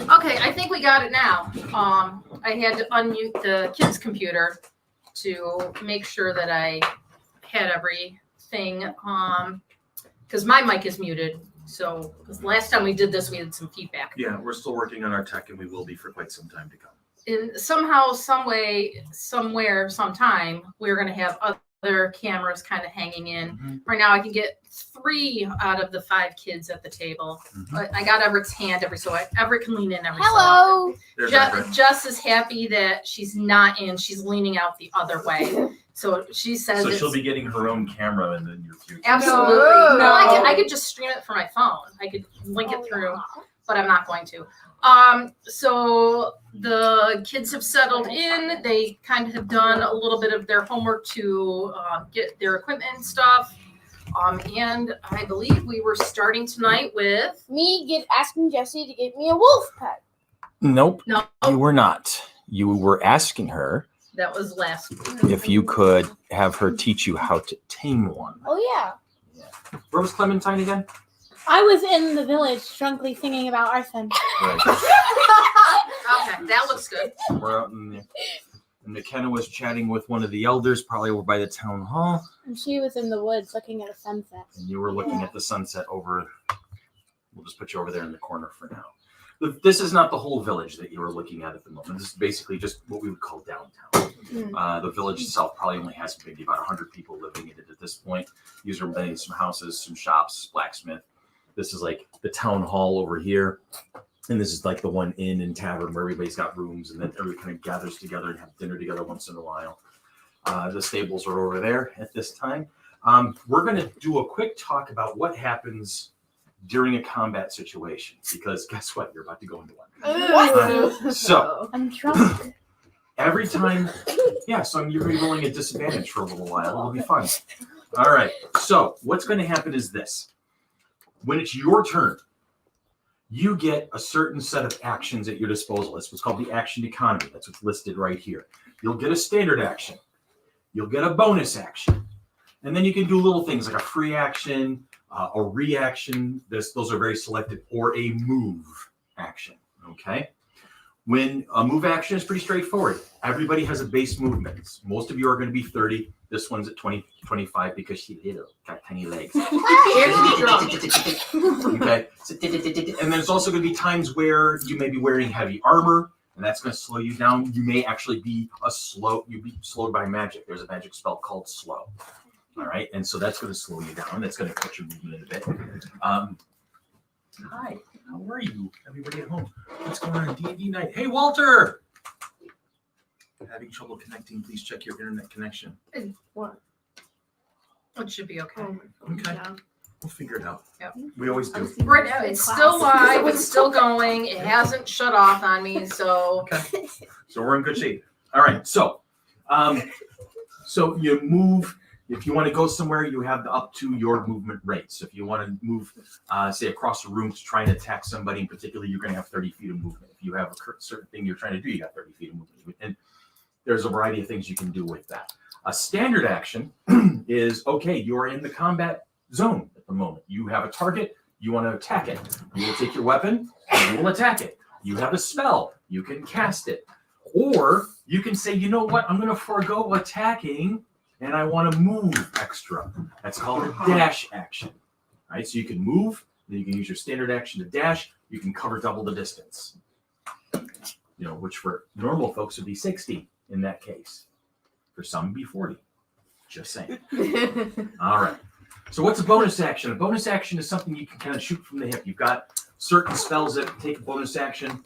Okay, I think we got it now. I had to unmute the kids' computer to make sure that I had everything. Because my mic is muted. So, because last time we did this, we had some feedback. Yeah, we're still working on our tech, and we will be for quite some time to come. In somehow, some way, somewhere, sometime, we're going to have other cameras kind of hanging in. Mm-hmm. Right now, I can get 3 out of the 5 kids at the table. Mm-hmm. I got Everett's hand Everett can lean in every Hello. so often. Jess is happy that she's not in. She's leaning out the other way. So she says So she'll be getting her own camera in the near future. Absolutely. No. No, I could just stream it from my phone. I could link it through, but I'm not going to. So the kids have settled in. They kind of have done a little bit of their homework to get their equipment and stuff. And I believe we were starting tonight with asking Jessie to get me a wolf pet. Nope, no. you were not. You were asking her That was last week. if you could have her teach you how to tame one. Oh yeah. Where was Clementine again? I was in the village drunkenly singing about Arson. Right. Okay, that looks good. We're out and McKenna was chatting with one of the elders, probably over by the town hall. And she was in the woods looking at a sunset. And you were looking at the sunset over. We'll just put you over there in the corner for now. This is not the whole village that you are looking at the moment. This is basically just what we would call downtown. The village itself probably only has maybe about 100 people living in it at this point. These are maybe some houses, some shops, blacksmith. This is like the town hall over here. And this is like the one inn and tavern where everybody's got rooms and then everybody kind of gathers together and have dinner together once in a while. The stables are over there at this time. We're going to do a quick talk about what happens during a combat situation, because guess what? You're about to go into one. So I'm drunk. every time, so you're going to be rolling at disadvantage for a little while. It'll be fun. All right. So what's going to happen is this. When it's your turn, you get a certain set of actions at your disposal. It's what's called the action economy. That's what's listed right here. You'll get a standard action. You'll get a bonus action. And then you can do little things like a free action, a reaction. Those are very selected, or a move action. Okay. When a move action is pretty straightforward. Everybody has a base movement. Most of you are going to be 30. This one's at 20, 25 because she's little, got tiny legs. Okay. And then it's also going to be times where you may be wearing heavy armor, and that's going to slow you down. You may actually be you'll be slowed by magic. There's a magic spell called slow. All right. And so that's going to slow you down. That's going to cut your movement in a bit. Hi, how are you? Everybody at home? What's going on? D&D night. Hey, Walter. Having trouble connecting? Please check your internet connection. What? It should be okay. Okay. We'll figure it out. Yep. We always do. Right now, it's still live. It's still going. It hasn't shut off on me. So. Okay. So we're in good shape. All right. So, so you move. If you want to go somewhere, you have up to your movement rate. So if you want to move, say, across the room to try and attack somebody in particular, you're going to have 30 feet of movement. If you have a certain thing you're trying to do, you got 30 feet of movement. And there's a variety of things you can do with that. A standard action is, okay, you're in the combat zone at the moment. You have a target, you want to attack it. You will take your weapon, and you will attack it. You have a spell, you can cast it. Or you can say, you know what, I'm going to forego attacking, and I want to move extra. That's called a dash action. All right, so you can move, then you can use your standard action to dash. You can cover double the distance. You know, which for normal folks would be 60 in that case. For some, it'd be 40. Just saying. All right. So what's a bonus action? A bonus action is something you can kind of shoot from the hip. You've got certain spells that take a bonus action.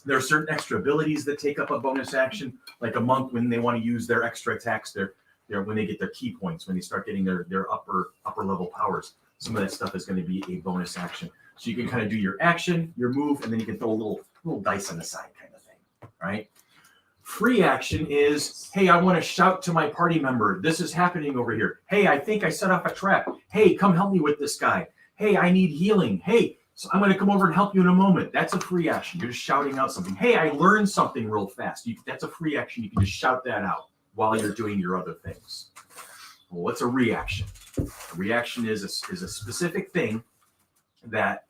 There are certain extra abilities that take up a bonus action, like a monk when they want to use their extra attacks. They're when they get their key points, when they start getting their upper level powers. Some of that stuff is going to be a bonus action. So you can kind of do your action, your move, and then you can throw a little dice on the side kind of thing, right? Free action is, hey, I want to shout to my party member, this is happening over here. Hey, I think I set off a trap. Hey, come help me with this guy. Hey, I need healing. Hey, so I'm going to come over and help you in a moment. That's a free action. You're just shouting out something. Hey, I learned something real fast. That's a free action. You can just shout that out while you're doing your other things. Well, what's a reaction? A reaction is a specific thing that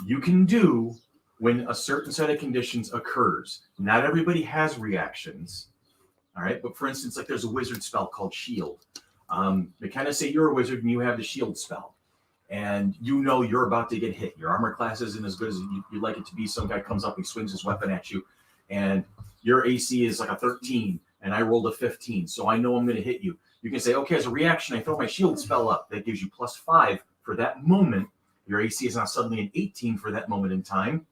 you can do when a certain set of conditions occurs, not everybody has reactions. All right, but for instance, like there's a wizard spell called Shield. McKenna, say you're a wizard and you have the Shield spell, and you know you're about to get hit. Your armor class isn't as good as you'd like it to be. Some guy comes up and swings his weapon at you, and your AC is like a 13, and I rolled a 15, so I know I'm going to hit you. You can say, okay, as a reaction, I throw my Shield spell up. That gives you +5 for that moment. Your AC is now suddenly an 18 for that moment in time.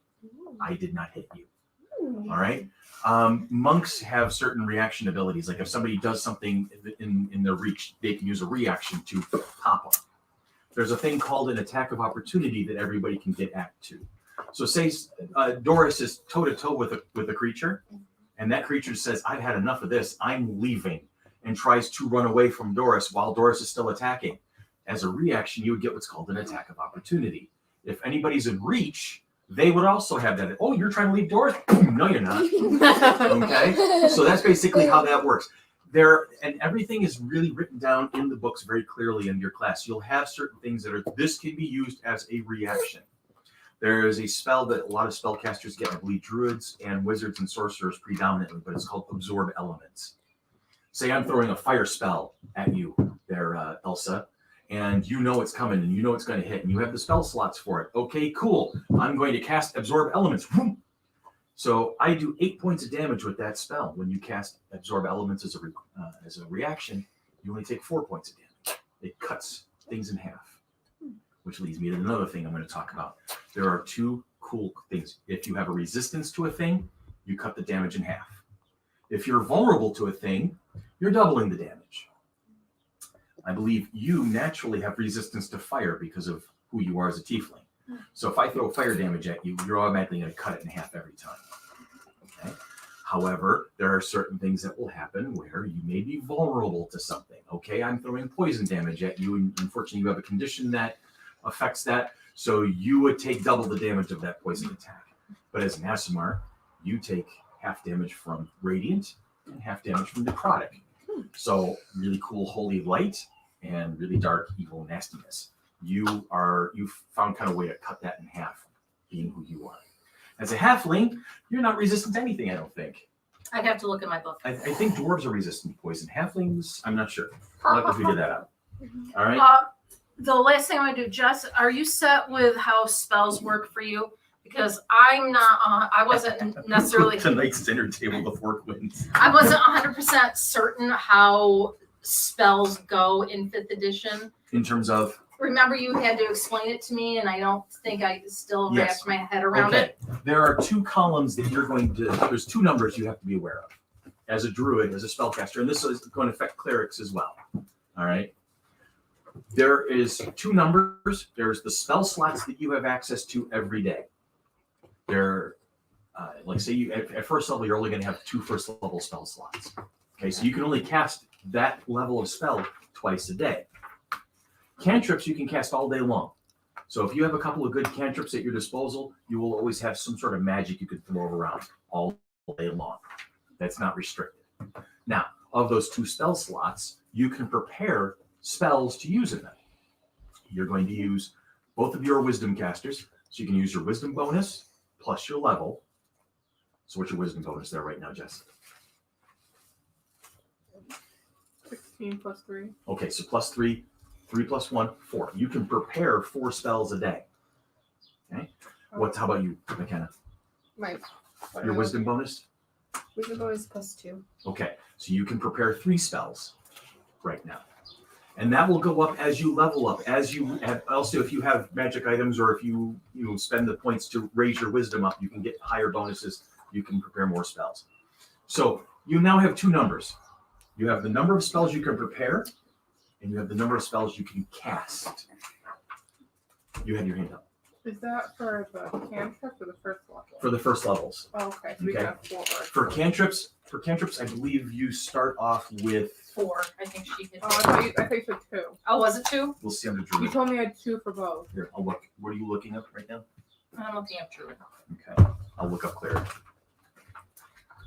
I did not hit you. All right. Monks have certain reaction abilities. Like if somebody does something in their reach, they can use a reaction to pop them. There's a thing called an attack of opportunity that everybody can get at to. So say Doris is toe to toe with a creature, and that creature says, "I've had enough of this. I'm leaving," and tries to run away from Doris while Doris is still attacking. As a reaction, you would get what's called an attack of opportunity. If anybody's in reach, they would also have that. Oh, you're trying to leave Doris? No, you're not. Okay, so that's basically how that works. And everything is really written down in the books very clearly in your class. You'll have certain things that this can be used as a reaction. There is a spell that a lot of spellcasters get, I believe druids and wizards and sorcerers predominantly, but it's called Absorb Elements. Say I'm throwing a fire spell at you there, Elsa, and you know it's coming and you know it's going to hit and you have the spell slots for it. Okay, cool. I'm going to cast Absorb Elements. So I do 8 points of damage with that spell. When you cast Absorb Elements as a reaction, you only take 4 points of damage. It cuts things in half, which leads me to another thing I'm going to talk about. There are two cool things. If you have a resistance to a thing, you cut the damage in half. If you're vulnerable to a thing, you're doubling the damage. I believe you naturally have resistance to fire because of who you are as a tiefling. So if I throw fire damage at you, you're automatically going to cut it in half every time. Okay. However, there are certain things that will happen where you may be vulnerable to something. Okay, I'm throwing poison damage at you, and unfortunately you have a condition that affects that, so you would take double the damage of that poison attack. But as an Aasimar, you take half damage from Radiant and half damage from Necrotic. So really cool holy light and really dark evil nastiness. You've found kind of a way to cut that in half, being who you are. As a halfling, you're not resistant to anything, I don't think. I'd have to look at my book. I think dwarves are resistant to poison. Halflings, I'm not sure. I'll have to figure that out. All right. The last thing I want to do, Jess, are you set with how spells work for you? Because I'm not. I wasn't necessarily. Tonight's dinner table, the fork wins. I wasn't 100% certain how spells go in 5th edition. In terms of. Remember, you had to explain it to me, and I don't think I still Yes. wrapped my head around Okay. it. There are two columns that you're going to. There's two numbers you have to be aware of. As a druid, as a spellcaster, and this is going to affect clerics as well. All right. There is two numbers. There's the spell slots that you have access to every day. There, like say you at first level, you're only going to have 2 first level spell slots. Okay, so you can only cast that level of spell twice a day. Cantrips you can cast all day long. So if you have a couple of good cantrips at your disposal, you will always have some sort of magic you could throw around all day long. That's not restricted. Now, of those 2 spell slots, you can prepare spells to use in them. You're going to use both of your wisdom casters, so you can use your wisdom bonus plus your level. So what's your wisdom bonus there right now, Jess? 16 plus 3. Okay, so +3, 3 + 1, 4. You can prepare 4 spells a day. Okay. How about you, McKenna? My Your wisdom bonus? wisdom bonus plus 2. Okay, so you can prepare 3 spells right now. And that will go up as you level up. As you have, also, if you have magic items or if you spend the points to raise your wisdom up, you can get higher bonuses. You can prepare more spells. So you now have 2 numbers. You have the number of spells you can prepare, and you have the number of spells you can cast. You had your hand up. Is that for the cantrip or the first level? For the first levels. Oh, okay. So we Okay. have 4. For cantrips, I believe you start off with. 4, I think she did. Oh, I thought you said 2. Oh, was it 2? We'll see under You druid. told me I had 2 for both. Here, I'll look. What are you looking up right now? I'm looking up Druid. Okay, I'll look up cleric.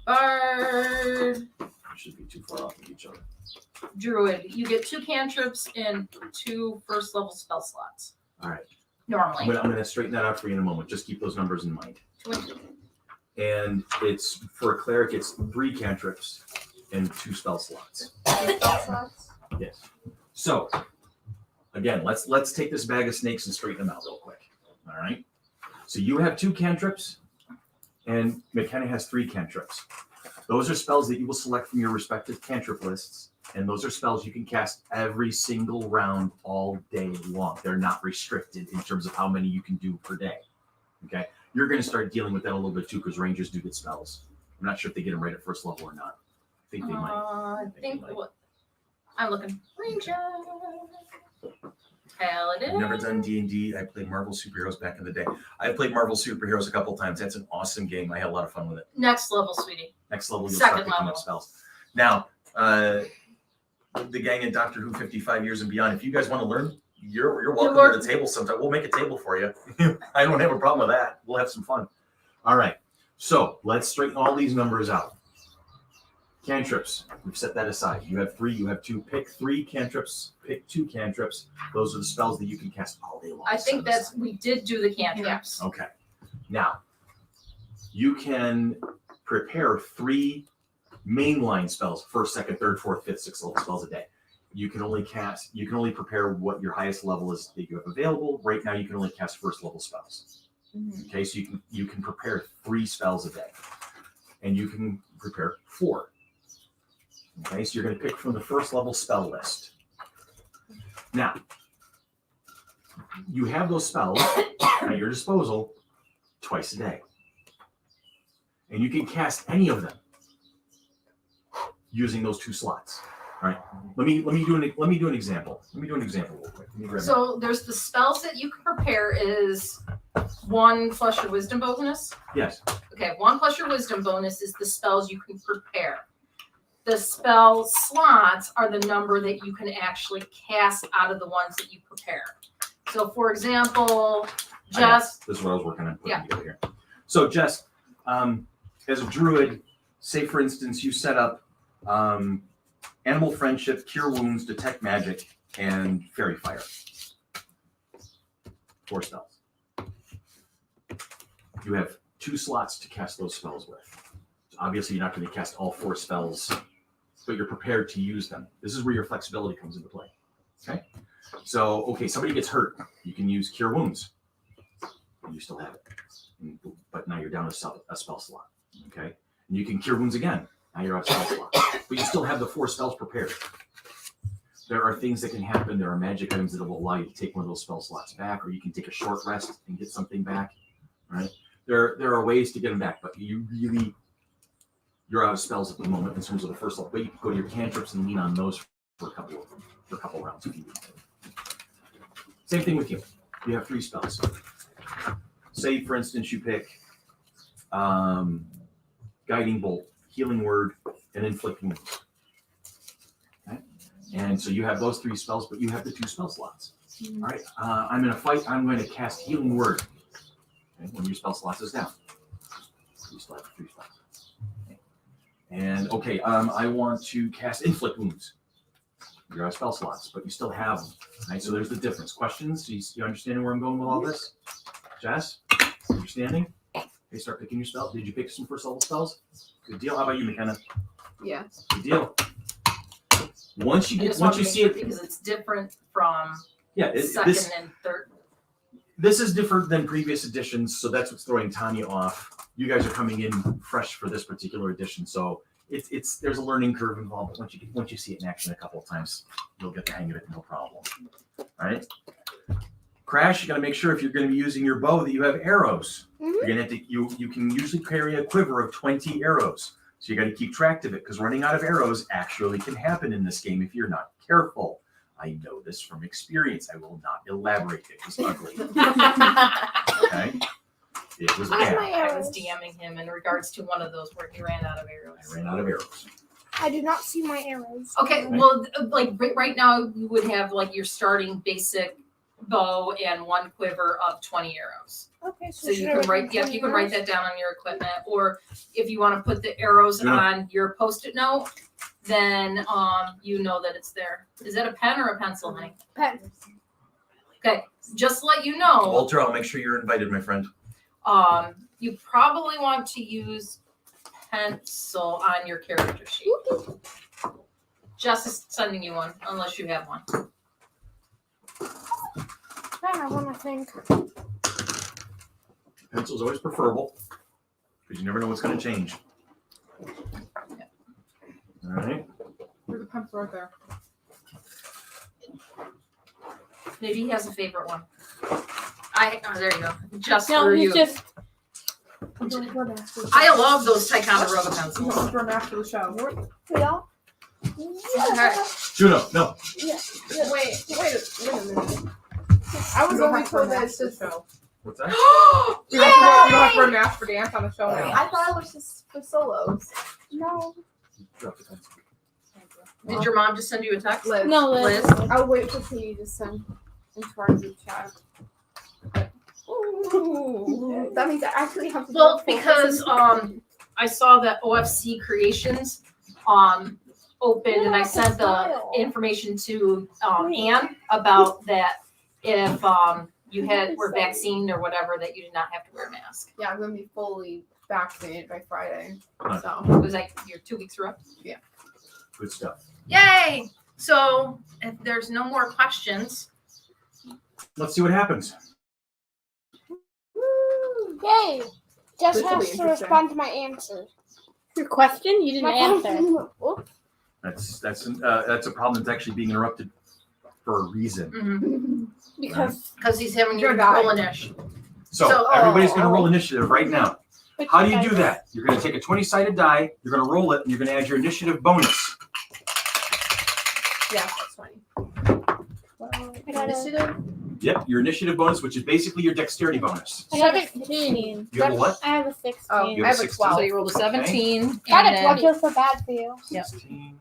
Bard, Should be too far off of each other. Druid. You get 2 cantrips and 2 first level spell slots. All right. normally. I'm gonna straighten that out for you in a moment. Just keep those numbers in mind. And it's for a cleric, it's 3 cantrips and 2 spell slots. Yes. So again, let's take this bag of snakes and straighten them out real quick. All right. So you have 2 cantrips, and McKenna has 3 cantrips. Those are spells that you will select from your respective cantrip lists, and those are spells you can cast every single round all day long. They're not restricted in terms of how many you can do per day. Okay. You're going to start dealing with that a little bit too, because rangers do get spells. I'm not sure if they get them right at first level or not. I think they might. I think they might. what I'm looking. Ranger. Paladin. I've never done D&D. I played Marvel Superheroes back in the day. I played Marvel Superheroes a couple times. That's an awesome game. I had a lot of fun with it. Next level, sweetie. Next level, you'll Second start picking level. up spells. Now, the gang at Doctor Who 55 years and beyond, if you guys want to learn, you're welcome to the table sometime. We'll make a table for you. I don't have a problem with that. We'll have some fun. All right. So let's straighten all these numbers out. Cantrips. We've set that aside. You have 3. You have 2. Pick 3 cantrips. Pick 2 cantrips. Those are the spells that you can cast all day long. I think Set that's we did do the cantrips. aside. Okay. Now, you can prepare 3 mainline spells: 1st, 2nd, 3rd, 4th, 5th, 6th level spells a day. You can only prepare what your highest level is that you have available. Right now, you can only cast 1st level spells. Okay, so you can prepare 3 spells a day, and you can prepare 4. Okay, so you're going to pick from the 1st level spell list. Now, you have those spells at your disposal twice a day, and you can cast any of them using those 2 slots. All right. Let me do an example. Let me do an example real quick. Let me grab that. So there's the spells that you can prepare is 1 plus your wisdom bonus. Yes. Okay, 1 plus your wisdom bonus is the spells you can prepare. The spell slots are the number that you can actually cast out of the ones that you prepare. So, for example, Jess. This is what I was working on putting together here. So, Jess, as a druid, say for instance, you set up Animal Friendship, Cure Wounds, Detect Magic, and Fairy Fire. 4 spells. You have 2 slots to cast those spells with. So obviously, you're not going to cast all 4 spells, but you're prepared to use them. This is where your flexibility comes into play. Okay? So, okay, somebody gets hurt. You can use Cure Wounds. You still have it. But now you're down a spell slot. Okay? And you can Cure Wounds again. Now you're out of spell slot. But you still have the 4 spells prepared. There are things that can happen. There are magic items that will allow you to take one of those spell slots back, or you can take a short rest and get something back. Right? There are ways to get them back, but you're out of spells at the moment in terms of the 1st level. But you can go to your cantrips and lean on those for a couple rounds if you need to. Same thing with you. You have 3 spells. Say, for instance, you pick Guiding Bolt, Healing Word, and Inflicting Wounds. Okay? And so you have those 3 spells, but you have the 2 spell slots. All right. I'm in a fight. I'm going to cast Healing Word. Okay? One of your spell slots is down. You still have 3 spells. Okay. And okay, I want to cast Inflict Wounds. You're out of spell slots, but you still have them. Right? So there's the difference. Questions? You understanding where I'm going with all this? Jess? Understanding? Okay, start picking your spell. Did you pick some 1st level spells? Good deal. How about you, McKenna? Yeah. Good deal. Once you see it, because it's different from yeah, 2nd and 3rd. This is different than previous editions, so that's what's throwing Tanya off. You guys are coming in fresh for this particular edition, so it's there's a learning curve involved. But once you see it in action a couple of times, you'll get the hang of it, no problem. All right. Crash, you got to make sure if you're going to be using your bow that you have arrows. You're going to have to you can usually carry a quiver of 20 arrows, so you got to keep track of it because running out of arrows actually can happen in this game if you're not careful. I know this from experience. I will not elaborate. It was ugly. Okay. It was bad. I was DMing him in regards to one of those where he ran out of arrows. I ran out of arrows. I do not see my arrows. Okay, well, like right now you would have like your starting basic bow and 1 quiver of 20 arrows. Okay, So you can write, yeah, you can write that down on your equipment, or if you want to put the arrows Yeah. on your Post-it note, then you know that it's there. Is that a pen or a pencil, honey? Pen. Okay, just to let you know, Walter, I'll make sure you're invited, my friend. you probably want to use pencil on your character sheet. Jess is sending you one, unless you have one. I have one, I think. Pencil's always preferable because you never know what's going to change. All right. There's a pencil right there. Maybe he has a favorite one. There you go. Just No, for he's you. just I love those Ticonderoga pencils. We'll run after the show. Yeah. Juno, no. Wait a minute. I was only told that it's just show. What's that? You don't have to run mask for dance on the show now. I thought it was just for solos. No. Drop the pencil. Did your mom just send you a text? Liz. no Liz. Liz? I'll wait for Katie to send into our group chat. That means I actually have to. Well, do a full because person. I saw that OFC Creations opened, and I sent the information to Anne about that if you were vaccinated or whatever, that you did not have to wear a mask. Yeah, I'm gonna be fully vaccinated by Friday. Huh. So It was like you're 2 weeks through. Good stuff. Yay! So if there's no more questions, Let's see what happens. Yay! Jess This will has be to interesting. respond to my answer. Your question you didn't answer. Oops. That's a problem that's actually being interrupted for a reason. Because because he's having you Your guy. roll initiative. So So- everybody's going to roll initiative right now. which How do you I- do that? You're going to take a 20-sided die, you're going to roll it, and you're going to add your initiative bonus. yeah, that's funny. I got a Initiative. Yep, your initiative bonus, which is basically your dexterity bonus. 16. You have a what? I have a 16. Oh, You I have have a 16. 12. So you rolled a 17. Got and a then- 20. I feel so bad for you. Yep. 16.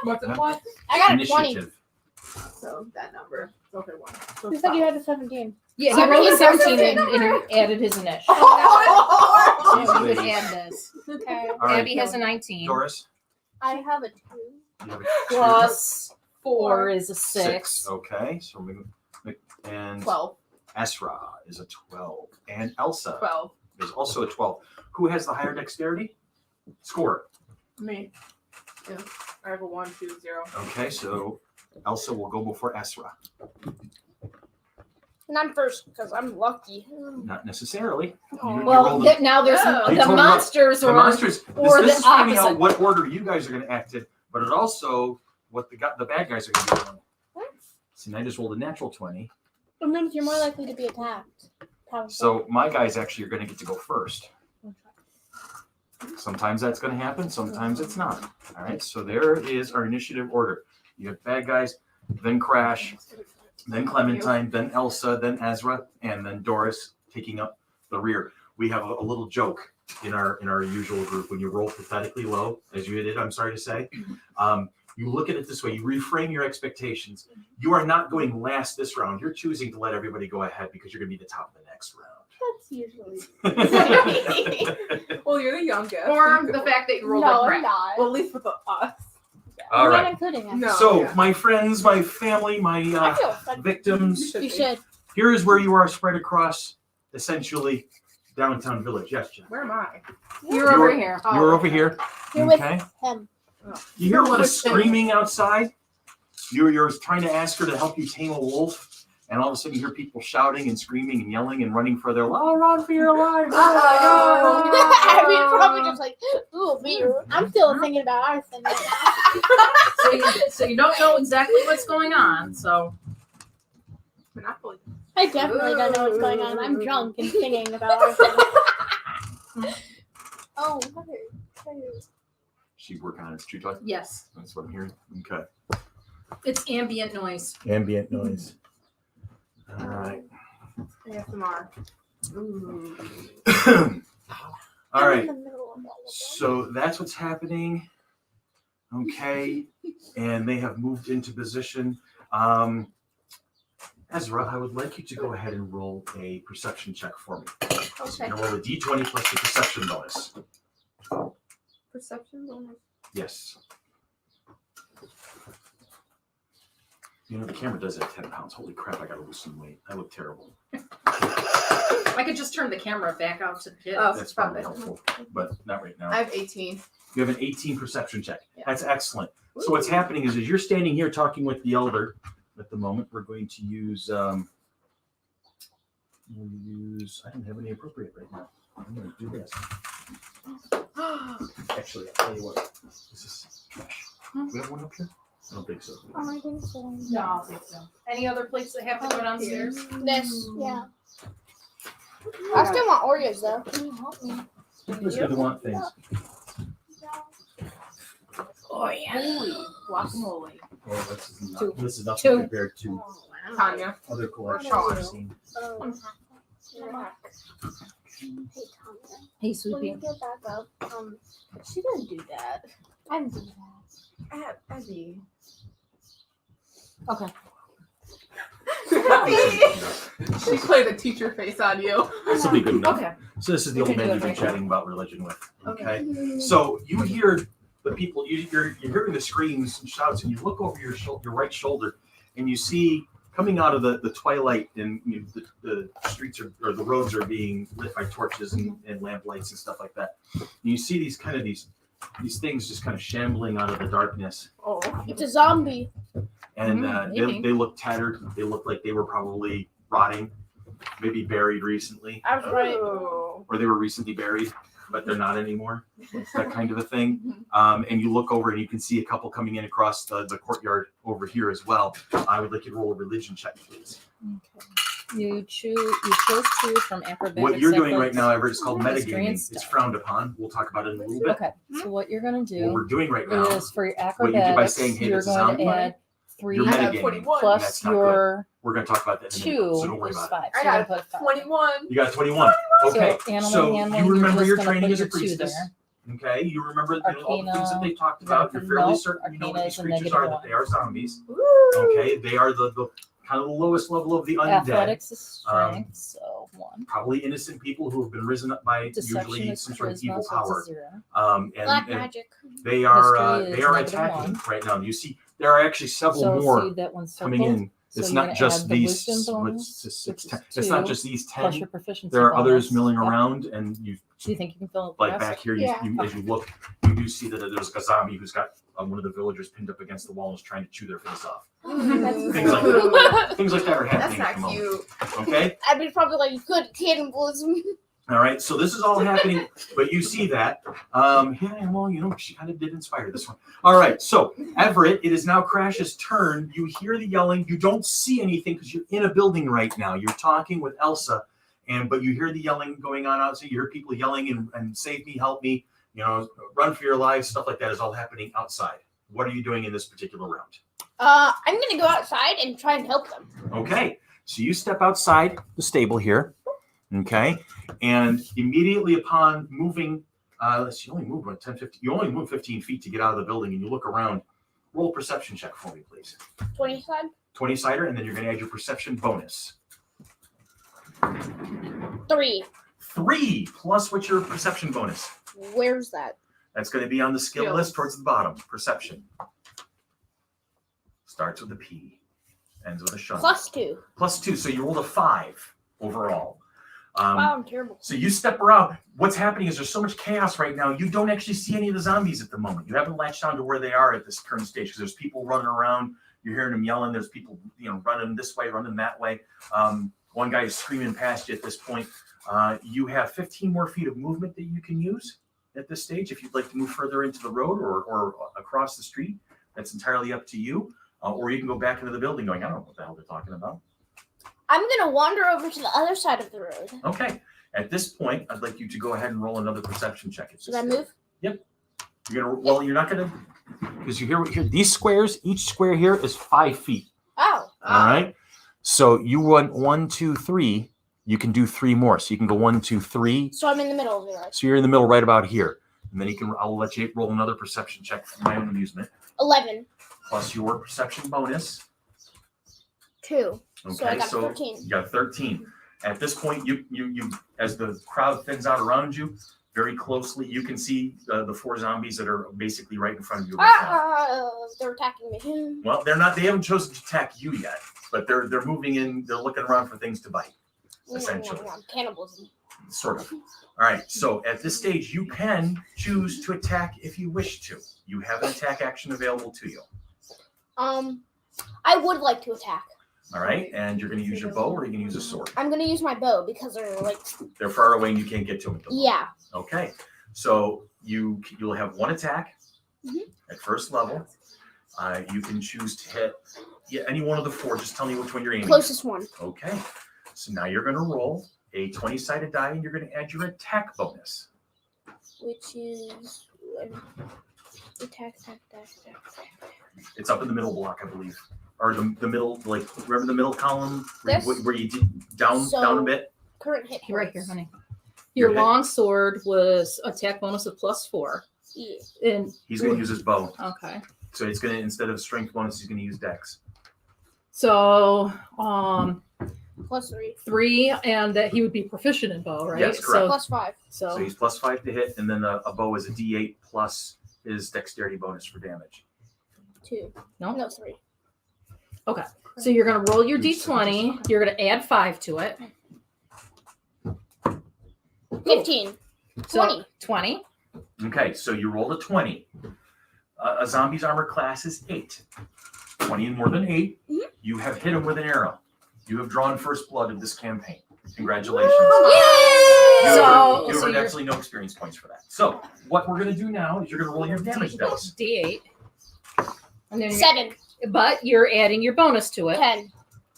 What's it? What? I got a 20. Initiative. So that number. Okay, one. So You said you had a 17. Yeah, he rolled a 17 17 and he added his initial. Oh, So you would add this. Okay. All right, Abby has a 19. Doris. I have a 2. You have a Plus 4 is a 6. Okay, so and 12. Esra is a 12, and Elsa 12. is also a 12. Who has the higher dexterity? Score. Me. Yeah. I have a 1, 2, 0. Okay, so Elsa will go before Esra. And I'm first because I'm lucky. Not necessarily. Oh. You Well, rolled the- now there's Oh. You the told me monsters the or monsters. or This the is finding opposite. out what order you guys are going to act in, but it also what the bad guys are going to be doing. See, and I just rolled a natural 20. It means you're more likely to be attacked. Probably. So my guys actually are going to get to go first. Sometimes that's going to happen. Sometimes it's not. All right. So there is our initiative order. You have bad guys, then Crash, then Clementine, then Elsa, then Ezra, and then Doris taking up the rear. We have a little joke in our usual group. When you roll pathetically low, as you did, I'm sorry to say, you look at it this way. You reframe your expectations. You are not going last this round. You're choosing to let everybody go ahead because you're going to be the top of the next That's usually. round. Well, you're the youngest. or the fact that you rolled No, like I'm crap. not. Well, at least with us. All You're right. not including us. No. So, yeah. my friends, my family, my I feel offended. victims, You should. here is where you are spread across essentially downtown village. Yes, Jeff. Where am I? You're over here. You're over here. You're with Okay. him. You hear a lot of screaming outside. You're trying to ask her to help you tame a wolf, and all of a sudden you hear people shouting and screaming and yelling and running for their life. Oh, run for your life! I mean, probably just like, ooh, beer. I'm still thinking about arson. So you don't know exactly what's going on. So Monopoly. I definitely don't know what's going on. I'm drunk and singing about arson. Oh, She's working on it. Street light. yes, That's what I'm hearing. Okay. it's ambient noise. Ambient noise. All right. ASMR. All right. In the middle of all of them. So that's what's happening. Okay. And they have moved into position. Ezra, I would like you to go ahead and roll a perception check for me. So Okay. you're going to roll a d20 plus the perception bonus. Perception bonus. Yes. You know, the camera does it at 10 pounds. Holy crap, I gotta lose some weight. I look terrible. I could just turn the camera back out to the kids. Oh. That's probably helpful, but not right now. I have 18. You have an 18 perception check. Yeah. That's excellent. So what's happening is, as you're standing here talking with the elder at the moment, we're going to use, I don't have any appropriate right now. I'm going to do this. Actually, I'll tell you what. This is trash. Do we have one up here? I don't think so. Oh, I think so. No, I don't think so. Any other plates that have to go downstairs? This. Yeah. I still want Oreos though. Can you help me? Who's going to want things? Oh yeah. Holy guacamole. Well, this is nothing Two. compared to Tanya. other collections I've seen. Oh. Hey, Tanya. Hey, When sweetie. you get back up, she didn't do that. I didn't do that. Abby. Okay. She played a teacher face on you. This will be good enough. Okay. So this is the We old can do man it you've been right now. chatting about religion with. Okay. So you hear the people. You're hearing the screams and shouts, and you look over your right shoulder, and you see coming out of the twilight, and the streets or the roads are being lit by torches and lamp lights and stuff like that. And you see these things just kind of shambling out of the darkness, Oh. It's a zombie. and maybe. they look tattered. They look like they were probably rotting, maybe buried recently. I was right. Oh. Or they were recently buried, but they're not anymore. That kind of a thing. And you look over and you can see a couple coming in across the courtyard over here as well. I would like you to roll a religion check, please. You chose two from acrobatics. What you're doing right athletics, now, Everett, is called History and metagaming. It's stuff. frowned upon. We'll talk about it in a little bit. Okay, so what you're gonna What do we're doing right now, is for your what you do by acrobatics, saying, hey, you're this is going to zombie, add 3 you're I have metagaming. 21. plus That's not your we're going to talk about that in a minute, 2 so don't worry is about 5. I So you're got gonna put 5. 21. it. You got a 21. Okay. So animal So handling, you remember you're your just gonna training put as a your 2 priestess. there. Okay, you remember all the things that Arcana, they talked about. You're fairly nope, certain you know what Arcana these is a creatures negative are, that 1. they are zombies. Okay, they are the kind of the lowest level of the undead. Athletics is strength, so 1. Probably innocent people who have been risen up by Deception usually is some sort of charisma, evil so it's power. a 0. Black And magic. they are History they is are negative attacking 1. right now. You see, there are actually several So more see that one's coming circled? in. So It's you're not gonna just add the these. wisdom bonus, It's which is it's not 2, just these plus 10. your proficiency There are others bonus. milling Yep. around, and you Do you think you can fill up the like rest? back here. Yeah. As you look, you do see that there's a zombie who's got one of the villagers pinned up against the wall and is trying to chew their face off. Things like that. Things like that are That's happening at the not moment. cute. Okay. I'd be probably like, good cannibalism. All right, so this is all happening, but you see that. Yeah, well, she kind of did inspire this one. All right, so Everett, it is now Crash's turn. You hear the yelling. You don't see anything because you're in a building right now. You're talking with Elsa, but you hear the yelling going on outside. You hear people yelling and save me, help me, run for your lives, stuff like that is all happening outside. What are you doing in this particular round? I'm gonna go outside and try and help them. Okay, so you step outside the stable here, okay, and immediately upon moving, you only move 10, 15, you only move 15 feet to get out of the building, and you look around. Roll a perception check for me, please. 20 side. 20-sider, and then you're going to add your perception bonus. 3. 3 plus what's your perception bonus? Where's that? That's going to be on the skill Skills. list towards the bottom. Perception. Starts with a P, ends with a shun. +2. Plus 2, so you rolled a 5 overall. Wow, I'm terrible. So you step around. What's happening is there's so much chaos right now. You don't actually see any of the zombies at the moment. You haven't latched on to where they are at this current stage because there's people running around. You're hearing them yelling. There's people, running this way, running that way. One guy is screaming past you at this point. You have 15 more feet of movement that you can use at this stage. If you'd like to move further into the road or across the street, that's entirely up to you. Or you can go back into the building going, I don't know what the hell they're talking about. I'm gonna wander over to the other side of the road. Okay. At this point, I'd like you to go ahead and roll another perception check. Should I move? You're not gonna, because you hear these squares. Each square here is 5 feet. Oh. All right. So you want 1, 2, 3. You can do 3 more. So you can go 1, 2, 3. So I'm in the middle of the road. So you're in the middle, right about here. And then I'll let you roll another perception check for my own amusement, 11. plus your perception bonus. 2. Okay. So I got So 13. you got 13. At this point, you as the crowd thins out around you, very closely. You can see the 4 zombies that are basically right in front of you right now. They're attacking me. Well, they're not. They haven't chosen to attack you yet, but they're moving in. They're looking around for things to bite. Essentially. Cannibalism. Sort of. All right. So at this stage, you can choose to attack if you wish to. You have an attack action available to you. I would like to attack. All right. And you're going to use your bow, or you're going to use a sword. I'm gonna use my bow because they're like. They're far away, and you can't get to them. Yeah. Okay. So you'll have 1 attack at first level. You can choose to hit any one of the 4. Just tell me which one you're aiming. Closest one. At. Okay. So now you're going to roll a 20-sided die, and you're going to add your attack bonus. Which is attack. It's up in the middle block, I believe, or the middle. Like, remember the middle column This? where you did down a bit. Current hit. Right here, points. honey. Your Your hit- long sword was attack bonus of +4. Yeah. And He's going to use his bow, okay. so he's going to, instead of strength bonus, he's going to use dex. So +3. 3, and that he would be proficient in bow, right? Yes, correct. +5. So he's +5 to hit, and then a bow is a D8 plus his dexterity bonus for damage. 2. No? No, 3. So you're gonna roll your d20. You're gonna add 5 to it. 15. So 20. 20. Okay, so you rolled a 20. A zombie's armor class is 8. 20 and more than 8. You have hit him with an arrow. You have drawn first blood of this campaign. Congratulations. You So earned you're absolutely no experience points for that. So what we're going to do now is you're going to roll your damage dice. d8. And then 7. but you're adding your bonus to it. 10.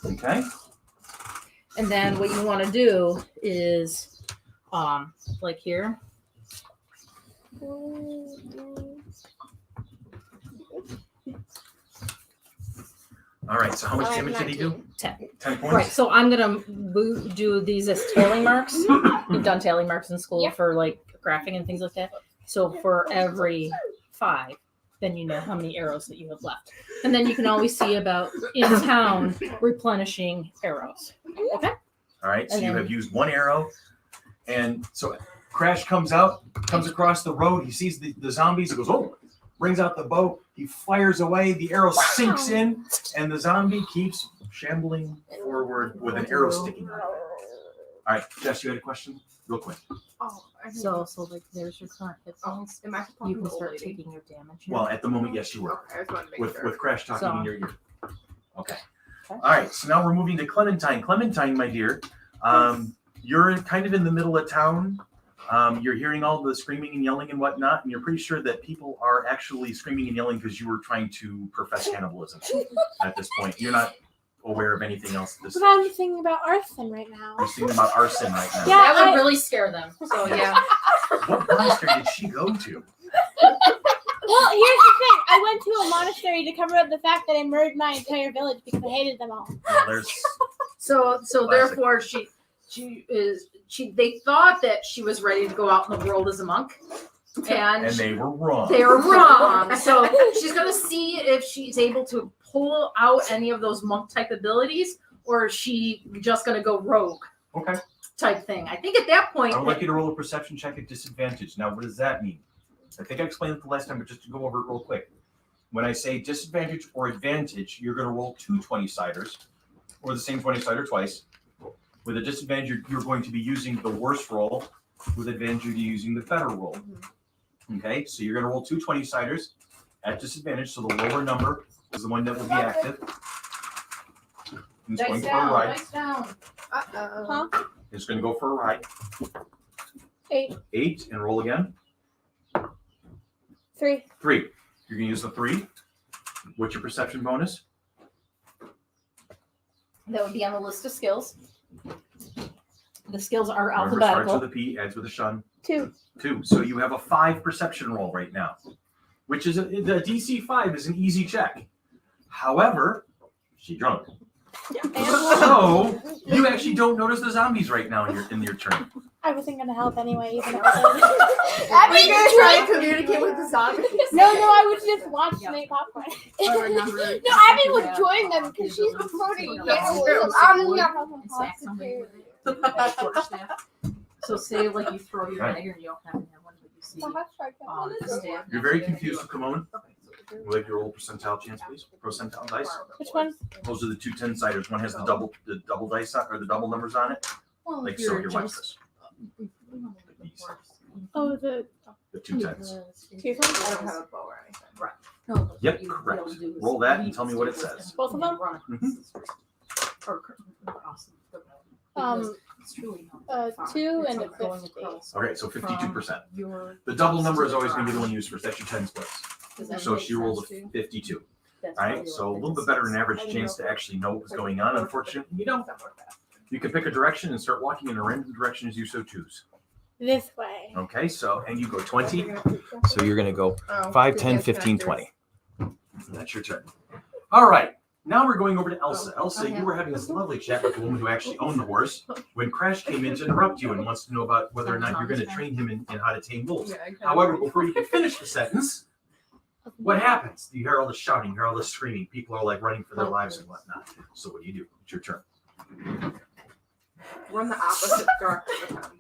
Okay. And then what you want to do is like here. All right. So how much I have damage did he do? 19. 10. 10 points. Right. So I'm gonna do these as tailing marks. You've done tailing marks in school Yeah. for like graphing and things like that. So for every 5, then you know how many arrows that you have left. And then you can always see about in town replenishing arrows. Okay. All right. So And you then- have used 1 arrow. And so Crash comes out, comes across the road. He sees the zombies. He goes, oh, brings out the bow. He fires away. The arrow sinks in, and the zombie keeps shambling forward with an arrow sticking out. All right. Jess, you had a question? Real quick. Oh, I think So like there's your current hit oh, points. am I You talking can to the old start lady? taking your damage. Well, at the moment, yes, you were. Okay, I just wanted to make With sure. with Crash talking So- in your ear. Okay. Okay. All right. So now we're moving to Clementine. Clementine, my dear, you're kind of in the middle of town. You're hearing all the screaming and yelling and whatnot, and you're pretty sure that people are actually screaming and yelling because you were trying to profess cannibalism at this point. You're not aware of anything else at this But I'm stage. thinking about arson right now. You're thinking about arson right now. Yeah. That would I- really scare them. So yeah. What monastery did she go to? Well, here's the thing. I went to a monastery to cover up the fact that I murdered my entire village because I hated them all. Well, there's So Classic. therefore they thought that she was ready to go out in the world as a monk. and And they were wrong. they were wrong. So she's gonna see if she's able to pull out any of those monk type abilities, or is she just gonna go rogue Okay. type thing. I think at that point I would like you to roll a perception check at disadvantage. Now, what does that mean? I think I explained it the last time, but just to go over it real quick. When I say disadvantage or advantage, you're going to roll 2 20-siders, or the same 20-sider twice. With a disadvantage, you're going to be using the worst roll. With advantage, you're using the better roll. Okay, so you're going to roll 2 20-siders at disadvantage, so the lower number is the one that will be active. And it's going dice for a down, ride. dice down. Huh? It's going to go for a ride. 8. 8, and roll again. 3. 3. You're going to use the 3. What's your perception bonus? That would be on the list of skills. The skills are Remember, starts alphabetical. with a P, ends with a shun. 2. 2. So you have a 5 perception roll right now, which is the DC 5 is an easy check. However, she's drunk. So you actually don't notice the zombies right now in your turn. I wasn't gonna help anyway, even though Are you gonna try and communicate with the zombies? No, I would just watch them eat popcorn. I remember. No, Abby would join them because she's promoting cannibalism. I'm not Exact somebody with it. So say like you throw your Right. dagger and you don't happen to have one, but you see What is it? stab You're very next to it. confused, Kimon. Would like your roll percentile chance, please? Percentile dice. Which one? Those are the two 10-siders. One has the double dice on, or the double numbers on it. Well, Like if so. you're Here, watch just- this. Oh, the The two tens. I don't have a bow or anything. No, but Yep, what you'd be correct. able to do is Roll that and leave tell me the what it scissors says. Both of them? run across the scissors. Or across the Um, it's truly not that far. 2 It's and a like going 50. across Okay, so 52%. from your- The double number is always going to be the one used first. That's your 10 splits. Does that So make she rolled sense to you? a 52. That's All why right, you so a roll little bit better than 56. average chance to actually know what was going on. Unfortunately, you don't. You can pick a direction and start walking in a random direction as you so choose. this way. Okay, so, and you go 20. So you're going to go Oh, 5, 10, yes, 15, connectors. 20. That's your turn. All right. Now we're going over to Elsa. Elsa, okay. you were having this lovely chat with the woman who actually owned the horse when Crash came in to interrupt you and wants to know about whether or not you're going to train him in how to tame wolves. Yeah, I kinda However, agree. before you can finish the sentence, what happens? You hear all the shouting, you hear all the screaming. People are like running for their lives and whatnot. So what do? It's your turn. Run the opposite direction of him.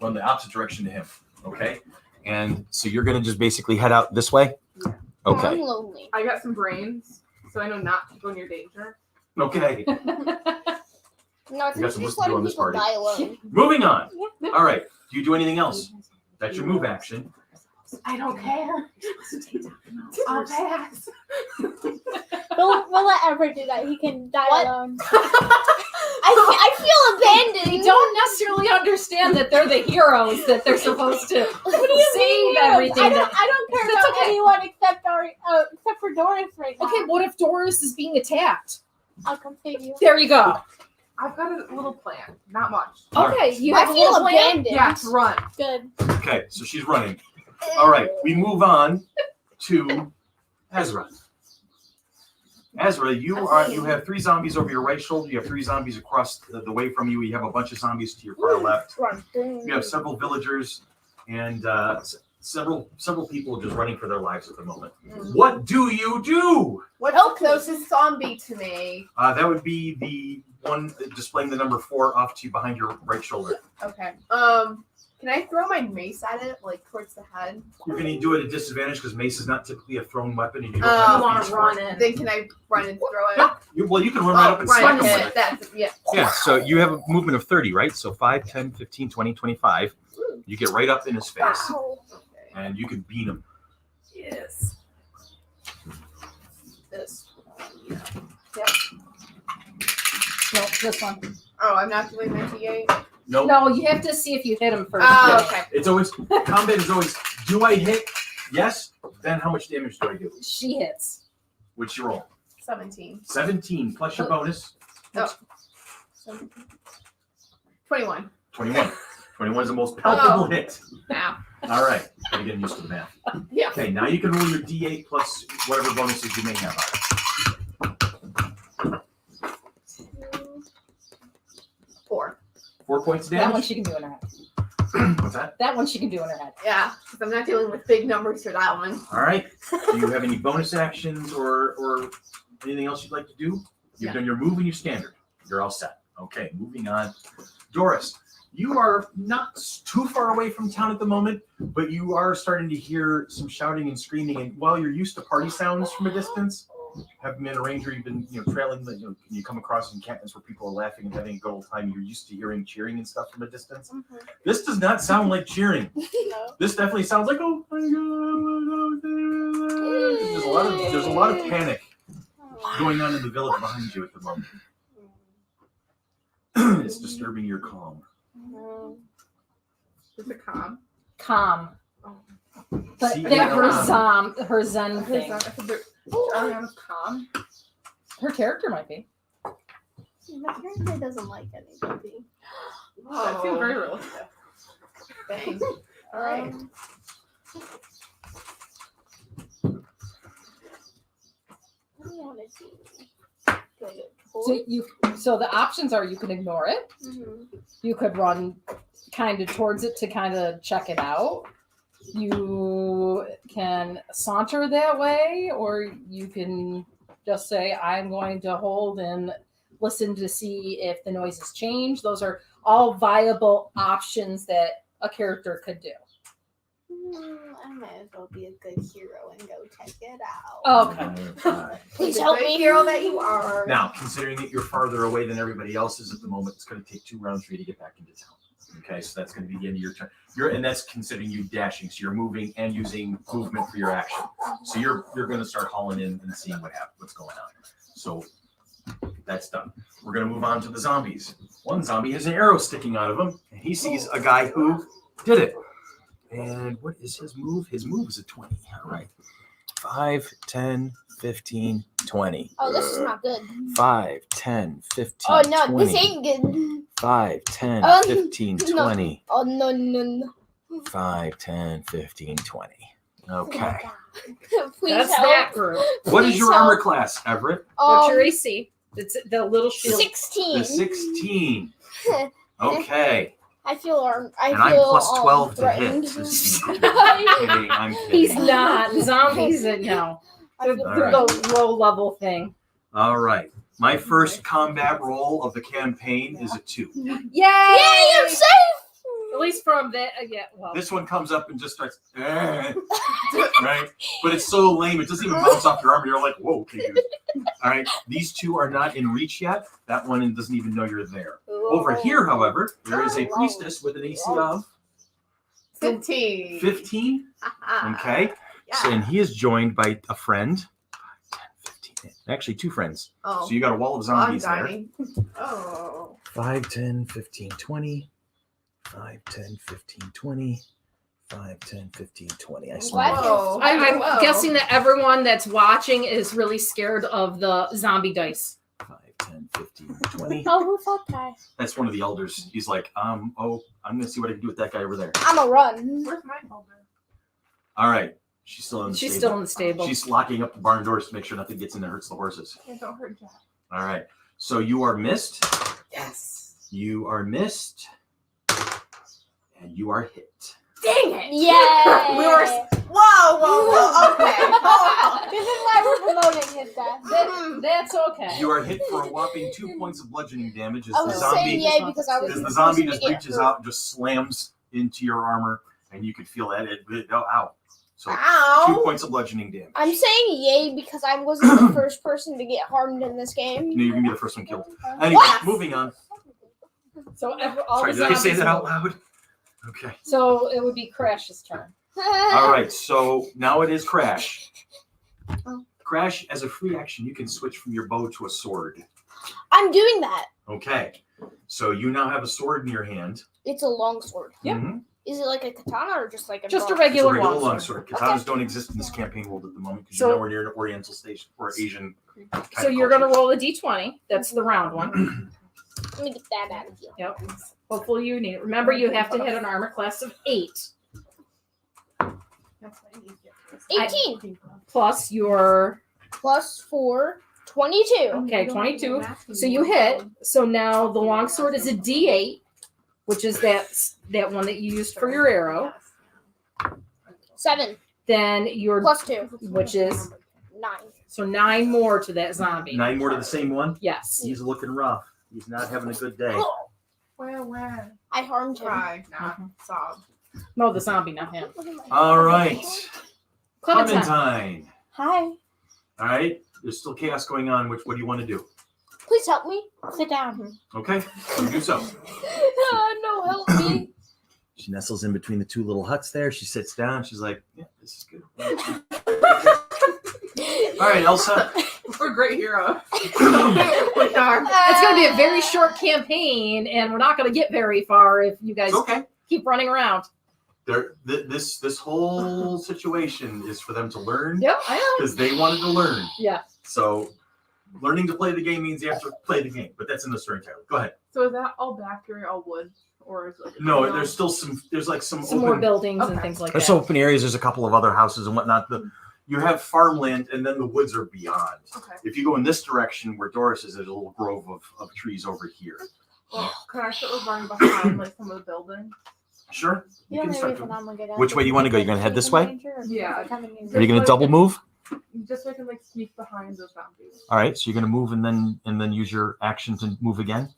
Run the opposite direction to him. Okay. And so you're gonna just basically head out this way. Yeah. I'm Okay. lonely. I got some brains, so I know not to go near danger. Okay. No, We got some work just to do on letting this people party. die alone. Moving on. All right. Do you do anything else? That's your move action. I don't care. I'll pass. We'll let Everett do that. He can die What? alone. I feel abandoned. They don't necessarily understand that they're the heroes that they're supposed to save everything. I don't care That's about okay. anyone except for Doris right now. Okay, what if Doris is being attacked? I'll come save you. There you go. I've got a little plan. Not much. All right. Okay, you I have a feel little plan. abandoned. Yes, run. Good. Okay. So she's running. All right. We move on to Ezra. Ezra, you have 3 zombies over your right shoulder. You have 3 zombies across the way from you. You have a bunch of zombies to your far left. Run. You have several villagers and several people just running for their lives at the moment. What do you do? What's the closest zombie to me? That would be the one displaying the number 4 off to you behind your right shoulder. Okay. Can I throw my mace at it, like towards the head? You're going to do it at a disadvantage because mace is not typically a thrown weapon, and you don't Oh, have You the want feats to for run it. in. Then can I run and throw it? Well, you can run right up and smack run them with it. it. That's yeah. Yeah, so you have a movement of 30, right? So 5, 10, 15, 20, 25. You get right up in his face, and you can beat him. Yes. This. No, this one. Oh, I'm not doing my T8. Nope. No, you have to see if you hit him first. Oh, Yeah. okay. It's always, combat is always, do I hit? Yes. Then how much damage do I do? She hits. What's your roll? 17. 17 plus your bonus, 21. 21. 21 is the most palpable Oh. hit. Now. All right. Gotta get used to the math. Yeah. Okay, now you can roll your D8 plus whatever bonuses you may have. 4. 4 points of That one damage. she can do in her head. What's that? That one she can do in her head. Yeah, because I'm not dealing with big numbers for that one. All right. Do you have any bonus actions or anything else you'd like to do? You've Yeah. done your move and your standard. You're all set. Okay, moving on. Doris, you are not too far away from town at the moment, but you are starting to hear some shouting and screaming. And while you're used to party sounds from a distance, having been a ranger, you've been trailing the you come across encampments where people are laughing and having a good old time. You're used to hearing cheering and stuff from a distance. This does not sound like cheering. No. This definitely sounds like oh my god. There's a lot of panic going on in the village behind you at the moment. It's disturbing your calm. Is it calm? Calm. But See, that calm. her zen thing. Ariana's calm. Her character might be. My character doesn't like anybody. That seems very realistic. Dang. All right. What do you want to do? Good. So the options are you can ignore it. You could run kind of towards it to kind of check it out. You can saunter that way, or you can just say, I'm going to hold and listen to see if the noises change. Those are all viable options that a character could do. I might as well be a good hero and go check it out. Okay. Please The help good me. hero that you are. Now, considering that you're farther away than everybody else is at the moment, it's going to take 2 rounds for you to get back into town. Okay, so that's going to be the end of your turn. And that's considering you dashing, so you're moving and using movement for your action. So you're going to start hauling in and seeing what's going on. So that's done. We're going to move on to the zombies. One zombie has an arrow sticking out of him, and he sees a guy who did it. And what is his move? His move is a 20. All right. 5, 10, 15, 20. Oh, this is not good. 5, 10, 15, Oh no, 20. this ain't good. 5, 10, Oh, 15, no. 20. Oh no no no. 5, 10, 15, 20. Okay. Please That's help. that group. What is Please your help. armor class, Everett? What's your AC? It's the little shield. 16. The 16. Okay. I feel And I'm plus 12 to hit. threatened. I'm kidding. He's not. Zombies, no. I They're, feel All they're right. the low level thing. All right. My first combat roll of the campaign is a 2. Yay! Yay, I'm safe! At least from that, yeah. Well, This one comes up and just starts, right? But it's so lame, it doesn't even bounce off your armor. You're like, whoa, okay, dude. All right, these 2 are not in reach yet. That one doesn't even know you're there. Over here, however, there is a priestess with an AC of 15. 15. Okay, so, and he is joined by a friend. 10, 15, actually 2 friends. Oh. So you got a wall of I'm zombies there. dying. Oh. 5, 10, 15, 20. 5, 10, 15, 20. 5, 10, 15, 20. I What? Whoa. I'm Whoa. guessing that everyone that's watching is really scared of the zombie dice. 5, 10, 15, 20. Oh, who fought that? That's one of the elders. He's like, I'm gonna see what I can do with that guy over there. I'm a run. Where's my folder? All right. She's still in the She's stable. still in the stable. She's locking up the barn doors to make sure nothing gets in there, hurts the horses. Yeah, don't hurt Jack. All right. So you are missed. Yes. You are missed. And you are hit. Dang it. Yay! We were. Whoa. Okay. Hold on. This is why we're promoting his death. That's okay. You are hit for a whopping 2 points of bludgeoning damage as I the was saying zombie yay because I was as the the zombie person just to get reaches hurt. out and just slams into your armor, and you can feel that ow. So 2 Ow. points of bludgeoning damage. I'm saying yay because I wasn't the first person to get harmed in this game. No, you're gonna be the first one killed. Anyway, What? moving on. So all Sorry, the did I say zombies that out move. loud? Okay. So it would be Crash's turn. All right. So now it is Crash. Crash, as a free action, you can switch from your bow to a sword. I'm doing that. Okay. So you now have a sword in your hand. It's a long sword. Yep. Mhm. Is it like a katana or just like a Just a broad- It's a regular regular longsword. longsword. Katanas don't exist in this campaign world at the moment because So- you're nowhere near an Oriental station or Asian. kind So of you're culture. gonna roll a d20. That's the round one. Let me get that out of here. Yep. Hopefully you need it. Remember, you have to hit an armor class of 8 That's what I need. 18 plus your plus 4, 22. okay 22. So you hit. So now the longsword is a d8, which is that one that you used for your arrow. 7 Then your plus 2, which is 9. so 9 more to that zombie. 9 more to the same one. Yes. He's looking rough. He's not having a good day. Where? I harmed him. Cry, not sob. No, the zombie, not him. All right. Clementine. Clementine. Hi. All right. There's still chaos going on. What do you want to do? Please help me. Sit down. Okay. You do so. No, help me. She nestles in between the 2 little huts there. She sits down. She's like, yeah, this is good. All right, Elsa. We're a great hero. We are. It's going to be a very short campaign, and we're not going to get very far if you guys It's okay. keep running around. This whole situation is for them to learn Yep, I know. because they wanted to learn. Yeah. So learning to play the game means you have to play the game, but that's in the storytelling. Go ahead. So is that all back here, all wood, or is it? Like No, there's still some Some open, more buildings and Okay. things like there's that. open areas. There's a couple of other houses and whatnot. You have farmland, and then the woods are beyond. Okay. If you go in this direction where Doris is, there's a little grove of trees over here. Well, can I start with running behind like some of the buildings? Sure. You can start doing. I'm gonna Which way do you want to go? You're gonna head this way? Yeah. Are you gonna double move? Just so I can like sneak behind those zombies. All right, so you're gonna move and then use your action to move again.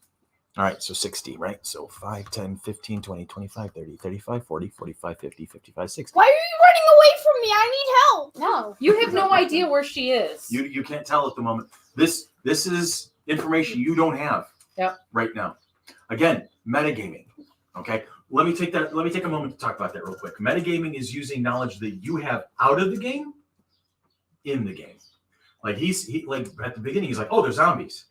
All right, so 60, right? So 5, 10, 15, 20, 25, 30, 35, 40, 45, 50, 55, 60. Why are you running away from me? I need help. No. You have no idea where she is. You can't tell at the moment. This is information you don't have right now. Again, metagaming. Okay. Let me take a moment to talk about that real quick. Metagaming is using knowledge that you have out of the game in the game. Like he like at the beginning, he's like, oh, there's zombies.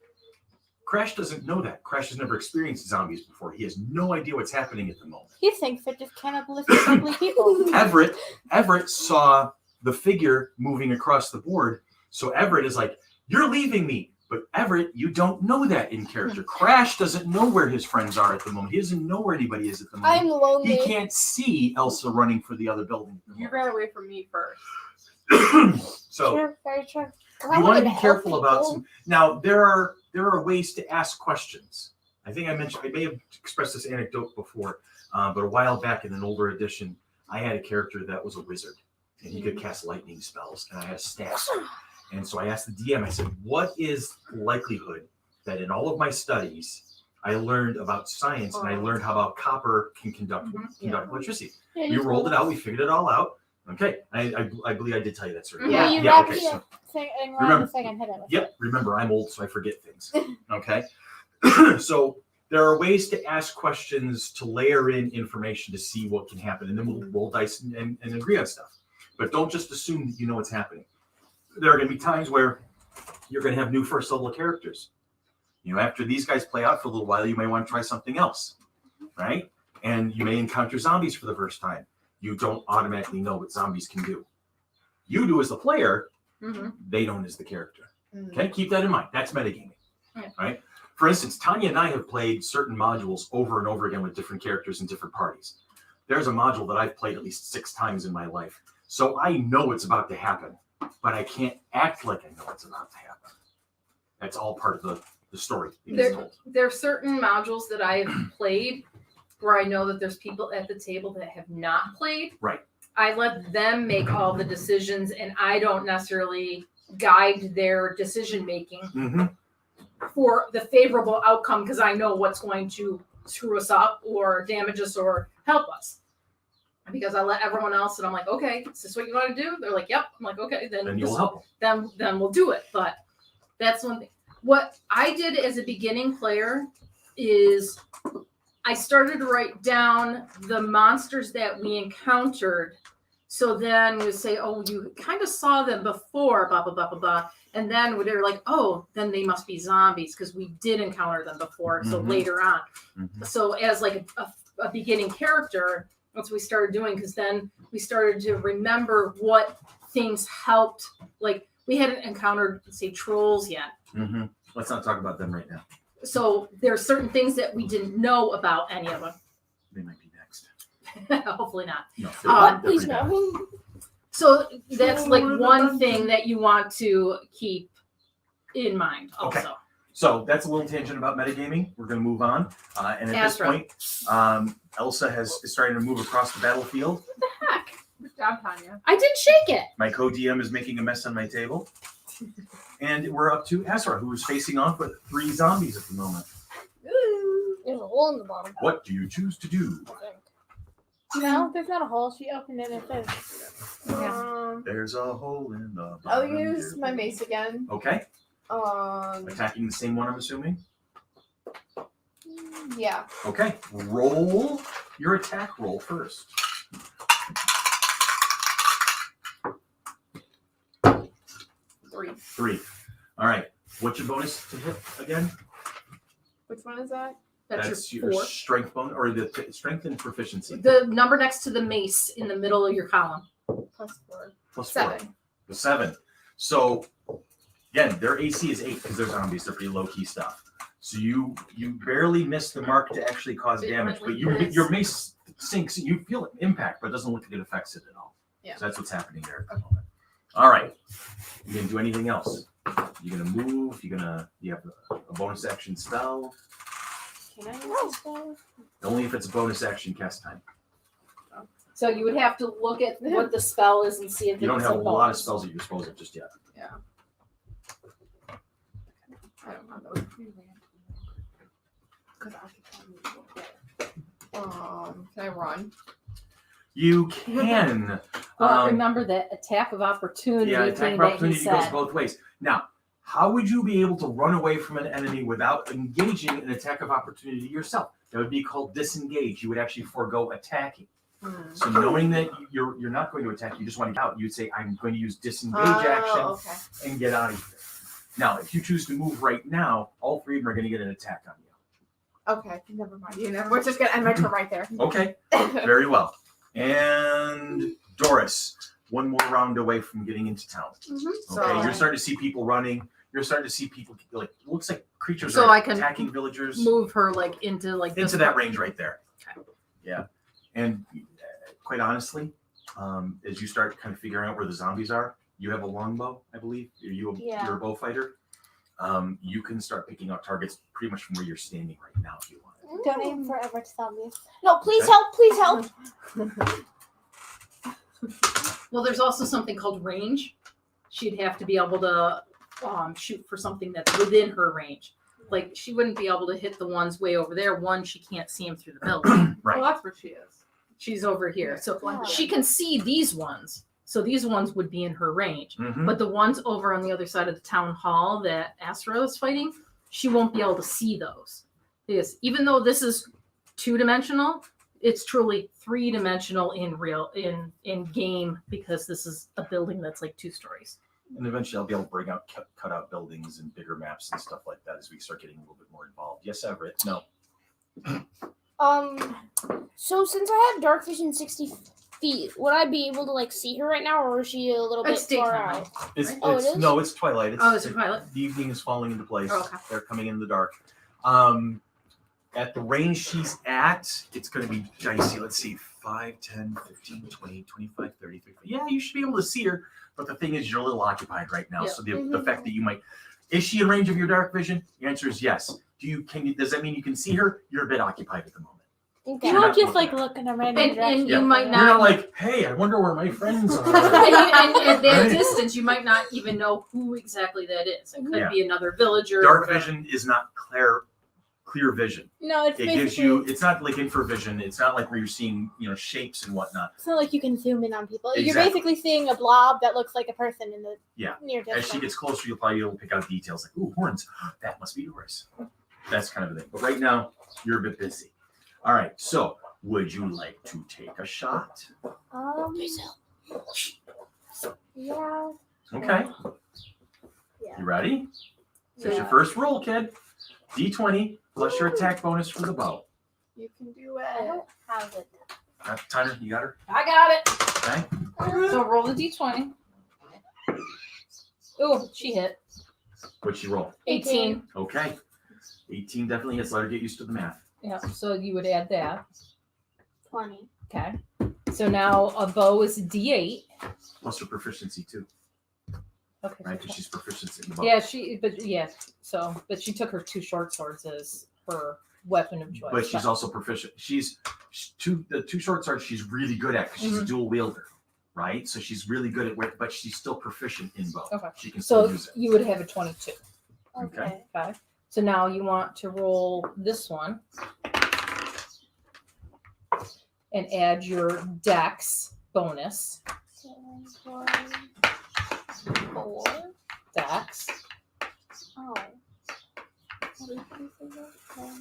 Crash doesn't know that. Crash has never experienced zombies before. He has no idea what's happening at the moment. He thinks they're just cannibalistic ugly people. Everett saw the figure moving across the board. So Everett is like, you're leaving me. But Everett, you don't know that in character. Crash doesn't know where his friends are at the moment. He doesn't know where anybody is at the moment. I'm lonely. He can't see Elsa running for the other building. You ran away from me first. So True, very true. you want to be careful about some. Now there are ways to ask questions. I think I may have expressed this anecdote before, but a while back in an older edition, I had a character that was a wizard, and he could cast lightning spells, and I had a staff. And so I asked the DM. I said, "What is the likelihood that in all of my studies I learned about science and I learned how about copper can conduct electricity?" We rolled it out. We figured it all out. Okay, I believe I did tell you that story. Yeah, you yeah. wrapped Okay, it so thing and remember- the second hit of it. yep. Remember, I'm old, so I forget things. Okay, so there are ways to ask questions to layer in information to see what can happen, and then we'll roll dice and agree on stuff. But don't just assume that you know what's happening. There are going to be times where you're going to have new first level characters. You know, after these guys play out for a little while, you may want to try something else, right? And you may encounter zombies for the first time. You don't automatically know what zombies can do. You do as the player, they don't as the character. Okay, keep that in mind. That's metagaming, right? For instance, Tanya and I have played certain modules over and over again with different characters in different parties. There's a module that I've played at least 6 times in my life. So I know what's about to happen, but I can't act like I know what's about to happen. That's all part of the story. There are certain modules that I have played where I know that there's people at the table that have not played. Right. I let them make all the decisions, and I don't necessarily guide their decision making for the favorable outcome because I know what's going to screw us up or damage us or help us. Because I let everyone else, and I'm like, okay, is this what you want to do? They're like, yep. I'm like, okay, then you'll help them. Then we'll do it. But that's one thing. What I did as a beginning player is I started to write down the monsters that we encountered. So then you say, oh, you kind of saw them before, blah, blah, blah, blah, blah. And then they're like, oh, then they must be zombies because we did encounter them before. So later on. So as like a beginning character, that's what we started doing because then we started to remember what things helped. Like we hadn't encountered, say, trolls yet. Let's not talk about them right now. So there are certain things that we didn't know about any of them. They might be next. Hopefully not. No, Please no. So that's like one thing that you want to keep in mind also. Okay. So that's a little tangent about metagaming. We're going to move on. And at Astra. this point, Elsa is starting to move across the battlefield. What the heck? Good job, Tanya. I did shake it. My co-DM is making a mess on my table. And we're up to Asra, who is facing off with 3 zombies at the moment. There's a hole in the bottom. What do you choose to do? No, there's not a hole. She opened it and said, There's a hole in the I'll bottom use here. my mace again. Okay. Um, Attacking the same one, I'm assuming. yeah. Okay. Roll your attack roll first. 3. All right. What's your bonus to hit again? Which one is that? That's your your 4. strength bonus or the strength and proficiency. The number next to the mace in the middle of your column. Plus 4. Plus 7. 4. The 7. So again, their AC is 8 because they're zombies. They're pretty low key stuff. So you barely miss the mark to actually cause damage, but your mace sinks. You feel impact, but it doesn't look like it affects it at all. Yeah. So that's what's happening there at the moment. All right. You gonna do anything else? You're gonna move. You have a bonus action spell. can I use this spell? Only if it's a bonus action cast time. So you would have to look at what the spell is and see if You don't it's have a lot of bonus. spells at your disposal just yet. I don't know. That was pretty random. Can I run? You can. Well, remember that attack of opportunity Yeah, thing attack of that you opportunity goes said. both ways. Now, how would you be able to run away from an enemy without engaging an attack of opportunity yourself? That would be called disengage. You would actually forego attacking. So knowing that you're not going to attack, you just want to get out, you'd say, I'm going to use disengage action Okay. and get out of here. Now, if you choose to move right now, all three of them are going to get an attack on you. Okay. Never mind. We're just gonna end my turn right there. Okay, very well. And Doris, one more round away from getting into town. Mm-hmm. Okay, you're starting to see people running. You're starting to see people like looks like creatures So are I can attacking villagers Move her like into like this into that part. range right there. Okay. Yeah, and quite honestly, as you start kind of figuring out where the zombies are, you have a longbow, I believe. You're a bow fighter. You can start picking out targets pretty much from where you're standing right now if you want. Don't aim forever to zombies. No, please help! Please help! Well, there's also something called range. She'd have to be able to shoot for something that's within her range. Like she wouldn't be able to hit the ones way over there. One, she can't see them through the building. Right. Well, that's where she is. She's over here, so Wow. she can see these ones. So these ones would be in her range. Mhm. But the ones over on the other side of the town hall that Astra is fighting, she won't be able to see those. Because even though this is 2-dimensional, it's truly 3-dimensional in game because this is a building that's like 2 stories. And eventually I'll be able to bring out cut out buildings and bigger maps and stuff like that as we start getting a little bit more involved. Yes, Everett. No. So since I have dark vision 60 feet, would I be able to like see her right now, or is she a little bit It's far daytime. out? It's, Oh, it it's is? no, it's twilight. It's, Oh, it's Violet. The evening is falling into place. Oh, okay. They're coming in the dark. At the range she's at, it's going to be dicey. Let's see, 5, 10, 15, 20, 25, 30, 35. Yeah, you should be able to see her. But the thing is, you're a little occupied right now. Yeah. So the fact that you might, is she in range of your dark vision? The answer is yes. Does that mean you can see her? You're a bit occupied at the moment. Okay. You You're don't not just like looking look in a random And direction. you might You're not not. like, hey, I wonder where my friends are. and at that Right. distance, you might not even know who exactly that is. It could Yeah. be another villager. or Dark whatever. vision is not clear vision. No, it's It basically. gives you, it's not like infravision. It's not like where you're seeing, shapes and whatnot. It's not like you can zoom in on people. You're Exactly. basically seeing a blob that looks like a person in the Yeah. near As she distance. gets closer, you'll probably be able to pick out details like, ooh, horns. That must be yours. That's kind of a thing. But right now, you're a bit busy. All right. So, would you like to take a shot? Yeah. Okay. Yeah. You ready? Here's your Yeah. first roll, kid. D20 plus your attack bonus for the bow. You can do I it. don't have it. Tyner, you got her? I got it. Okay. So roll the d20. Oh, she hit. What'd she roll? 18. Okay. 18 definitely hits. Let her get used to the math. Yeah, so you would add that. 20. Okay. So now a bow is a d8. Plus her proficiency, too. Okay. Right? Because she's proficient in the bow. Yeah, but she took her 2 short swords as her weapon of choice. But she's also proficient. The 2 short swords she's really good at because she's a dual wielder, right? So she's really good at it, but she's still proficient in bow. Okay. She can still So use it. you would have a 22. Okay. Okay. So now you want to roll this one and add your dex bonus. 4. Dex. Oh. What did you say that?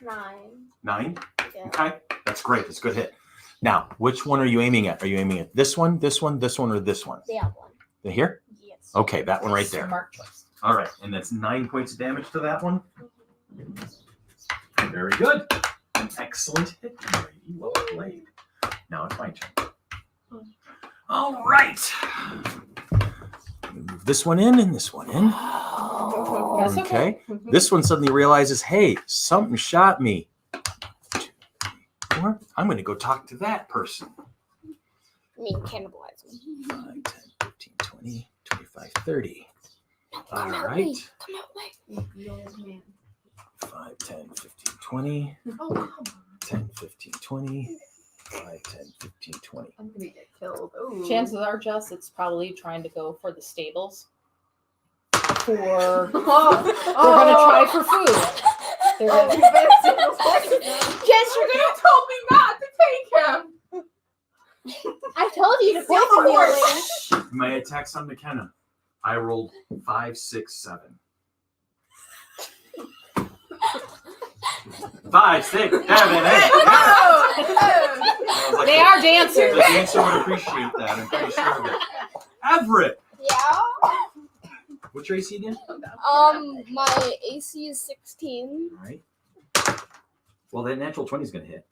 9. 9? Yeah. Okay. That's great. That's a good hit. Now, which one are you aiming at? Are you aiming at this one, this one, this one, or this one? That one. The here? Yes. Okay, that one right there. Smart choice. All right. And that's 9 points of damage to that one. Very good. An excellent hit, lady. Well played. Now it's my turn. All right. Move this one in and this one in. That's okay. This one suddenly realizes, hey, something shot me. 2, 3, 4. I'm going to go talk to that person. I mean, cannibalize me. 5, 10, 15, 20, 25, 30. All Come help right. me. Come help me. 5, 10, 15, 20. Oh, come on. 10, 15, 20. 5, 10, 15, 20. I'm gonna get killed. Ooh. Chances are, Jess, it's probably trying to go for the stables. For Oh, they're gonna try for food. They're Oh, gonna, you better see those horses. Jess, you're You told me not to take him. I told you to Steal poison the me horse. earlier. My attacks on McKenna. I rolled 5, 6, 7. 5, 6, 7, 8. I was like, they are the dancers. dancer would appreciate that. I'm pretty sure of it. Everett! Yeah. What's your AC again? My AC is 16. All right. Well, that natural 20 is going to hit.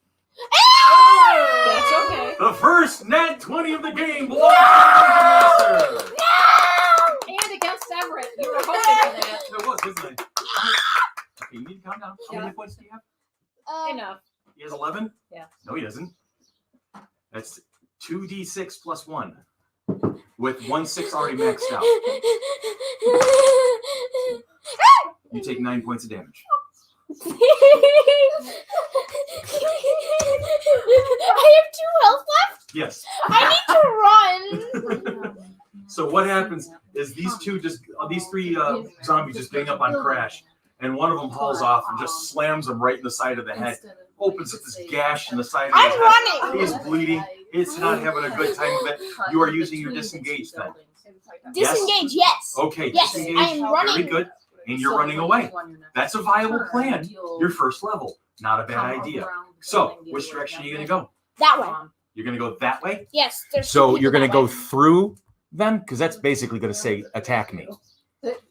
That's okay. The first nat 20 of the game belongs to Vanessa. And against Everett, you were hoping for that. It was, wasn't it? Okay, you need to calm down. How many points do you have? Enough. He has 11? Yeah. No, he doesn't. That's 2d6 plus 1. With 1 6 already maxed out. You take 9 points of damage. I have 2 health left. Yes. I need to run. So what happens is these three zombies just gang up on Crash, and one of them hauls off and just slams him right in the side of the head, opens up this gash in the side of his I'm head. running. He is bleeding. It's not having a good time of it. You are using your disengage then. Yes? Disengage, yes. Okay, Yes, disengage. I am running. Very good. And you're running away. That's a viable plan. Your first level. Not a bad idea. So, which direction are you going to go? That way. You're going to go that way? Yes. There's So two you're people going to that go way. through them? Because that's basically going to say attack me.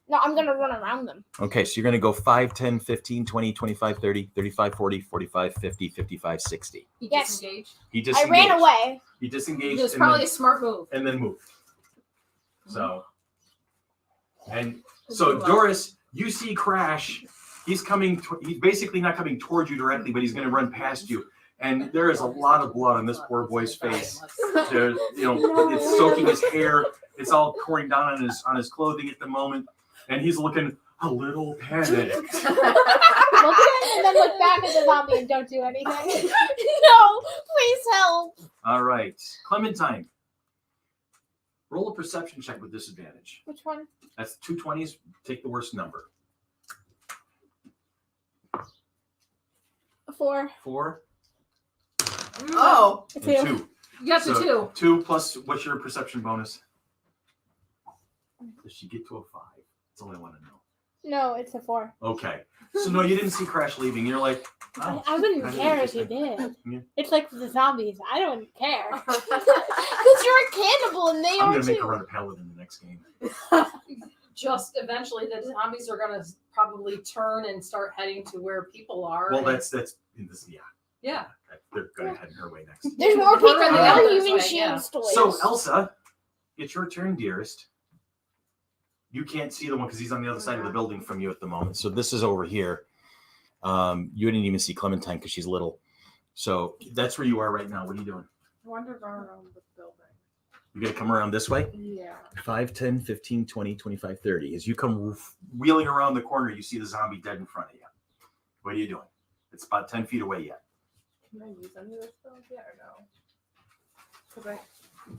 No, I'm gonna run around them. Okay, so you're going to go 5, 10, 15, 20, 25, 30, 35, 40, 45, 50, 55, 60. He Yes. disengaged. He I disengaged. ran away. He disengaged It's and, probably then, a smart move. and then moved. So, and so Doris, you see Crash. He's coming. He's basically not coming towards you directly, but he's going to run past you. And there is a lot of blood on this poor boy's face. There, it's soaking his hair. It's all pouring down on his clothing at the moment, and he's looking a little panicked. Look at it and then look back at the zombie and don't do anything. No, please help. All right, Clementine. Roll a perception check with disadvantage. Which one? That's 2 20s. Take the worst number. 4. 4 Oh. and 2. 2. You got the So, two. 2 plus what's your perception bonus? Does she get to a 5? That's all I want to know. No, it's a 4. Okay. So no, you didn't see Crash leaving. You're like, oh, I wouldn't Kinda care if you interesting. did. Yeah. It's like the zombies. I don't care. Because you're a cannibal and they I'm are gonna make her too. run a paladin the next game. Just eventually, the zombies are gonna probably turn and start heading to where people are. Well, and- that's in this. Yeah, yeah. they're gonna head her way next. There's more We're people in the now. elders' Even way, yeah. Shields toys. So Elsa, it's your turn, dearest. You can't see the one because he's on the other side of the building from you at the moment. So this is over here. You didn't even see Clementine because she's little. So that's where you are right now. What are you doing? I wonder if I'm around the building. You're going to come around this way? Yeah. 5, 10, 15, 20, 25, 30. As you come wheeling around the corner, you see the zombie dead in front of you. What are you doing? It's about 10 feet away yet. Can I use any of this spells yet or no? Because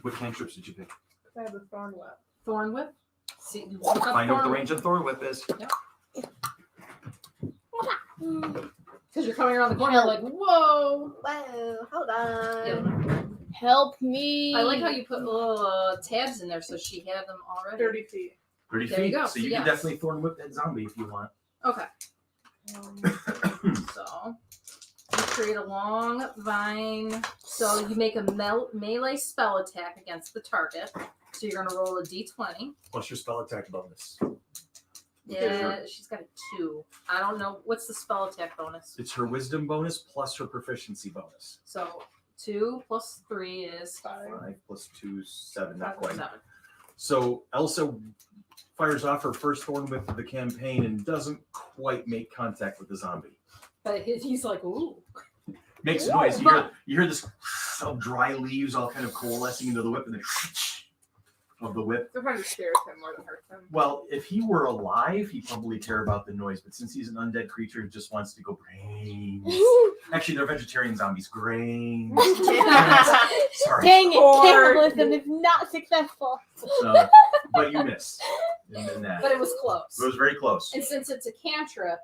What cantrips did you pick? I have a thorn whip. Thorn whip. See, Find out what the range of Thorn Whip is. Because you're coming around the corner, like, whoa. Whoa, hold on. Yeah. Help me. I like how you put little tabs in there, so she had them already. 30 feet. 30 There you feet. go. So you Yes. can definitely Thorn Whip that zombie if you want. Okay. So you create a long vine. So you make a melee spell attack against the target. So you're gonna roll a d20. Plus your spell attack bonus. Yeah, she's got a 2. I don't know what's the spell attack bonus. It's her wisdom bonus plus her proficiency bonus. So 2 plus 3 is 5 plus 2, 7, not quite. 7. So Elsa fires off her first Thorn Whip of the campaign and doesn't quite make contact with the zombie. But he's like, ooh. Makes a noise. You hear this of dry leaves all kind of coalescing into the whip, and then of the whip. Sometimes it scares him more than hurts him. Well, if he were alive, he'd probably care about the noise. But since he's an undead creature, he just wants to go brains. Actually, they're vegetarian zombies. Grains. Sorry. Dang it, Or- cannibalism is not successful. So, but you missed in that. But it was close. It was very close. And since it's a cantrip,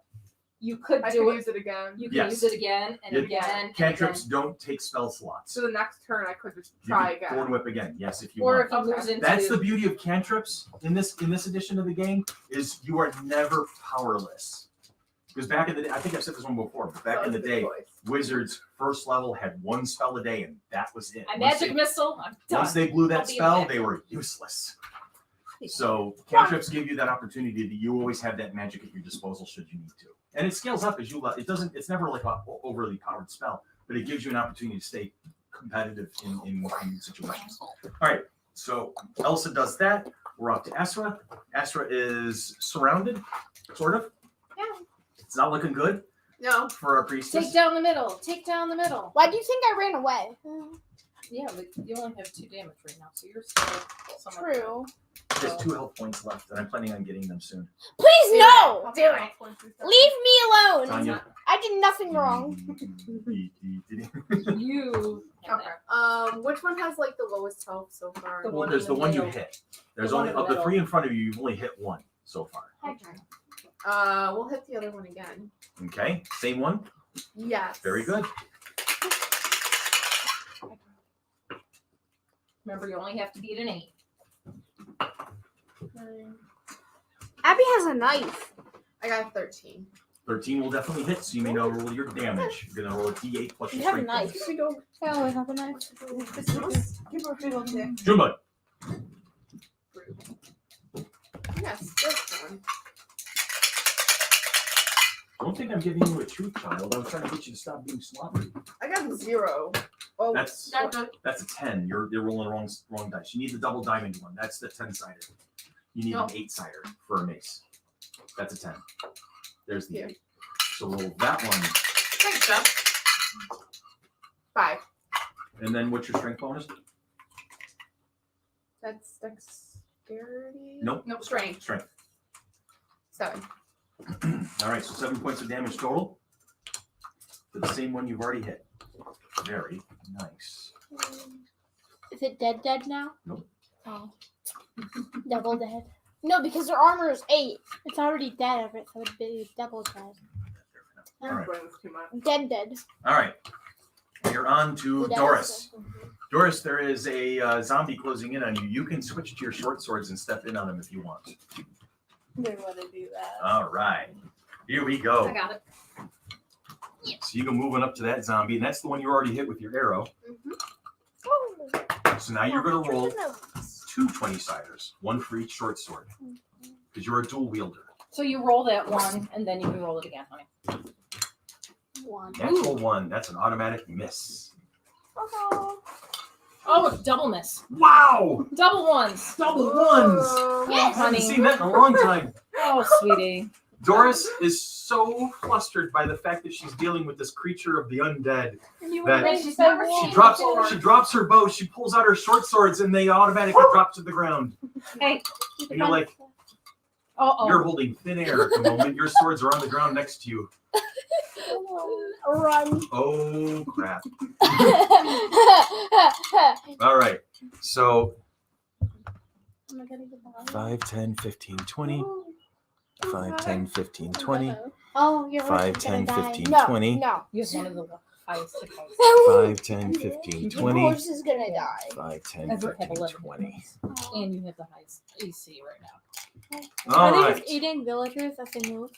you could I do could it. use it again. You can Yes. use it again and It- again. and Cantrips again. don't take spell slots. So the next turn I could just You try can again. Thorn whip again. Yes, if you Or want. if he moves into That's the beauty of cantrips in this edition of the game is you are never powerless. Because back in the day, I think I've said this one before, but back So in the it's a day, choice. Wizards first level had one spell a day, and that was it. a Once magic missile. I'm done. Once they blew I'll that be spell, back. they were useless. So cantrips give you that opportunity that you always have that magic at your disposal should you need to, and it scales up as you. It doesn't. It's never like an overly powered spell, but it gives you an opportunity to stay competitive in situations. All right. So Elsa does that. We're off to Esra. Esra is surrounded, sort of. Yeah. It's not looking good No. for our priestess. Take down the middle. Take down the middle. Why do you think I ran away? Yeah, but you only have 2 damage right now, so you're still somewhat. True. There's 2 health points left, and I'm planning on getting them soon. Please no! I'll Do take it. off once Leave me alone. Tanya. I did nothing wrong. You. Okay. Which one has like the lowest health so far? The Well, one there's in the the one you middle. hit. There's The one only in the of the middle. 3 in front of you. You've only hit 1 so far. Okay. We'll hit the other one again. Okay, same one. Yes. Very good. Remember, you only have to beat an 8. Abby has a knife. I got a 13. 13 will definitely hit, so you may now roll your damage. You're gonna roll a d8 plus You your have a strength. knife. bonus. I always have a knife. Junebug. Yes, this one. Don't think I'm giving you a truth, child. I'm trying to get you to stop being sloppy. I got a 0. Oh, That's a 10. You're rolling the wrong dice. You need the double diamond one. That's the 10-sided. You need No. an 8-sider for a mace. That's a 10. There's the Yeah. 8. So roll that one. Thanks, Jeff. 5. And then what's your strength bonus? That's dexterity. Nope. Nope. Strength. Strength. 7. All right, so 7 points of damage total for the same one you've already hit. Very nice. Is it dead now? Nope. Oh. Double dead. No, because their armor is 8. It's already dead of it, so it'd be double dead. All I'm right. enjoying this too much. Dead. All right. You're on to Dead. Doris. Doris, there is a zombie closing in on you. You can switch to your short swords and step in on him if you want. Didn't want to do that. All right. Here we go. I got it. So you go moving up to that zombie, and that's the one you already hit with your arrow. So now you're going to roll 2 20-siders, 1 for each short sword, because you're a dual wielder. So you roll that one, and then you can roll it again, honey. 1. Natural 1, that's an automatic miss. Oh, double miss. Wow! Double ones. Double ones! Yes. I haven't seen that in a long time. Oh, sweetie. Doris is so flustered by the fact that she's dealing with this creature of the undead. You That- were She's so never warm. seen She drops her bow, she pulls out her short swords, and they automatically drop to the ground. Hey. And you're like, Oh, you're holding thin air at the moment. Your swords are on the ground next to you. Run. Oh, crap. All right. So 5, 10, 15, 20. 5, 10, 15, 20. Oh, you're 5, gonna 10, die. 15, no, 20. No. you have one of the highest success. 5, 10, 15, The 20. horse is gonna die. 5, 10, Everett had 15, 11 20. points. And you have the highest AC right now. All Are they right. just eating villagers as they move?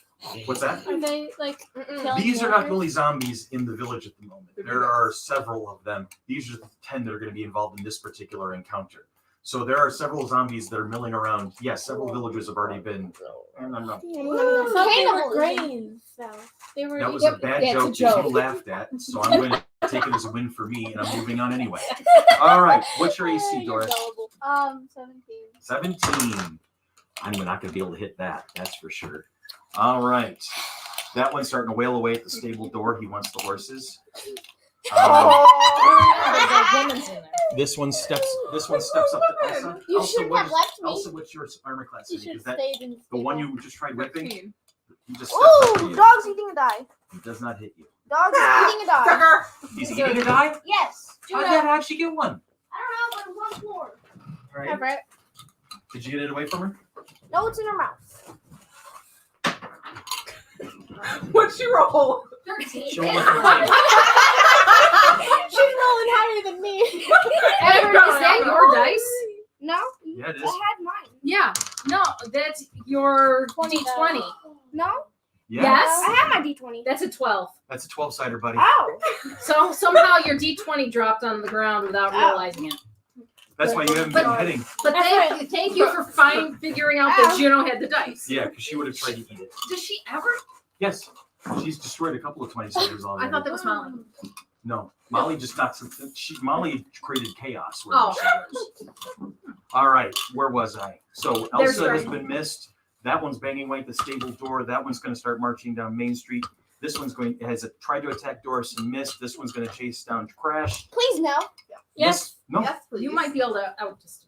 What's that? Are they like killing These are not villagers? really zombies in the village at the moment. There are several of them. These are the 10 that are going to be involved in this particular encounter. So there are several zombies that are milling around. Yes, several villagers have already been. I thought they were grains, so they were. That was eating- a bad Yeah, it's a joke that you joke. laughed at, so I'm going to take it as a win for me, and I'm moving on anyway. All right, what's your AC, You're Doris? gullible. 17. 17. I'm not going to be able to hit that, that's for sure. All right. That one's starting to wail away at the stable door. He wants the horses. There's a woman's in there. This one steps up to Elsa. You Elsa, shouldn't what have is- left me. Elsa, what's your armor class? You Because should that stayed in the one stable. you just tried whipping, 15. he just steps up to Ooh, you. dog's eating a die. He does not hit you. Dog's eating a die. Sucker. He's eating a die? Yes. How did that actually get one? I don't know, but one floor. All right. Everett. Did you get it away from her? No, it's in her mouth. What'd she roll? 13. Show him a 13. She's rolling higher than me. Edward, is that your dice? No, Yeah, it is. I had mine. Yeah. No, that's your 20 D20. No, Yeah. Yes. I had my D20. That's a 12. That's a 12-sider, buddy. Ow. So somehow your D20 dropped on the ground without realizing it. That's why you haven't been hitting. But thank you for figuring out that Juno had the dice. Yeah, because she would have tried to eat it. Does she ever? Yes. She's destroyed a couple of 20-siders already. I thought that was Molly. No, Molly just got some. Molly created chaos. Oh. She was. All right, where was I? So There's Elsa has Greg. been missed. That one's banging away at the stable door. That one's going to start marching down Main Street. This one's tried to attack Doris and missed. This one's going to chase down Crash. Please no. Yes. No. Yes, please. You might be able to out just.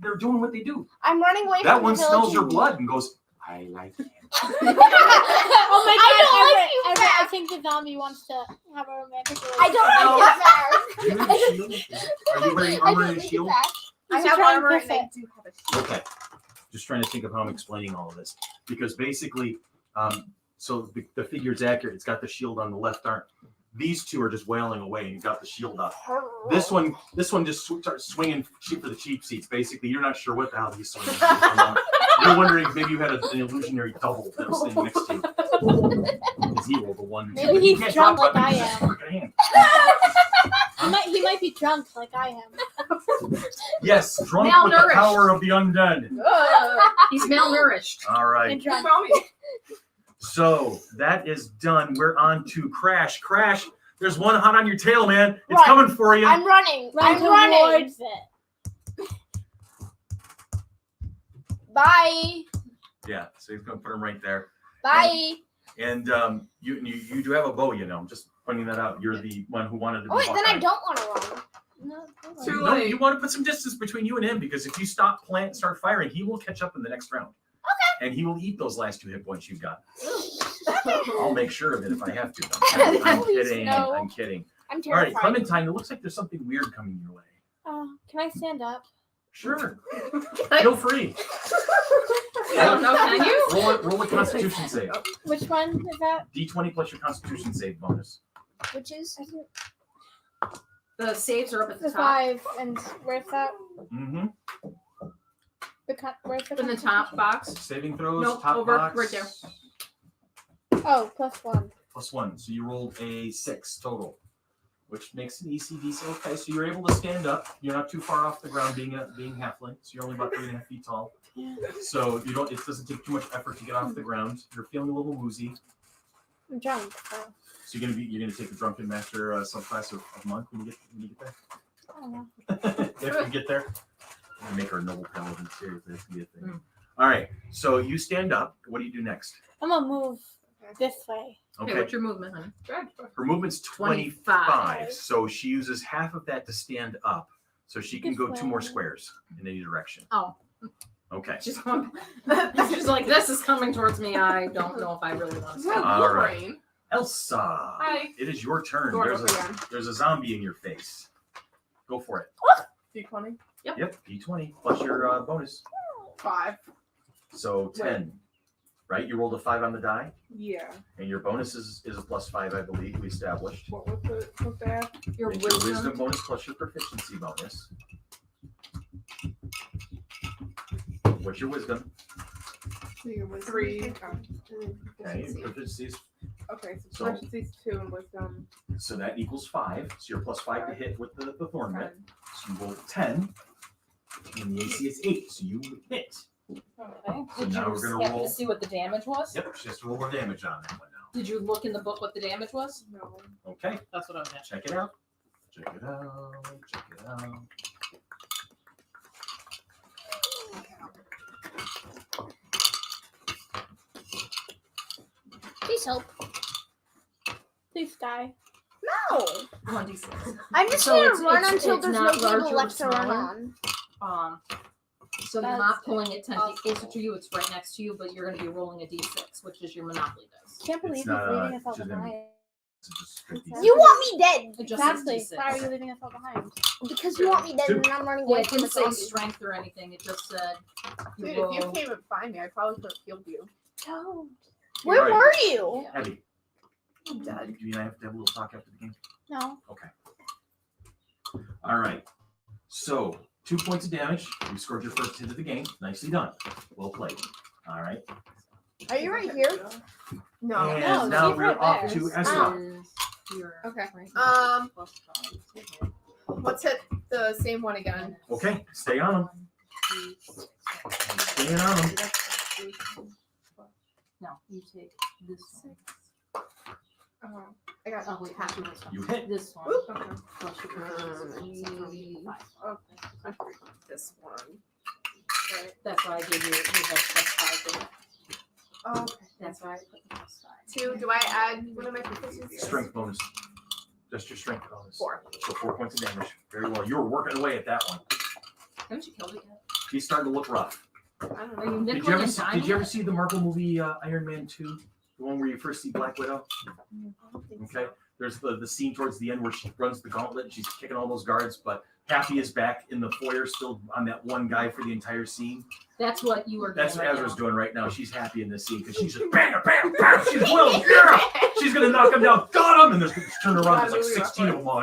They're doing what they do. I'm running away That from one the village. smells your blood and goes, I like it. Oh my I god, don't like Everett, you Everett, back. I think the zombie wants to have a romantic relationship. I don't like You have a shield? Are you wearing armor and a shield? I He's have trying to armor kiss and I it. do have a shield. Okay. Just trying to think of how I'm explaining all of this. Because basically, so the figure's accurate. It's got the shield on the left arm. These two are just wailing away and you've got the shield up. This one just starts swinging cheap for the cheap seats. Basically, you're not sure what the hell he's swinging. You're wondering if maybe you had an illusionary double that was sitting next to you. Because he rolled a one. Maybe He he's can't drunk talk about like it, I he's just am. freaking hand. He might be drunk like I am. Yes, drunk with the Malnourished. power of the undead. He's malnourished. All right. And drunk. Tell me. So that is done. We're on to Crash. Crash, there's one hot on your tail, man. It's Run. coming for you. I'm running. Run I'm running. towards it. Bye. Yeah, so he's gonna put him right there. Bye. And you do have a bow, you know. I'm just pointing that out. You're the one who wanted to. Oh wait, then I Hawkeye. don't want to run. No, Too No, late. you want to put some distance between you and him because if you start firing, he will catch up in the next round. Okay. And he will eat those last 2 hit points you've got. I'll make sure of it if I have to. I'm Please, kidding. no. I'm kidding. I'm All terrified. right, Clementine. It looks like there's something weird coming your way. Can I stand up? Sure. Feel free. I don't know. Can you? Roll a Constitution save. Which one is that? D20 plus your Constitution save bonus. Which is The saves are up at the The top. 5. And where's that? Mm-hmm. Where's the In the top box. Saving throws. Nope, top over, box. right there. Oh, +1. +1. So you rolled a 6 total, which makes an ECDC. Okay, so you're able to stand up. You're not too far off the ground, being halfling. So you're only about 3.5 feet tall. Yeah. So you don't. It doesn't take too much effort to get off the ground. You're feeling a little woozy. I'm drunk. So. So you're gonna take the drunken master subclass of monk when you get there. I don't know. If you get there, I'm gonna make her a noble paladin. Seriously, that's gonna be a thing. All right. So you stand up. What do you do next? I'm gonna move this way. Okay, Okay. what's your movement, honey? Her movement's 25. So she uses half of that to stand up. So she can go 2 more squares in any direction. Oh. Okay. She's going. She's like, this is coming towards me. I don't know if I really want to It's not stop. All right. Wolverine. Elsa. Hi. It is your turn. Go on, again. There's a zombie in your face. Go for it. D20. Yep. D20 plus your bonus. 5. So 10. Right? You rolled a 5 on the die. Yeah. And your bonus is a +5, I believe. We established. What was it? What's that? Your It's your wisdom. wisdom bonus plus your proficiency bonus. What's your wisdom? 3. Okay, and proficiency is Okay, so So- proficiency's 2 and wisdom so that equals 5. So you're +5 to hit with the thorn whip. 10. So you rolled 10. And the AC is 8. So you hit. Okay. So Did now you we're gonna happen roll. to see what the damage was? Yep, she has to roll more damage on that one now. Did you look in the book what the damage was? No. Okay, That's what I was asking. check it out. Check it out. Check it out. Please help. Please die. No. 1d6. I'm just So gonna it's- run it's- until it's there's no not table larger or left to run smaller? on. So you're That's not pulling it 10 feet closer to you. It's right next to you, but you're going to be rolling a d6, which is your Monopoly dice. Can't believe It's he's not, leaving us all just gonna be- behind. It's just 50. You want me dead It just Exactly. says Why are d6. you leaving us all behind? because you want me dead, Two. and I'm running Yeah, away it from didn't the say zombie. strength or anything. It just said you Dude, roll. if you came and find me, I probably could have killed you. Don't. Where Right. were you? Abby, I'm dead. do you and I have to have a little talk after the game? No. All right. So 2 points of damage. You scored your first hit of the game. Nicely done. Well played. All right. Are you right here? No. And No, now keep we're right off there. to Ow. Ezra. Your Okay. strength Um, plus 5. Let's hit the same one again. Okay. Stay on them. Staying on them. No, you take this one. I got Oh, wait, half. actually, this one. You hit. This one. Oop, okay. Plus your proficiency, so you get 5. Okay. This one. Right. That's why I gave you have +5 in it. Okay. That's why I put the +5. 2. Do I add one of my proficiencies? Strength bonus. Just your strength bonus. 4. So 4 points of damage. Very well. You were working away at that one. Haven't you killed it yet? He's starting to look rough. I don't Are know. you Did nickel you ever and see, diming did you ever it? see the Marvel movie Iron Man 2? The one where you first see Black Widow? Okay. There's the scene towards the end where she runs the gauntlet and she's kicking all those guards, but Happy is back in the foyer still on that one guy for the entire scene. That's what you are doing. That's what right Ezra's now. doing right now. She's happy in this scene because she's just bam, bam, bam. She's willing. Yeah. She's going to knock him down. Got him. And there's turn around. There's like 16 of them all.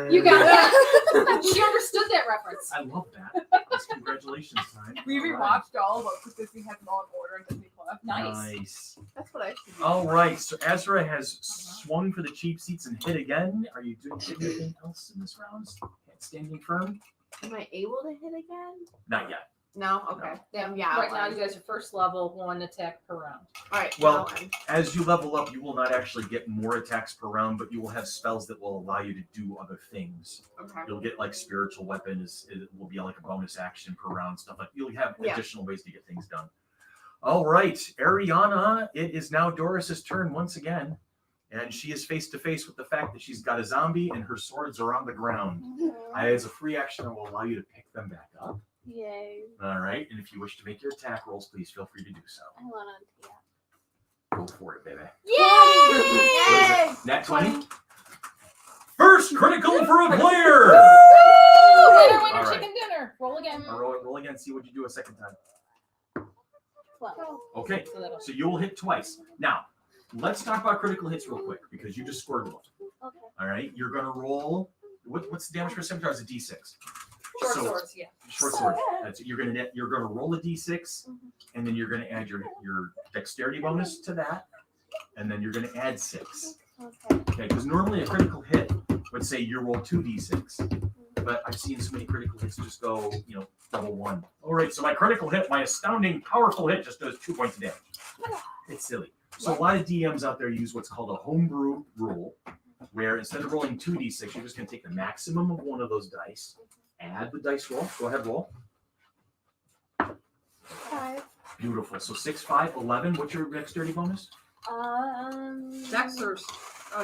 You got that. She understood that reference. I love that. That's congratulations time. We All right. rewatched all of them because we had them all in order in Disney Plus. Nice. That's what I should do. All right. So Ezra has swung for the cheap seats and hit again. Are you doing anything else in this round? Standing firm? Am I able to hit again? Not yet. No? Okay. Damn, yeah. Right now, you guys are first level, 1 attack per round. Alright. Well, now I'm- As you level up, you will not actually get more attacks per round, but you will have spells that will allow you to do other things. okay. You'll get like spiritual weapons. It will be like a bonus action per round, stuff like you'll have Yeah. additional ways to get things done. All right, Ariana, it is now Doris's turn once again, and she is face to face with the fact that she's got a zombie and her swords are on the ground. As a free action, I will allow you to pick them back up. Yay. All right, and if you wish to make your attack rolls, please feel free to do so. I want to. Go for it, baby. Yay! Nat 20. First critical for a player. Winner, All winner, right. chicken dinner. Roll again. Roll again. See what you do a second time. 12. Okay, So that'll- so you will hit twice. Now, let's talk about critical hits real quick because you just scored one. Okay. All right, you're gonna roll. What's the damage for a scimitar? Is a D6. Short So- swords, yeah. Short sword. That's you're gonna roll a D6, and then you're gonna add your dexterity bonus to that, and then you're gonna add 6. Okay. Okay, because normally a critical hit would say you roll 2d6, but I've seen so many critical hits just go, double 1. All right, so my critical hit, my astounding, powerful hit, just does 2 points of damage. It's silly. So a lot of DMs out there use what's called a homebrew rule, where instead of rolling 2d6, you're just going to take the maximum of one of those dice, add the dice roll. Go ahead, roll. 5. Beautiful. So 6, 5, 11. What's your dexterity bonus? Dex or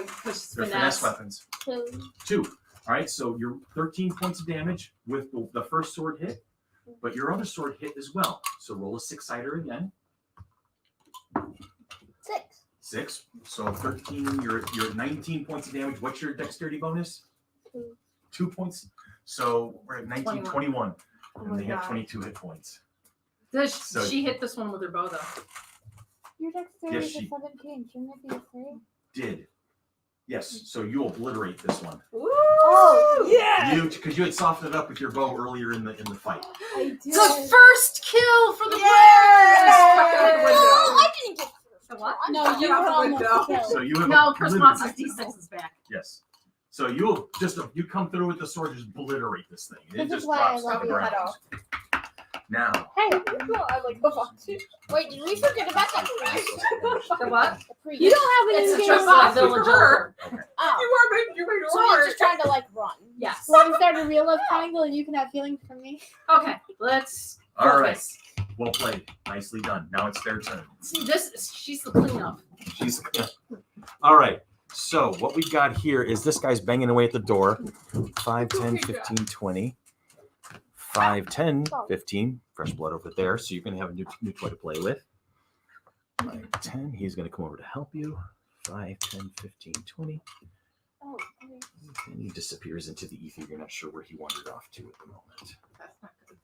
because They're finesse finesse. weapons. 2. 2. All right, so you're 13 points of damage with the first sword hit, but your other sword hit as well. So roll a 6-sider again. 6. 6. So 13, you're at 19 points of damage. What's your dexterity bonus? 2. 2 points. So we're at 19, 21. Oh And my they have God. 22 hit points. Does she hit this one with her bow though? Your dexterity Yes, is she- a 17. Shouldn't it be a 3? Did. Yes, so you obliterate this one. Oh, Yeah! Because you had softened it up with your bow earlier in the fight. I did. The first kill for the Yay! I didn't get The what? No, you Get out were the almost window. killed. So you have No, Chris wants his obliterated- D6 is back. Yes. So you come through with the sword, just obliterate this thing. It This is just why I drops love to the you. ground. Now, Hey, I like the box. Wait, did we forget about that priest? The what? the priest. You don't have It's an a in-game just boss. a village her. elder. Oh. You made So you're just trying to like run. Yes. So when we start a real love triangle and you can have feelings for me. Okay, let's all right. focus. Well played. Nicely done. Now it's their turn. See, she's the cleanup. She's all right. So So what we've got here is this guy's banging away at the door. 5, 10, 15, 20. 5, 10, 15. Fresh blood over there. So you're going to have a new toy to play with. 5, 10. He's going to come over to help you. 5, 10, 15, 20. Oh, And he disappears into the ether. You're not sure where he wandered off to at the moment. That's not good.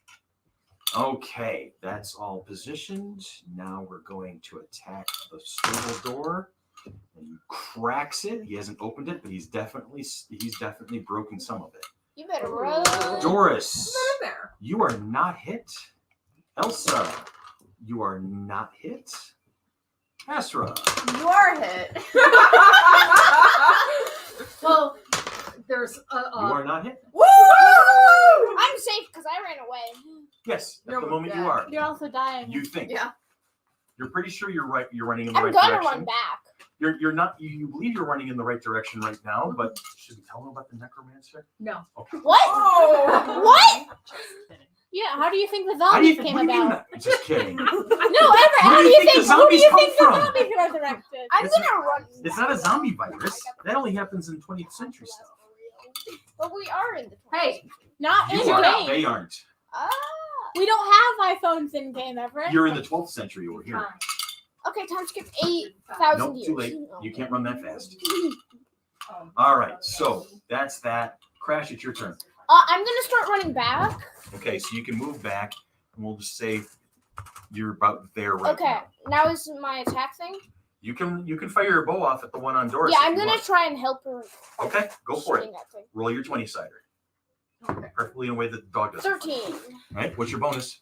Okay, that's all positioned. Now we're going to attack the stable door. And he cracks it. He hasn't opened it, but he's definitely broken some of it. You better run. Doris, Put it in there. you are not hit. Elsa, you are not hit. Astra, You are hit. Well, there's you are not hit. Woo! I'm safe because I ran away. Yes, at No, the moment you yeah. are. You're also dying. You think. Yeah. You're pretty sure you're right. You're running in the I'm right gonna direction. run back. You're not. You believe you're running in the right direction right now, but should we tell them about the necromancer? no. Okay. What? Oh. What? Yeah, how do you think the How do you zombies think? came What do you mean? about? That? Just kidding. No, Everett, how do you think? the Who do you zombies think come the from? zombies resurrected? I'm It's gonna run. It's not a zombie virus. That only happens in 20th century stuff. But we are in the. Hey, Not in You the are. game. They aren't. We don't have iPhones in game, Everett. You're in the 12th century over here. Okay, time skip 8,000 Nope, years. too late. You can't run that fast. All right, so that's that. Crash, it's your turn. I'm gonna start running back. Okay, so you can move back, and we'll just say you're about there right Okay, now. now is my attack thing. You can fire your bow off at the one on Doris. Yeah, if I'm you gonna want. try and help her. Okay, go for it. shooting that thing. Roll your 20-sider. Okay. Preferably in a way that the dog doesn't. 13. All right, what's your bonus?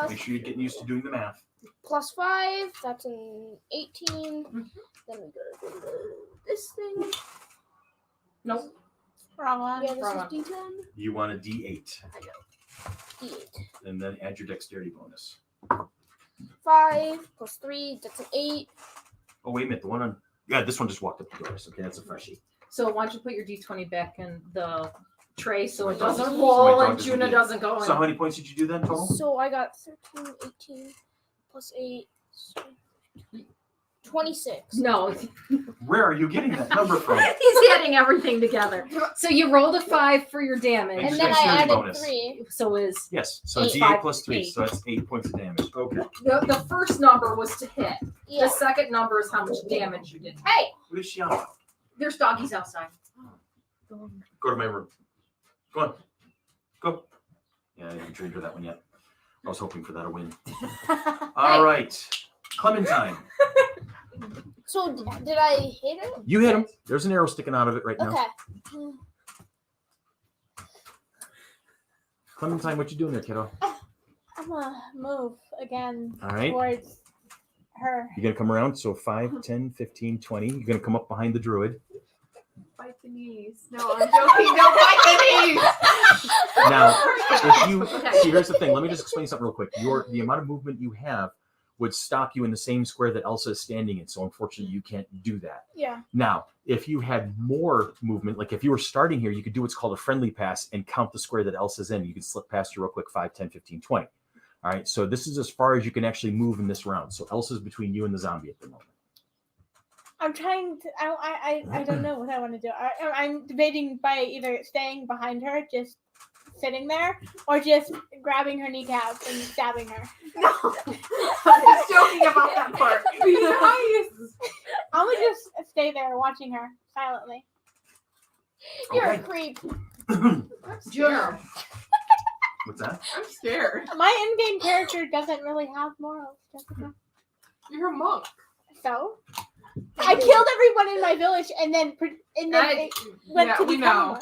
Make sure you're getting used to doing the math. Plus 5. That's an 18. Then we go to this thing. nope. Wrong one. Yeah, this Wrong is D10. You want a D8, D8. and then add your dexterity bonus. 5 plus 3. That's an 8. Oh, wait a minute. The one on. Yeah, this one just walked up to Doris. Okay, that's a freshie. So why don't you put your D20 back in the tray so it My dog doesn't my roll dog and doesn't Juna do it. doesn't go in. So, how many points did you do then total? So I got 13, 18, plus 8. 26. No, Where are you getting that number from? he's adding everything together. So you rolled a 5 for your damage. And And then I dexterity added bonus. 3. So is Yes, so Eight. D8 plus 3, 8. so that's 8 points of damage. Okay. the first number was to hit. Yeah. The second number is how much damage you did. Hey, What is she on about? there's doggies outside. Go to my room. Go on. Go. Yeah, I haven't trained her that one yet. I was hoping for that a win. All right. Clementine. So did I hit it? You hit him. There's an arrow sticking out of it right now. Okay. Clementine, what you doing there, kiddo? I'm gonna move again All right. towards her. You're going to come around. So 5, 10, 15, 20. You're going to come up behind the druid. Bite the knees. No, I'm joking. Don't bite the knees. Now, if you Okay. see, here's the thing. Let me just explain something real quick. The amount of movement you have would stop you in the same square that Elsa is standing in. So unfortunately, you can't do that. Yeah. Now, if you had more movement, like if you were starting here, you could do what's called a friendly pass and count the square that Elsa's in. You can slip past her real quick, 5, 10, 15, 20. All right. So this is as far as you can actually move in this round. So Elsa's between you and the zombie at the moment. I'm trying to. I don't know what I want to do. I'm debating by either staying behind her, just sitting there, or just grabbing her kneecaps and stabbing her. No. I was joking about that part. Be nice. I would just stay there watching her silently. You're a Okay. creep. I'm scared. What's that? I'm scared. My in-game character doesn't really have morals, Jessica. You're a monk. So I killed everyone in my village, and then I- it went yeah, to we become know. one.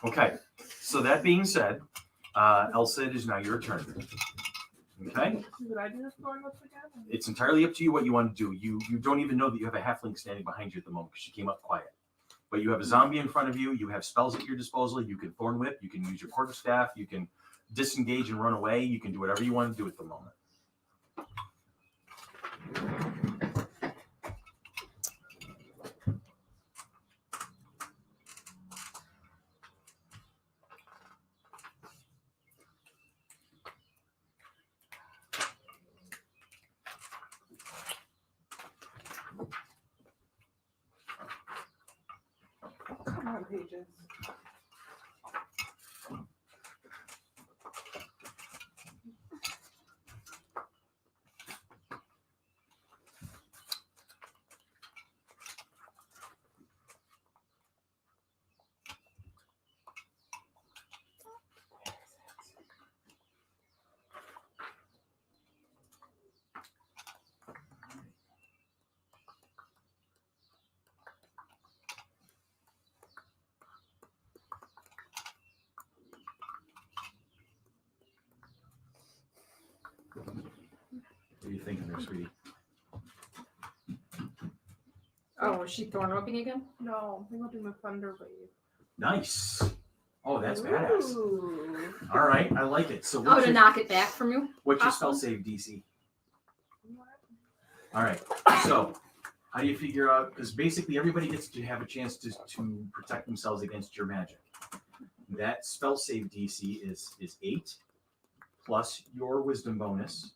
Okay. So that being said, Elsa, it is now your turn. Okay. Did I do this going once again? It's entirely up to you what you want to do. You don't even know that you have a halfling standing behind you at the moment because she came up quiet. But you have a zombie in front of you. You have spells at your disposal. You can thorn whip. You can use your quarterstaff. You can disengage and run away. You can do whatever you want to do at the moment. on pages. What are you thinking there, sweetie? Oh, is she thorn roping again? No, I'm thinking about doing a thunder wave. Nice. Oh, that's badass. Ooh. All right, I like it. So Oh, what's to your, knock it back from you? what's your Awesome. spell save DC? All right. So how do you figure out? Because basically everybody gets to have a chance to protect themselves against your magic. That spell save DC is 8 plus your wisdom bonus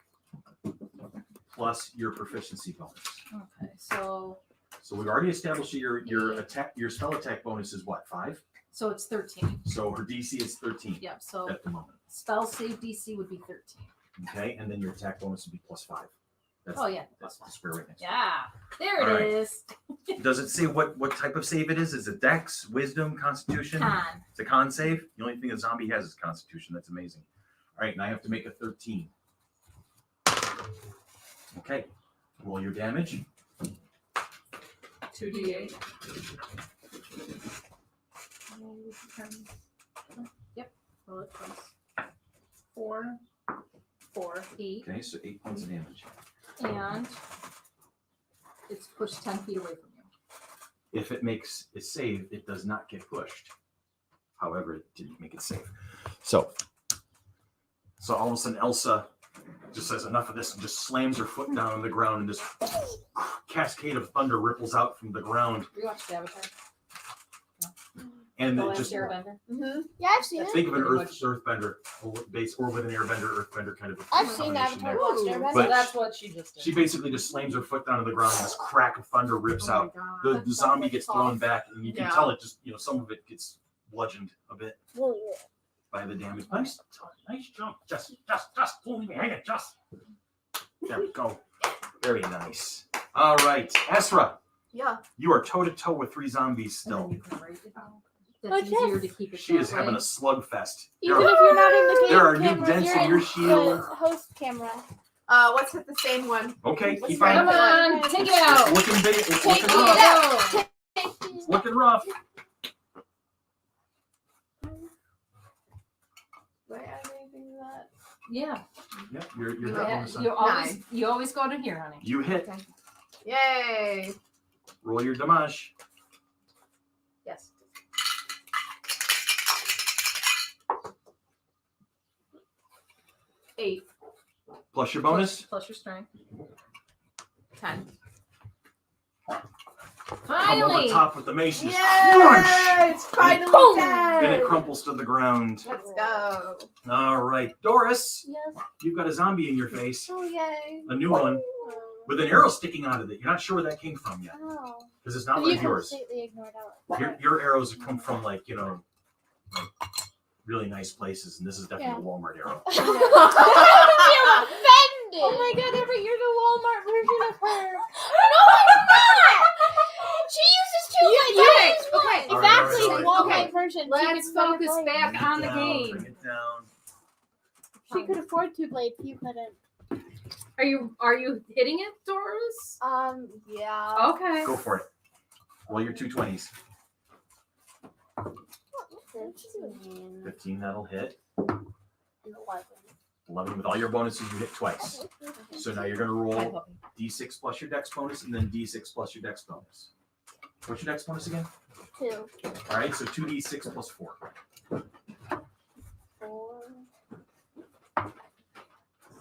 plus your proficiency bonus. Okay, so So we've already established your spell attack bonus is what, 5? so it's 13. So her DC is 13 Yep. So at the moment. spell save DC would be 13. Okay, and then your attack bonus would be +5. That's, Oh yeah, that's plus the square right next to Yeah, there All it right. is. it. Does it say what type of save it is? Is it Dex, Wisdom, Constitution? Con. It's a con save. The only thing a zombie has is Constitution. That's amazing. All right, and I have to make a 13. Okay, roll your damage. 2d8. Roll it twice. 4. 4, 8, Okay, so 8 points of damage. and it's pushed 10 feet away from you. If it makes a save, it does not get pushed. However, it didn't make it safe. So all of a sudden, Elsa just says enough of this and just slams her foot down on the ground, and this cascade of thunder ripples out from the ground, You watched the Avatar? and The it Last just Airbender? Mm-hmm. Yeah, I've seen it. think of an Pretty earthbender, or with an airbender kind of. a I've seen combination Avatar: there. Last Airbender. But So that's what she just did. She basically just slams her foot down on the ground, and this crack of thunder rips Oh out. my God. The zombie gets thrown back, and you can Yeah. tell it just, some of it gets bludgeoned a bit Well, by the damage. Nice jump. Just don't leave me hanging, just. There we go. Very nice. All right, Esra, Yeah. you are toe to toe with 3 zombies And then still. you can write it down. Oh, That's easier to keep it She is that having a way. slugfest. Even There if you're not in the game there are new camera, dents you're in your the shield. host camera. What's with the same one? Okay, What's keep right? Come on. on, take it out. It's looking big. It's Take looking it rough. out. It's looking rough. Do I add anything to that? Yeah, Yep, you're you, that ha- one, son. you always go to here, honey. You hit. Okay. Yay! Roll your damage. Yes. Eight Plus your bonus. plus your strength. 10. Come over Finally. top with the mace. and Yay! It's finally Boom! dead! And it crumples to the ground. Let's go. All right, Doris, yes. you've got a zombie in your face, Oh, yay. a new one with an arrow sticking out of it. You're not sure where that came from yet Oh. because it's not You like yours. completely ignored out. Your arrows come from like really nice places, and this is definitely Yeah. a Walmart arrow. You're offended. Oh my god, Everett, you're the Walmart version of her. No, I'm not. She uses two You- lights. you- I use one. All right, Exactly, all right, the all Walmart right. version. She Let's could afford focus blades. back Bring on it the down, game. Bring it down. She could afford 2 blades. You couldn't. Are you hitting it, Doris? Yeah. Okay. Go for it. Roll your 2 20s. 15. 15, that'll hit. 11. 11 with all your bonuses, you hit twice. So now you're going to Hi, roll puppy. D6 plus your dex bonus, and then D6 plus your dex bonus. What's your dex bonus again? 2. All right, so 2D6 plus 4.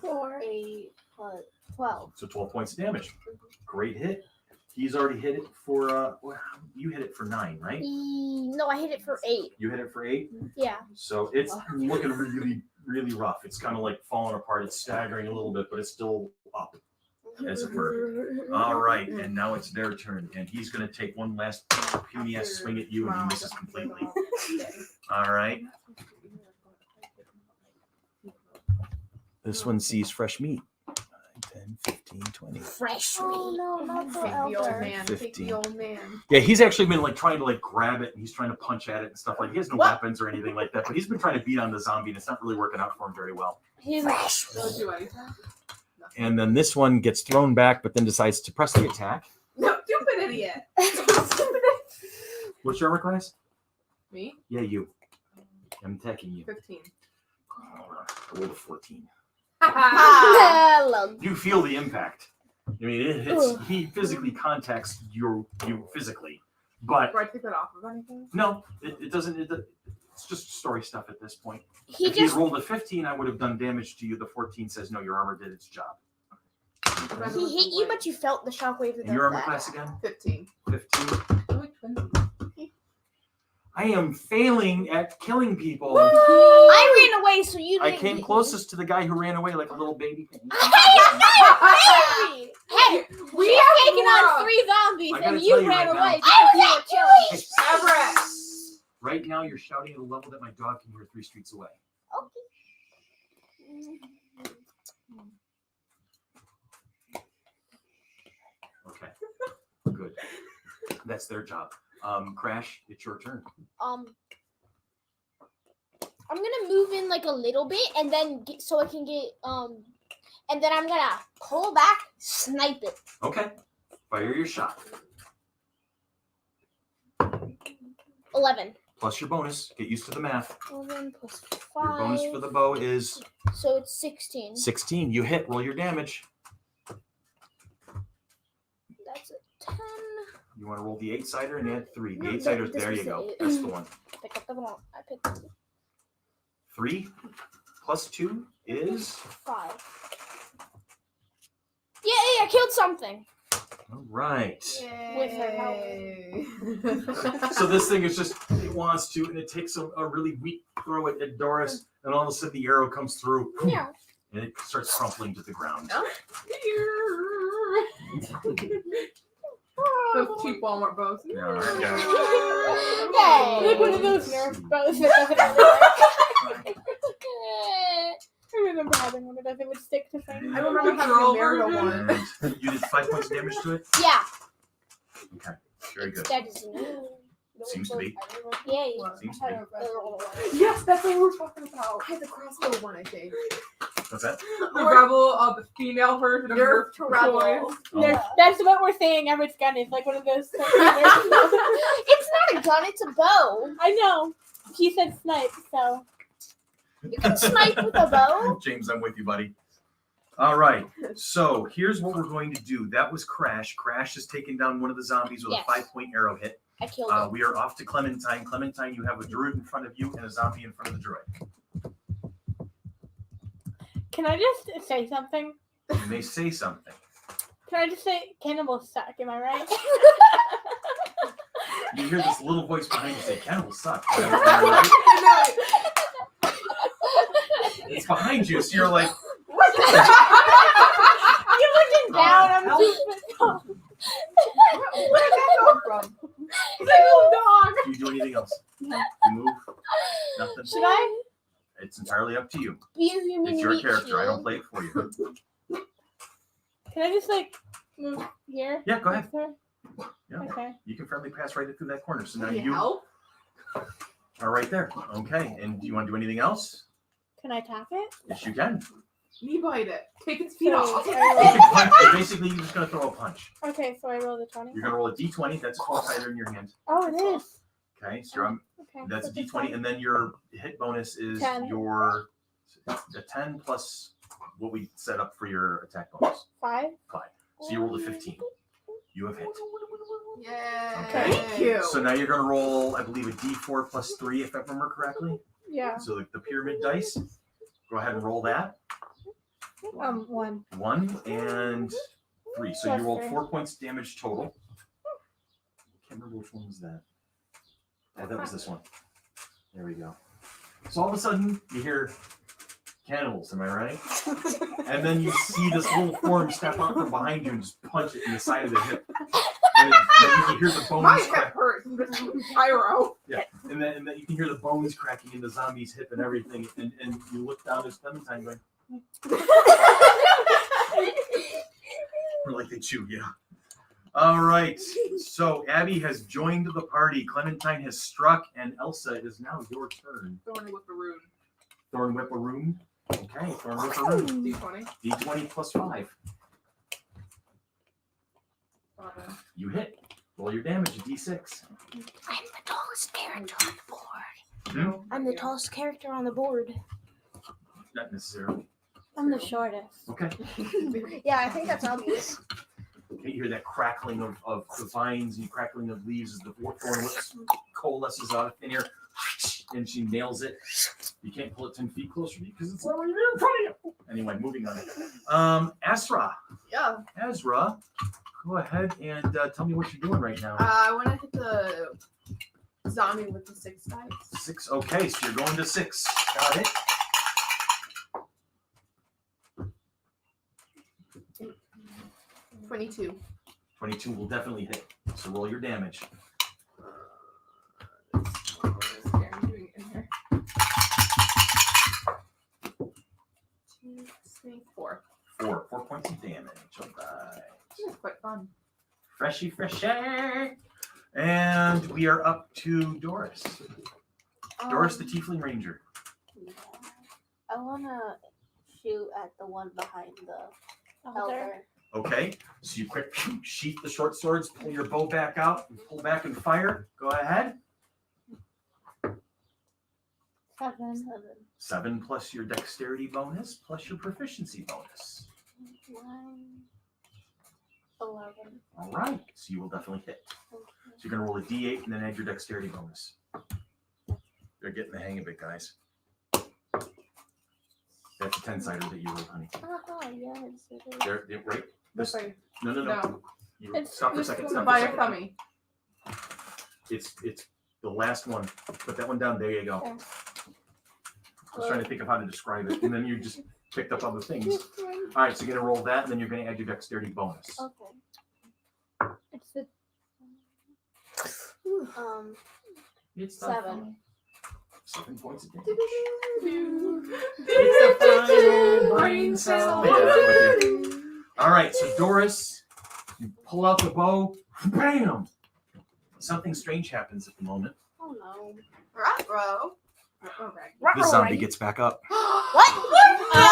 4. 8 plus 12. So 12 points of damage. Great hit. He's already hit it for, you hit it for 9, right? No, I hit it for 8. You hit it for 8. Yeah. So it's looking really, really rough. It's kind of like falling apart. It's staggering a little bit, but it's still up. as it were. All right, and now it's their turn, and he's going to take one last puny ass swing at you, and he misses completely. All right. This one sees fresh meat. 10, 15, 20. Fresh Oh no, not the Take the old elder. man. Take 15. the old man. Yeah, he's actually been like trying to like grab it, and he's trying to punch at it and stuff like. He has no What? weapons or anything like that, but he's been trying to beat on the zombie, and it's not really working out for him very well. He's Don't do anything. And then this one gets thrown back, but then decides to press the attack. No, stupid idiot. What's your armor class? Me? Yeah, you. I'm attacking you. 15. I rolled a 14. Hello. You feel the impact. I mean, it hits. He physically contacts you physically, but Do I take that off of anything? no, it doesn't. It's just story stuff at this point. He If just he rolled a 15, I would have done damage to you. The 14 says no, your armor did its job. he hit you, but you felt the shockwaves of And your armor that. class again? 15. 15. I'm like twins. I am failing at killing people. I ran away, so you I didn't came hit closest to the guy who ran away like a little baby. me. Hey, We have have taken on more. 3 zombies, I gotta and tell you you ran right now. away because you were killing. Everett. Right now, you're shouting at a level that my dog can hear 3 streets away. Okay. Good. That's their job. Crash, it's your turn. I'm gonna move in like a little bit, and then so I can get and then I'm gonna pull back, snipe it. Okay. Fire your shot. 11. Plus your bonus. Get used to the math. 11 plus 5. Your bonus for the bow is So it's 16. 16. You hit. Roll your damage. That's a 10. You want to roll the 8-sider and add 3. The No, 8-sider, this there was you the go. eight. That's the one. Pick up the one. I picked up 3 plus 2 is 5. Yay! I killed something. all right. With her help. So this thing is just, it wants to, and it takes a really weak throw at Doris, and all of a sudden the arrow comes through, Yeah. and it starts crumpling to the ground. Those cheap Walmart bows. Yeah, all right, yeah. Yay! like one of those Nerf bows that doesn't really work. I remember having one of those. It would stick to things. I remember having Girl a Marigold version. one. And you did 5 points of damage to it? Yeah. Okay, very good. That is new. Seems to be. Yay. Seems to be. Yes, that's what we were talking about. I had the crossbow one, I think. What's that? The rebel of the female version of Nerf to Nerf rebel. toys. Nerf, that's what we're saying. Everett's gun is like one of those. It's not a gun, it's a bow. I know. He said snipe, so. You can snipe with a bow. James, I'm with you, buddy. All right. So here's what we're going to do. That was Crash. Crash has taken down one of the zombies with Yes. a 5-point arrow hit. I killed it. We are off to Clementine. Clementine, you have a druid in front of you and a zombie in front of the druid. Can I just say something? You may say something. Can I just say cannibals suck? Am I right? You hear this little voice behind you say, "Cannibals suck." Am I right? It's behind you, so you're like, You're looking down. I'm Help. 2 foot tall. Where did that come from? It's like a little dog. do you do anything else? You move? Nothing? Should I? It's entirely up to you. You mean It's your meat character. I don't shield? play it for you. Can I just like move here? Yeah, go ahead. Next to her? Yeah. Okay. You can friendly pass right through that corner. So now Need you help? are right there. Okay. And do you want to do anything else? Can I tap it? Yes, you can. Knee bite it. Take its feet So off. You I can punch. Basically, you're just going to throw a punch. roll, okay, so I roll the 20. You're going to roll a d20. That's a 12-sider in your hand. Oh, it is. Okay. So you're on, Okay. that's a so just d20. And then your hit bonus is 10. your the 10 plus what we set up for your attack bonus. 5. So you rolled a 15. You have hit. Yay. Okay. Thank you. So now you're going to roll, I believe, a d4 plus 3, if I remember correctly. Yeah. So the pyramid dice. Go ahead and roll that. 1. 1 and 3. So you Plus rolled 3. 4 points damage total. Can't remember which one was that. Oh, that was this one. There we go. So all of a sudden, you hear Cannibals, am I right? And then you see this little form step out from behind you and just punch it in the side of the hip. And then you hear the My bones hip crack. hurts. Pyro. Yeah, and then you can hear the bones cracking in the zombie's hip and everything. And you look down at Clementine going, or like they chew, yeah. All right, so Abby has joined the party. Clementine has struck, and Elsa, it is now your turn. Thorny with the rune. Thorn Whip-a-Room. Okay, Thorn Whip-a-Room. D20. D20 plus 5. 11. You hit. Roll your damage, a D6. I'm the tallest character on the board. No. I'm the tallest character on the board. Not necessarily. I'm the shortest. Okay. Yeah, I think that's obvious. Okay, you hear that crackling of the vines and crackling of leaves as the Thorn Whip coalesces out of thin air. And she nails it. You can't pull it 10 feet closer because it's already there in front of you. Anyway, moving on. Ezra. Yeah. Ezra, go ahead and tell me what you're doing right now. I want to hit the zombie with the 6 dice. 6. Okay, so you're going to 6. Got it. $22. 22 will definitely hit. So roll your damage. Okay, I'm doing it in here. 2, 3, 4. 4 points of damage. All right. This is quite fun. Freshy. And we are up to Doris. Doris, the Tiefling Ranger. I wanna shoot at the one behind the elder. Okay, so you quick sheath the short swords, pull your bow back out, and pull back and fire. Go ahead. 7. 7 plus your dexterity bonus plus your proficiency bonus. 9, 11. All right, so you will definitely hit. Okay. So you're gonna roll a d8 and then add your dexterity bonus. You're getting the hang of it, guys. That's a 10-sider that you rolled, honey. Yes, it is. There, right? This, This way. no. No. You, It's stop for a Just second. put Stop it for a by your second. tummy. It's the last one. Put that one down. There you go. Okay. I was trying to think of how to describe it, and then you just picked up other things. All right, so you're gonna roll that, and then you're gonna add your dexterity bonus. Okay. It's the It's 7. 7 points of damage. It's the final brain cell. Yeah, I'm with you. All right, so Doris, you pull out the bow, bam! Something strange happens at the moment. Oh no. Ruh-roh. The zombie gets back up. What? you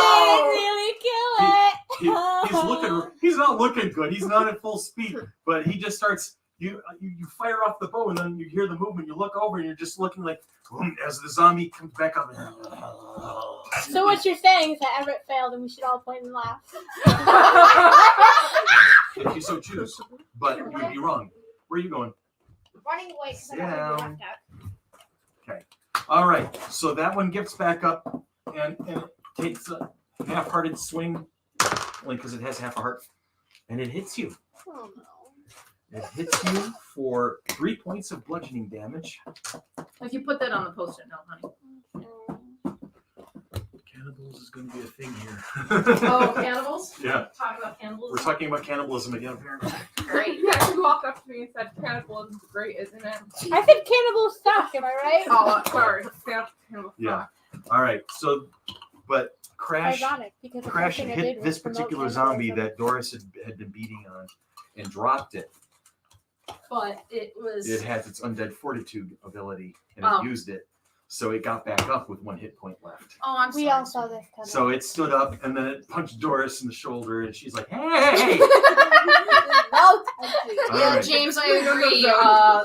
didn't really kill it. He's looking. He's not looking good. He's not at full speed, but he just starts. You fire off the bow, and then you hear the movement. You look over, and you're just looking like boom, as the zombie comes back up. So what you're saying is that Everett failed, and we should all point and laugh. If you so choose, but you'd be wrong. Where are you going? Running away because I Sit don't want to down. be left out. All right, so that one gets back up and it takes a half-hearted swing, only because it has half a heart, and it hits you. Oh no. It hits you for 3 points of bludgeoning damage. If you put that on the post-it note, honey. Cannibals is going to be a thing here. Oh, cannibals? Yeah, Talk about cannibals. we're talking about cannibalism again, apparently. Great. Yeah, she walked up to me and said, "Cannibalism's great, isn't it?" I said cannibals suck. Am I right? Oh, sorry. Cannibals Yeah. suck. All right, so, but Crash Ironic because the Crash first thing I hit did this was promote particular zombie cannibalism. that Doris had been beating on and dropped it. But it was. It has its undead fortitude ability, and Oh. it used it. So it got back up with 1 hit point left. Oh, I'm sorry. We all saw this coming. So it stood up, and then it punched Doris in the shoulder, and she's like, "Hey!" No. All Yeah, right. James, I agree.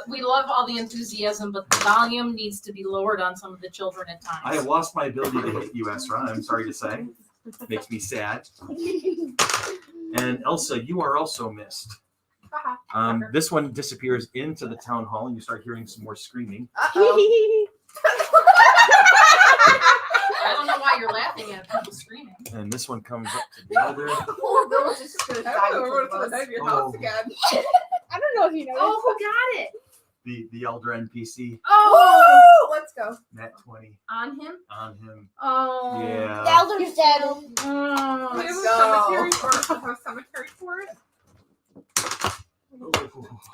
We love all the enthusiasm, but the volume needs to be lowered on some of the children at times. I have lost my ability to hit you, Ezra. I'm sorry to say. Makes me sad. And Elsa, you are also missed. This one disappears into the town hall, and you start hearing some more screaming. Uh-oh. I don't know why you're laughing at people screaming. And this one comes up to the other. The whole village is just gonna I die don't know because what's of the us. name of your house Oh. again. I don't know if you know Oh, who got it? The elder NPC. Oh, Let's let's go. Nat 20 On him? on him. Oh. Yeah. The elder's dead. Oh. We have a Let's go. cemetery or a cemetery for it.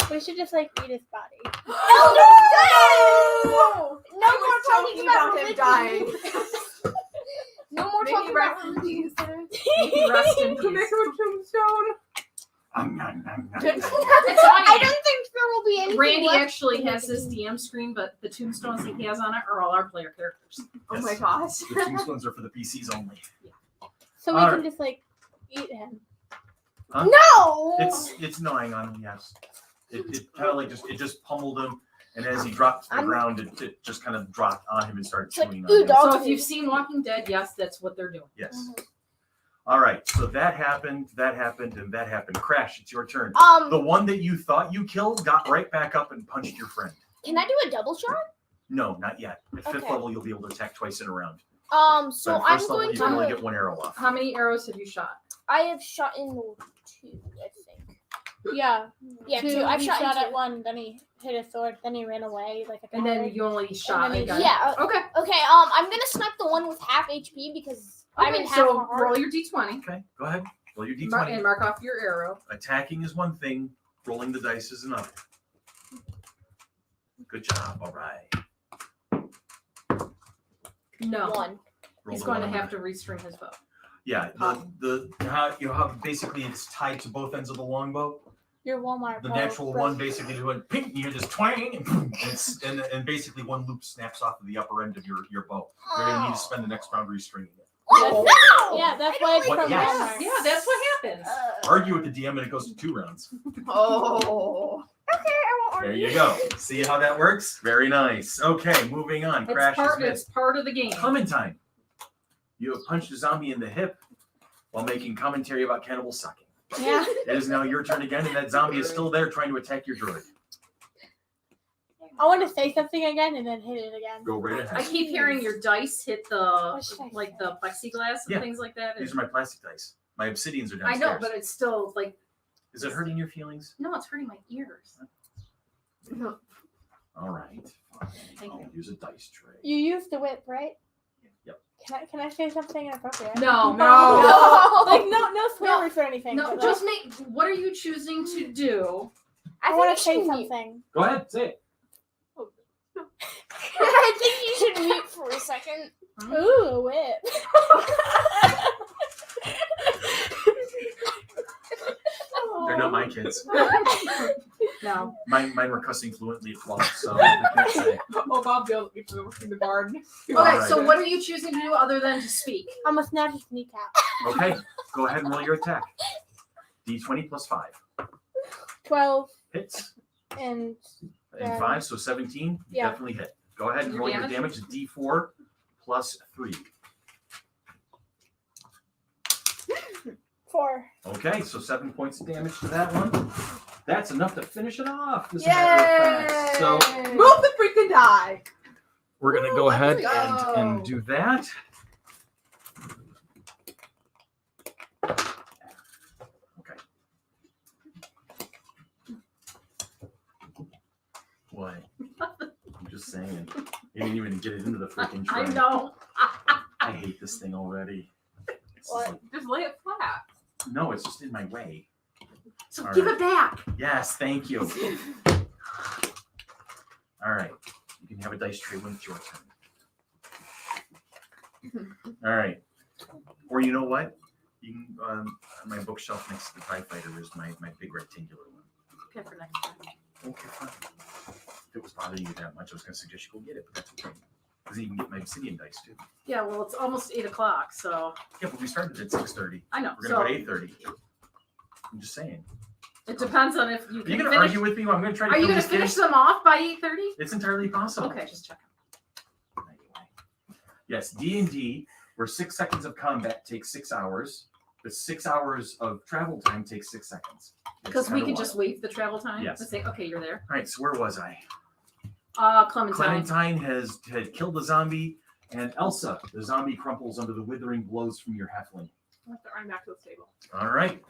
We should just like eat his body. Elder's dead. No No more more talking talking about about him religion. dying. No more Maybe talking about rest religion. in peace. Rest in To make peace. him a tombstone. It's I funny. don't think there will be anything Randy left. actually has this DM screen, but the tombstones that he has on it are all our player characters. Oh my Yes. gosh. The tombstones are for the PCs only. So we All can right. just like eat him. No. It's gnawing on him. Yes. It kind of like just pummeled him, and as he dropped to the I'm- ground, it just kind of dropped on him and started It's like, chewing ooh, on him. dog. So if you've seen Walking Dead, yes, that's what they're doing. Yes. All right. So that happened, and that happened. Crash, it's your turn. The one that you thought you killed got right back up and punched your friend. Can I do a double shot? No, not yet. At fifth Okay. level, you'll be able to attack twice in a round. So But at I'm first level, going you can only to. get one arrow off. How many arrows have you shot? I have shot in 2, I think. Yeah. Yeah, Two, 2. I've he shot, shot in at 2. one, then he hit his sword, then he ran away like a And then coward. you only shot then a he- guy. Yeah. Okay. Okay. I'm gonna snipe the one with half HP because I'm Okay, in half so a heart. roll your d20 Okay, go ahead. Roll your and d20. mark off your arrow. Attacking is one thing. Rolling the dice is another. Good job. All right. No. 1. Roll He's the going to one. have to restring his bow. Yeah, you have basically it's tied to both ends of the longbow. Your Walmart. The bow natural broke. one basically just went ping, you hear this twang, and, boom, and basically one loop snaps off of the upper end of your bow. You're gonna need to spend the next round restringing it. No! Yeah, that's I why it's don't What? from Yes. Walmart. Yeah, that's what happens. Argue with the DM and it goes to 2 rounds. Oh. Okay, I won't There argue. you go. See how that works? Very nice. Okay, moving on. Crash is missed. It's part of the game. Clementine, you have punched a zombie in the hip while making commentary about cannibal sucking. Yeah. It is now your turn again, and that zombie is still there trying to attack your druid. I want to say something again and then hit it again. Go right I ahead. keep hearing your dice hit the What should I like say? the plexiglass and Yeah. things like that. These are my plastic dice. My obsidians are I downstairs. know, but it's still like Is it hurting your feelings? no, it's hurting my ears. All right. Thank I'll you. use a dice tray. You used the whip, right? Yep. Can I say something inappropriate? No, No. Like no swears or anything. no. but, Just like, make. What are you choosing to do? I think want you to say should mute. something. Go ahead, say it. I think you should mute for a second. Ooh, a whip. They're not my kids. No. Mine were cussing fluently at 12, so I can't say. Oh, Bob yelled at me for in the barn. Okay, Alright. so what are you choosing to do other than to speak? I'm gonna snatch his kneecap. Okay, go ahead and roll your attack. D20 plus 5. 12 Hits. and And 5, so 17. You Yeah. definitely hit. Go ahead and Your roll your damage? damage. D4 plus 3. 4. Okay, so 7 points of damage to that one. That's enough to finish it off. As a matter of fact. So Move the freaking die. we're gonna go ahead Let's and go. do that. Okay. What? I'm just saying. You didn't even get it into the freaking tray. I know. I hate this thing already. It's What? like- Just lay it flat. no, it's just in my way. So All give right. it back. Yes, thank you. All right. You can have a dice tray when it's your turn. All right. Or you know what? You can, on my bookshelf next to the TIE Fighter is my big rectangular one. Okay, for next time. Okay, fine. If it was bothering you that much, I was going to suggest you go get it, but that's okay. Because you can get my obsidian dice too. Yeah, well, it's almost 8 o'clock, so Yeah, but we started at 6:30. I know. We're So going to go at 8:30. I'm just saying. it depends on if you Are you can going to finish. argue with me? I'm going to try to Are you kill going this to finish kid. them off by 8:30? It's entirely possible. Okay, just check. Anyway. Yes, D&D, where 6 seconds of combat takes 6 hours, but 6 hours of travel time takes 6 seconds. It's Because we kinda can wild. just wait the travel time. Yes. And say, okay, you're there. All right, so where was I? Clementine. Clementine had killed the zombie, and Elsa, the zombie, crumples under the withering blows from your halfling. I have to run back to the stable. All right,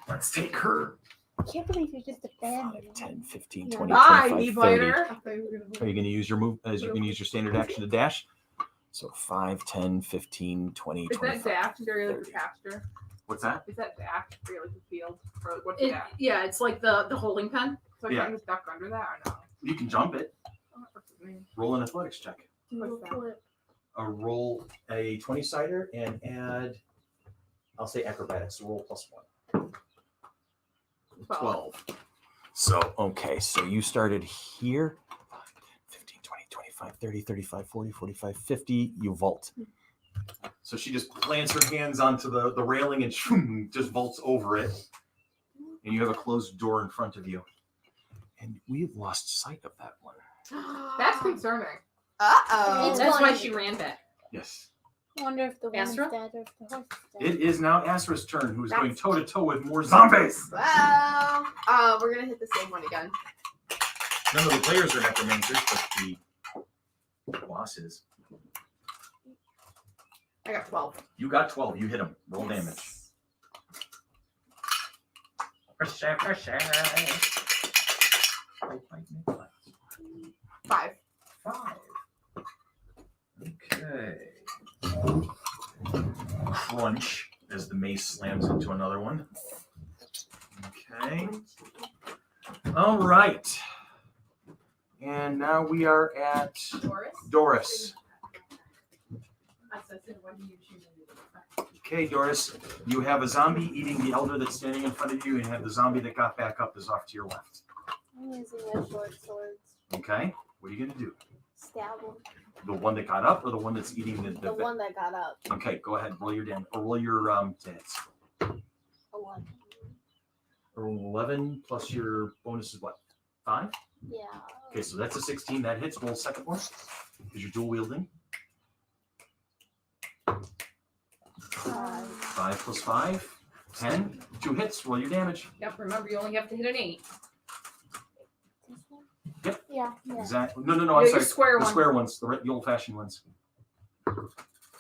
let's take her. I can't believe you just abandoned 5, me. 10, 15, Yeah. 20, Bye, 25, knee 30. biter. I thought you were gonna Are you going to use your move? As you're going to use your standard action to dash? So 5, 10, 15, 20, Is that 25. dash? Is there like 30. a pasture? What's that? Is that dash? Or like a field? Or like, what's It, that? yeah, it's like the holding pen. So I Yeah. can just duck under that or no? You can jump it. Oh, what's his name? Roll an athletics check. What's that? Roll a 20-sider and add, I'll say acrobatics. So roll +1. 12. So, okay. So you started here. 15, 20, 25, 30, 35, 40, 45, 50. You vault. So she just plants her hands onto the railing and shoom, just vaults over it. And you have a closed door in front of you. And we've lost sight of that one. That's concerning. Uh-oh. It's That's why funny. she ran back. Yes. I wonder if the one's Astra? dead or if the horse is dead. It is now Astra's turn, who's going That's- toe to toe with more zombies. Well, we're gonna hit the same one again. None of the players are necromancers, but the boss is. I got 12. You got 12. You hit him. Roll damage. Pressure. 5. 5. Okay. Crunch as the mace slams into another one. Okay. All right. And now we are at Doris. Okay, Doris, you have a zombie eating the elder that's standing in front of you, and you have the zombie that got back up is off to your left. I'm using my short swords. Okay, what are you going to do? Stab him. The one that got up or the one that's eating The one that got up. Okay, go ahead, roll your damage, or roll your hits. A 1. Roll 11 plus your bonus is what? 5? Yeah. Okay, so that's a 16. That hits. Roll second one because you're dual wielding. 5. 5 plus 5, 10. 2 hits. Roll your damage. Yep, remember you only have to hit an 8. This one? Yep. Yeah. Yeah. Exactly. No, I'm Yeah, sorry. your square The one. square ones, the old-fashioned ones.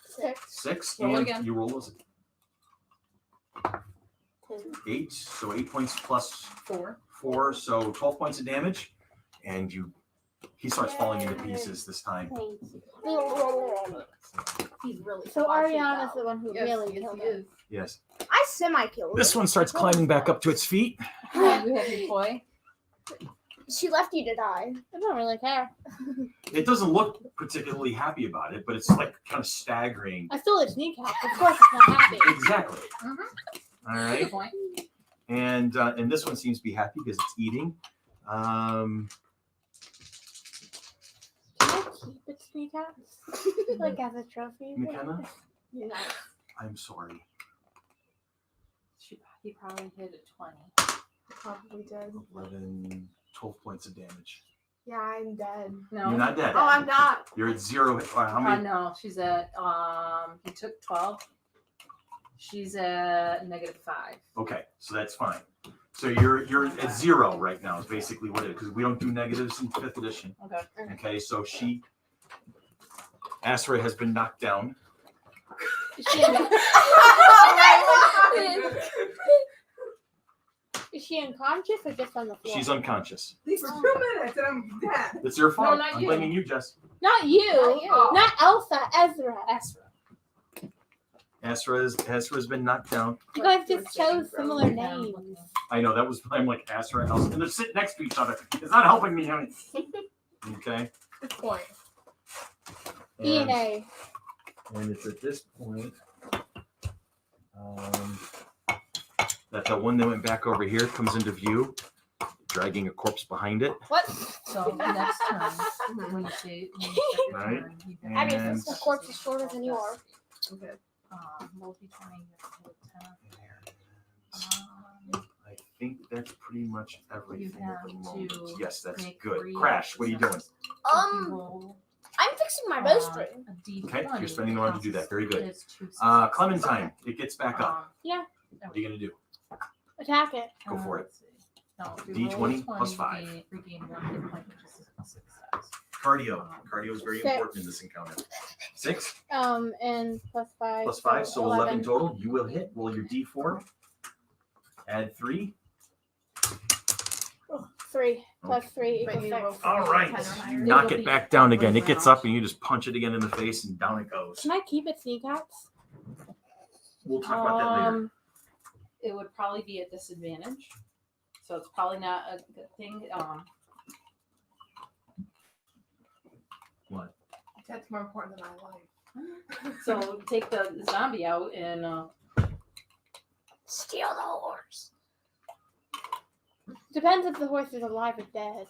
6. 6, Roll and again. you roll those 2. 8. So 8 points plus 4. 4, so 12 points of damage, and he starts falling into pieces this time. Thanks. He's really So flashing Ariana's out. the one who Yes, really yes, killed he him. is. Yes. I semi-killed This her. one starts climbing back up to its feet. You have your toy. She left you to die. I don't really care. It doesn't look particularly happy about it, but it's like kind of staggering. I stole its kneecap. Of course it's not happy. Exactly. Mhm. All Good right. point. And this one seems to be happy because it's eating. Can I keep its kneecaps? Like as a trophy? McKenna, Yeah. I'm sorry. He probably hit a 20. Probably dead. 11, 12 points of damage. Yeah, I'm dead. No. You're not dead. Oh, I'm not. You're at 0. How many? No, she's at he took 12. She's at -5. Okay, so that's fine. So you're at 0 right now. Is basically what it is because we don't do negatives in 5th edition. Okay. Okay, so Astra has been knocked down. Is she, is she unconscious or just on the floor? She's unconscious. For 2 minutes and I'm dead. It's your fault. not I'm you. blaming you, Jess. Not you. Not you. Oh. Not Elsa. Ezra. Astra. Astra's been knocked down. You guys just chose similar names. I know that was I'm like Astra and Elsa, and they're sitting next to each other. It's not helping me any. Okay. Good point. And, DNA. and it's at this point that the one that went back over here comes into view, dragging a corpse behind it. What? So next time, when you say Right. I mean, And- the corpse is shorter than you are. Okay. Multi 20, you have to hit 10. I think that's pretty much everything at the have moment. to Yes, that's make good. 3 Crash, what are you doing? I'm fixing my bowstring. Okay, you're spending the money to do that. Very good. It's 2 Clementine, it gets back up. Yeah. What are you gonna do? Attack it. Go for it. No, if you D20 roll a plus 20, 5. Regain 1 hit point, which is a success. Cardio. Cardio is very 6. important in this encounter. 6 And plus 5. plus 5, so 11 total. You will hit. Roll your D4. Add 3. 3 plus 3 But equals you 6. roll All for right. 10 or higher. You knock It'll it be back down again. It right gets now. up and you just punch it again in the face and down it goes. Can I keep its kneecaps? We'll talk about that later. It would probably be a disadvantage, so it's probably not a good thing. What? That's more important than my life. So take the zombie out and Steal the horse. Depends if the horse is alive or dead.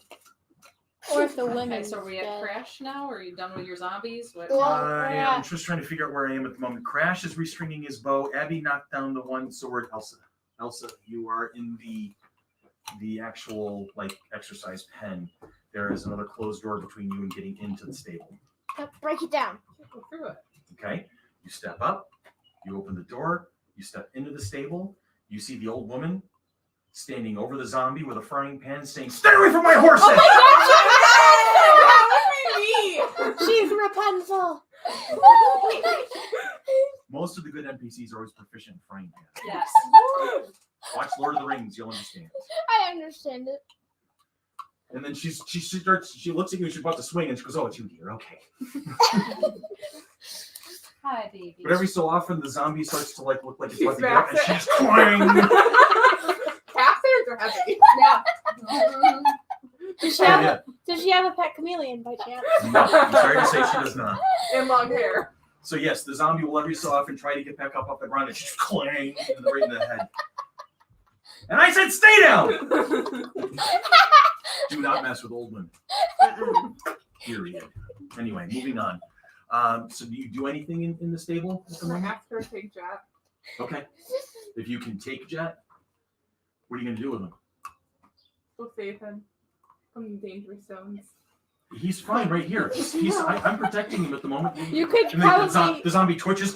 Or if the okay. woman's So are we at dead. Crash now? Or are you done with your zombies? What? Well, I'm yeah. just trying to figure out where I am at the moment. Crash is restringing his bow. Abby knocked down the one sword. Elsa, you are in the actual like exercise pen. There is another closed door between you and getting into the stable. Break it down. Go through it. Okay, you step up, you open the door, you step into the stable. You see the old woman standing over the zombie with a frying pan, saying, "Stay away from my horses!" She's Rapunzel. Most of the good NPCs are always proficient in frying pans. Yes. Watch Lord of the Rings, you'll understand. I understand it. And then she looks at you and she's about to swing and she goes, "Oh, it's you, dear. Okay." Hi, baby. But every so often the zombie starts to like look like it's She about to get up and smacks she's clang. Half there or heavy? Yeah. Does she have, Yeah. does she have a pet chameleon by chance? No, I'm sorry to say she does not. And long hair. So yes, the zombie will every so often try to get back up off the ground and she's clang right in the head. And I said, "Stay down." Do not mess with old women. Period. Anyway, moving on. So do you do anything in the stable at the I moment? asked her to take Jet. Okay. If you can take Jet, what are you going to do with him? We'll save him from the dangerous zones. He's fine right here. I'm protecting him at the moment. You could And then probably. the zombie twitches.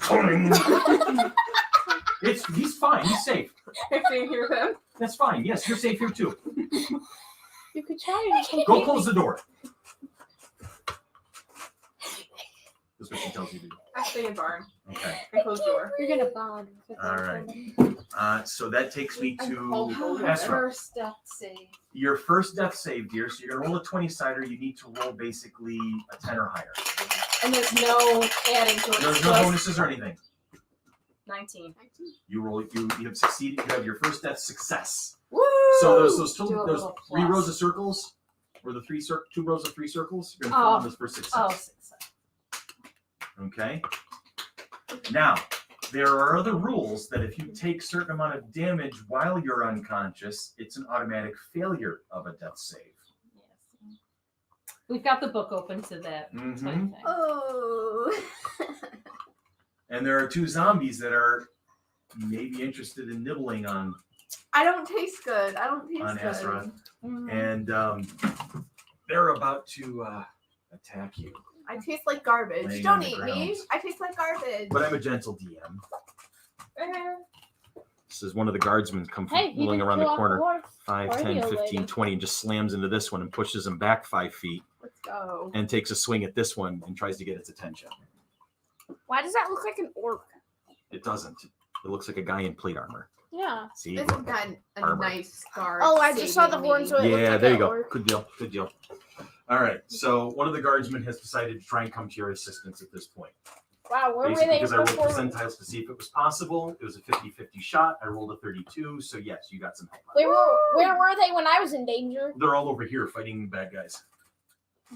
He's fine. He's safe. If they hear them. That's fine. Yes, you're safe here too. You could try and Go close the door. That's what she tells you to do. I stay in barn. Okay. I close the door. You're gonna bond. with All that right. woman. So that takes me to Ezra. Ezra. First death save. Your first death save, dear. So you're gonna roll a 20-sider. You need to roll basically a 10 or higher. And there's no adding to it. There's It's no just bonuses or anything. 19. You roll. You have succeeded. You have your first death success. Woo! So those Do a those little 3 plus. rows of circles, or the 2 rows of 3 circles. You're gonna fill in this for success. Oh, success. Okay. Now, there are other rules that if you take certain amount of damage while you're unconscious, it's an automatic failure of a death save. Yes. We've got the book open to that type Mhm. thing. Oh. And there are 2 zombies that are maybe interested in nibbling on I don't taste good. I don't taste On good. Ezra. Mhm. and they're about to attack you. I taste like garbage. Laying Don't on the eat me. ground. I taste like garbage. But I'm a gentle DM. Eh. This is one of the guardsmen come Hey, he rolling didn't around the kill off corner. horse. 5, Or 10, the old 15, lady. 20, and just slams into this one and pushes him back 5 feet Let's go. and takes a swing at this one and tries to get its attention. Why does that look like an orc? It doesn't. It looks like a guy in plate armor. Yeah. See? This has got a Armor. nice scar. Oh, I just saw the saving horn, me. so it looked Yeah, like there you an go. orc. Good deal. Good deal. All right. So one of the guardsmen has decided to try and come to your assistance at this point. Wow, where were Basically, they because I rolled before? percentiles to see if it was possible. It was a 50-50 shot. I rolled a 32. So yes, you got some help. Where were they when I was in danger? They're all over here fighting bad guys.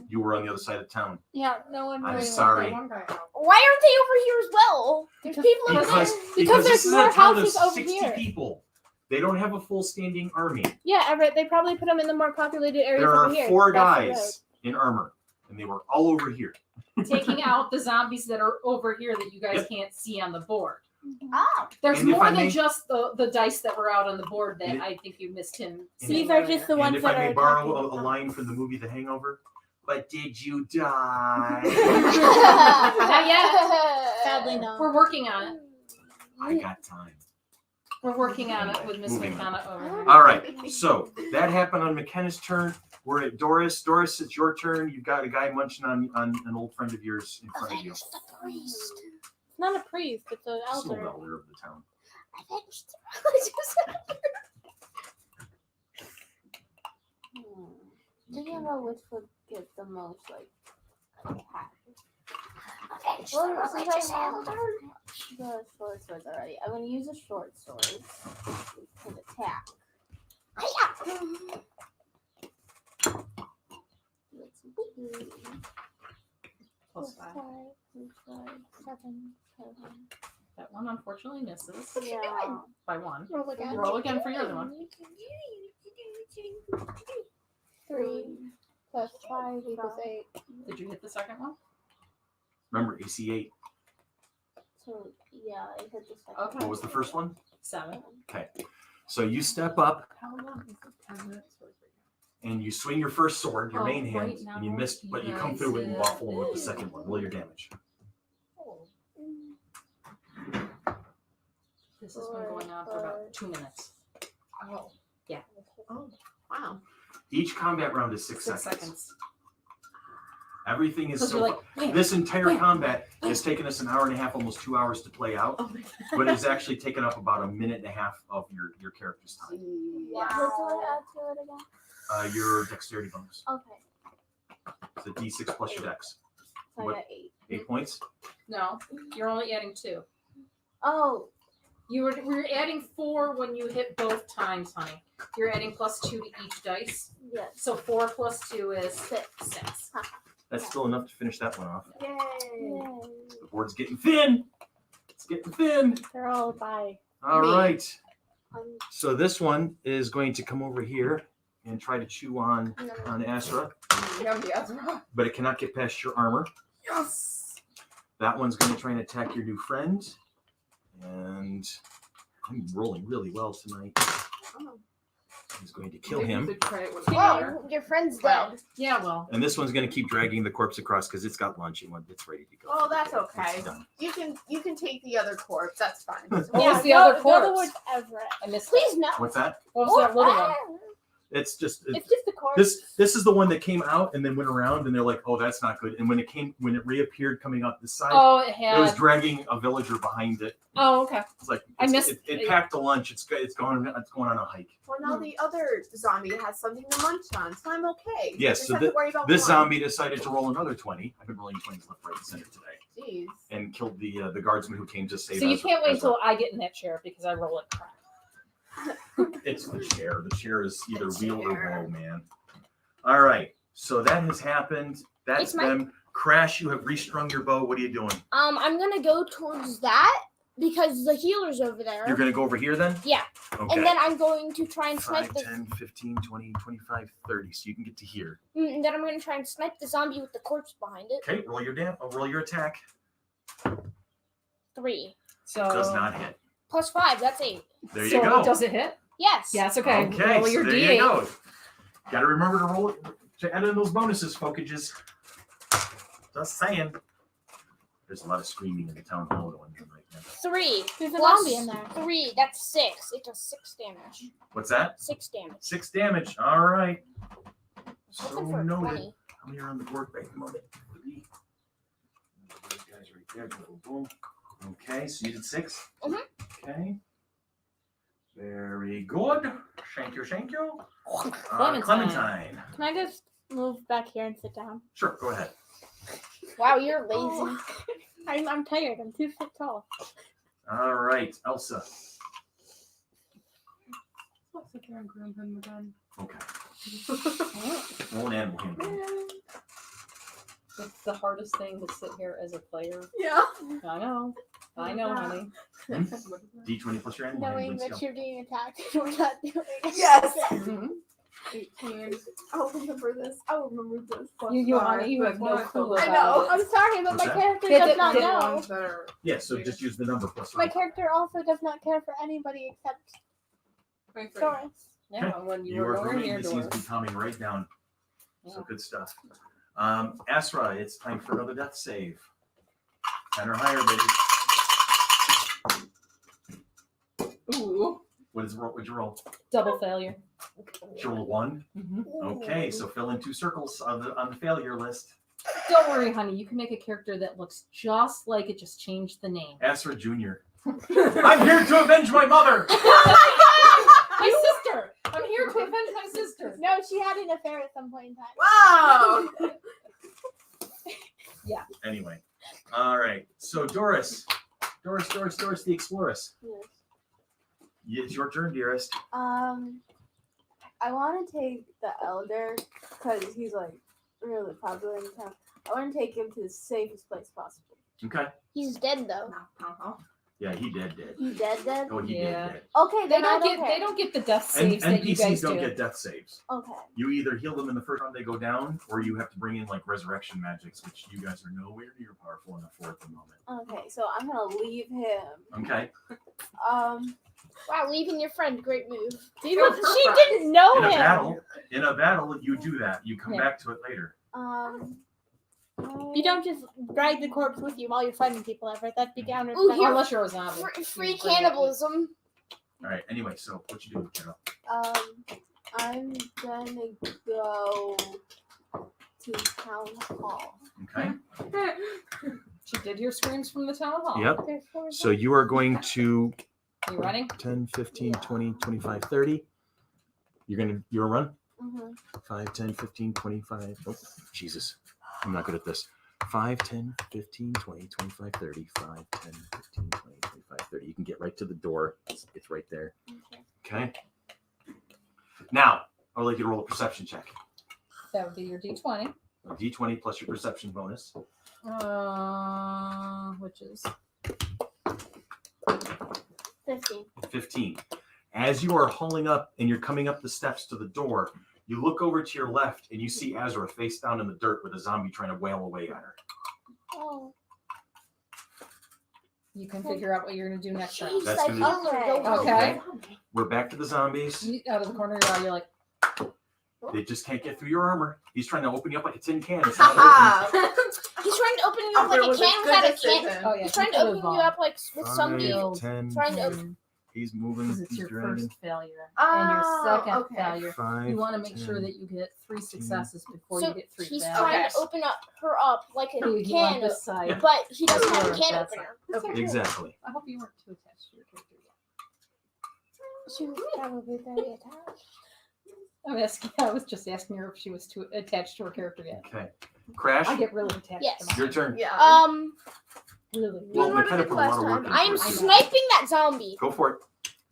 You were on the other side of town. Yeah, no one. I'm really sorry. One guy out. Why aren't they over here as well? There's Because- people over Because, there. Because this there's is more a town of houses over 60 here. people. They don't have a full standing army. Yeah, Everett. They probably put them in the more populated areas There over are here. 4 across the guys in armor, and they were all over here. Taking out the zombies that are over here that you guys Yep. can't see on the board. Oh. There's And if more I than may- just the dice that were out on the board that And- I think you missed him. And- seeing These are earlier. just the And ones if that I may are borrow attacking. a line from the movie The Hangover, but did you die? Not yet. Sadly, no. We're working on it. I got time. We're working on it with Miss Moving McKenna over here. All right, so that happened on McKenna's turn. We're at Doris. Doris, it's your turn. You've got a guy munching on an old friend of yours in front of you. It's not a priest. It's an It's the elder. elder of the town. don't know which would get the most attack. Well, since I have the short swords already, I'm gonna use a short sword to attack. Let's see. Plus 5. 7. That one unfortunately misses Yeah. by 1. Roll again. Roll again for your other one. 3 plus 5 equals 8. Did you hit the second one? Remember AC 8. So yeah, I hit the second. Okay. What was the first one? 7. So you step up How long is it? 10 minutes? and you swing your first sword, your Oh, main hand, right now and you miss, but you come you through it and guys, waffle with the second one. Roll your damage. This has been going on for about 2 minutes. Oh. Yeah. Oh. Wow. Each combat round is 6 6 seconds. seconds. Everything is Because so. you're like, "Bam, This entire bam, combat has taken us an hour and a half, almost 2 hours to play out, Oh my but it's actually taken up about a minute and a half of your character's time. What do I add to it again? Your dexterity bonus. Okay. It's a D6 plus your dex. So What? I got 8. 8 points. No, you're only adding 2. Oh, We're adding 4 when you hit both times, honey. You're adding plus 2 to each dice. yes. So 4 plus 2 is 6. That's still enough to finish that one off. Yay. The board's getting thin. It's getting thin. They're all by. All Me. right. Um, So this one is going to come over here and try to chew on Asra, Yummy, Ezra. but it cannot get past your armor. Yes. That one's going to try and attack your new friend. And I'm rolling really well tonight. Oh. He's going to kill Maybe him. we could try it with water. Oh, your friend's Well, dead. Yeah, well. And this one's going to keep dragging the corpse across because it's got lunch and it's ready to go. Oh, that's It's okay. done. You can take the other corpse. That's fine. What was the other The other corpse? one's Everett. I missed Please no. What's that? What was that little one? It's just It's just a corpse. this is the one that came out and then went around and they're like, oh, that's not good. And when it reappeared coming out this side, Oh, it it was had. dragging a villager behind it. Oh, okay. It's like I missed- it packed the lunch. It's going on a hike. Well, now the other zombie has something to munch on, so I'm okay. Yes, Just so have to worry about This one. zombie decided to roll another 20. I've been rolling 20s left, right, and center today, Jeez. and killed the guardsman who came to save us. So you can't wait until I get in that chair because I roll it crap. It's the chair. The chair is either The wheel or chair. woe, man. All right, so that has happened. That's It's my- them. Crash, you have restrung your bow. What are you doing? I'm gonna go towards that because the healer's over there. You're going to go over here then? Yeah. Okay. And then I'm going to try and snipe 5, the 10, 15, 20, 25, 30. So you can get to here. and then I'm gonna try and snipe the zombie with the corpse behind it. Okay, roll your attack. 3 So Does not hit. plus 5. That's 8. There you so go. Does it hit? Yes. Yes. Okay. Okay, Roll your so there D8. you go. Got to remember to roll it to add in those bonuses, focages. Just saying. There's a lot of screaming in the town hall going on right now. 3 There's a plus zombie in there. 3. That's 6. It does 6 damage. What's that? 6 damage. 6 damage. All right. So Hoping for a noted. 20. How many are on the board right at the moment? 3. Those guys right there. Boom, boom. Okay, so you did 6. Mhm. Okay. Very good. Thank you. Clementine. Clementine. Can I just move back here and sit down? Sure, go ahead. Wow, you're lazy. I'm tired. I'm 2 feet tall. All right, Elsa. I'll sit there and groom him again. Okay. Roll an animal handling. It's the hardest thing to sit here as a player. Yeah. I know, honey. D20 plus your animal Knowing handling that skill. you're being attacked and we're not doing it. Yes. Mm-hmm. 18. I'll remember this. I'll remember this. Plus You five, honey, you but have no one clue of the- about I know. it. I'm sorry, but What's my that? character Did does it- not did it know. Ones that are Yeah, so just use the number plus My 5. character also does not care for anybody except 23. Doris. Yeah, when you You were are nowhere reading. near He seems doors. to be calming right down. So Yeah. good stuff. Asra, it's time for another death save. 10 or higher, baby. Ooh. What'd you roll? Double failure. Did you roll a 1? Mm-hmm. Okay, so fill in 2 circles on the failure list. Don't worry, honey. You can make a character that looks just like it, just changed the name. Asra Jr. I'm here to avenge my mother! My sister! I'm here to avenge my sister. No, she had an affair at some point in time. Wow. Anyway, all right. So Doris, the Explorers. Yes. It's your turn, dearest. I want to take the elder because he's like really popular in town. I want to take him to the safest place possible. Okay. He's dead though. Yeah, he dead. He dead? Oh, he Yeah. dead. Okay, They then I don't don't get care. they don't get the death And saves that you NPCs guys don't do. get death saves. Okay. You either heal them in the first round they go down, or you have to bring in like resurrection magics, which you guys are nowhere near powerful enough for at the moment. Okay, so I'm gonna leave him. Okay. Wow, leaving your friend, great move. She didn't know In him. a battle, you do that. You come Yeah. back to it later. You don't just drag the corpse with you while you're fighting people ever. That'd be counter. Ooh, here- Unless you're a zombie. Free cannibalism. All right. Anyway, so what you doing, kiddo? I'm gonna go to town hall. Okay. She did hear screams from the town hall. Yep. So you are going to You running? 10, 15, 20, 25, 30. You're a run? Mm-hmm. 5, 10, 15, 25. Oh, Jesus. I'm not good at this. 5, 10, 15, 20, 25, 30. 5, 10, 15, 20, 25, 30. You can get right to the door. It's right there. Okay. Now, I would like you to roll a perception check. That would be your D20. A D20 plus your perception bonus. Which is 15. 15. As you are hauling up and you're coming up the steps to the door, you look over to your left and you see Azra face down in the dirt with a zombie trying to wail away at her. Oh. you can figure out what you're gonna do next round. That's gonna be- Okay. We're back to the zombies. You, out of the corner of your eye, you're like, They just can't get through your armor. He's trying to open you up like a tin can. It's not open. Haha. He's trying to open you up like a can without a can. oh yeah. He's trying to open you up like with somebody. 5, 10, trying to 10. He's moving. Because it's He's your dragging. first failure and your second okay. failure. 5, You want to make sure 10. that you get 3 successes before So you get 3 he's failures. trying Okay. to open her up like a So you want can, this side. but he doesn't That's have a where can that's opener. Okay. Exactly. I hope you weren't too attached to your character yet. She was probably very attached. I was just asking her if she was too attached to her character yet. Okay. Crash, I get really attached Yes. to your mine. turn. Yeah. Really. Well, we what kind did of put a last lot of work time? I am into it. sniping that zombie. Go for it.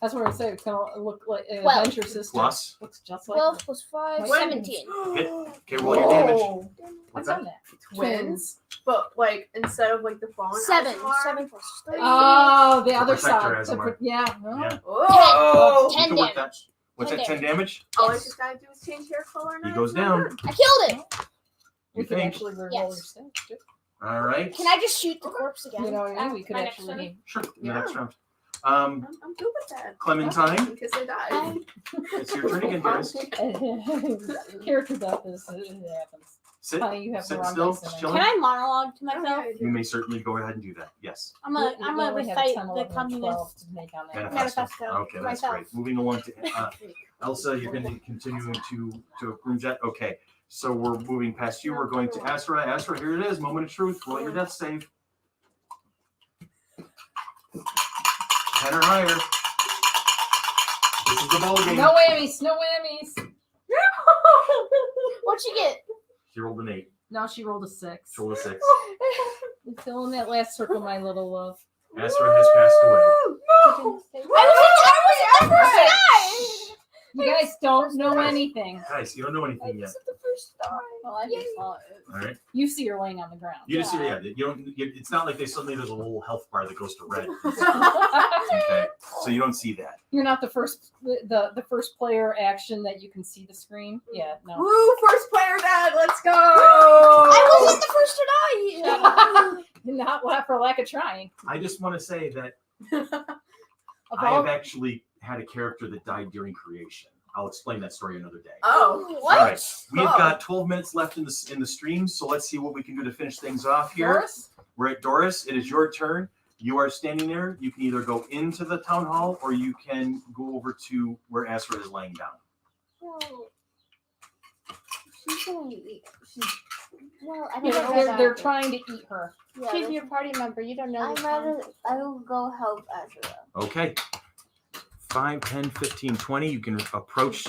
That's what I say. It's gonna look like an 12. adventure system. Plus. Looks just like 12 plus 5, Wait. 17. Hit. Okay, roll your damage. Whoa. What's I've that? done that. Twins, but like instead of like the phone. 7. Asmar- 7 plus 3. Oh, the other Protector, side. Azamar. Yeah. Yeah. Whoa. You 10 can work that. damage. What's 10 that? 10 damage? All I just gotta do is change hair color. He goes down. I killed it. You We could think? actually reroll Yes. your stats too. All right. Can I just shoot the corpse again? You know what I mean? We could My next actually. Sure. In the Yeah. next round. I'm good with that. Clementine, In case I die. it's your turn again, dearest. Character death is it happens. Sit. Honey, you have the Sit wrong still. dice in it. Chilling. Can I monologue to myself? You may certainly go ahead and do that. Yes. I'm gonna We I'm gonna only have recite 10, the 11, and communist 12 to make on that. Manifesto. manifesto Okay, that's myself. great. Moving along to Elsa, you're going to continue to room jet. Okay, so we're moving past you. We're going to Asra. Asra, here it is. Moment of truth. Roll your death save. 10 or higher. This is the ball game. No whammies, no whammies. What'd you get? She rolled an 8. No, she rolled a 6. She rolled a 6. You fill in that last circle, my little love. Asra has passed away. I was in the first guy. You guys don't know anything. Guys, you don't know anything yet. the first guy. Well, I just saw it. All right. You see her laying on the ground. You just yeah. You don't. It's not like there's a little health bar that goes to red. Yeah. Okay. So you don't see that. You're not the first the first player action that you can see the screen. Yeah, no. Woo! First player dad. Let's go. I wasn't the first to die. Not for lack of trying. I just want to say that Of I all- have actually had a character that died during creation. I'll explain that story another day. Oh. What? All right. We've Oh. got 12 minutes left in the stream, so let's see what we can do to finish things off here. Doris? We're at Doris. It is your turn. You are standing there. You can either go into the town hall or you can go over to where Asra is laying down. Well, she's gonna eat. Well, I don't Yeah, know. they're trying to eat her. Yeah, She's your party member. You don't know. I will go help Azra. Okay. 5, 10, 15, 20. You can approach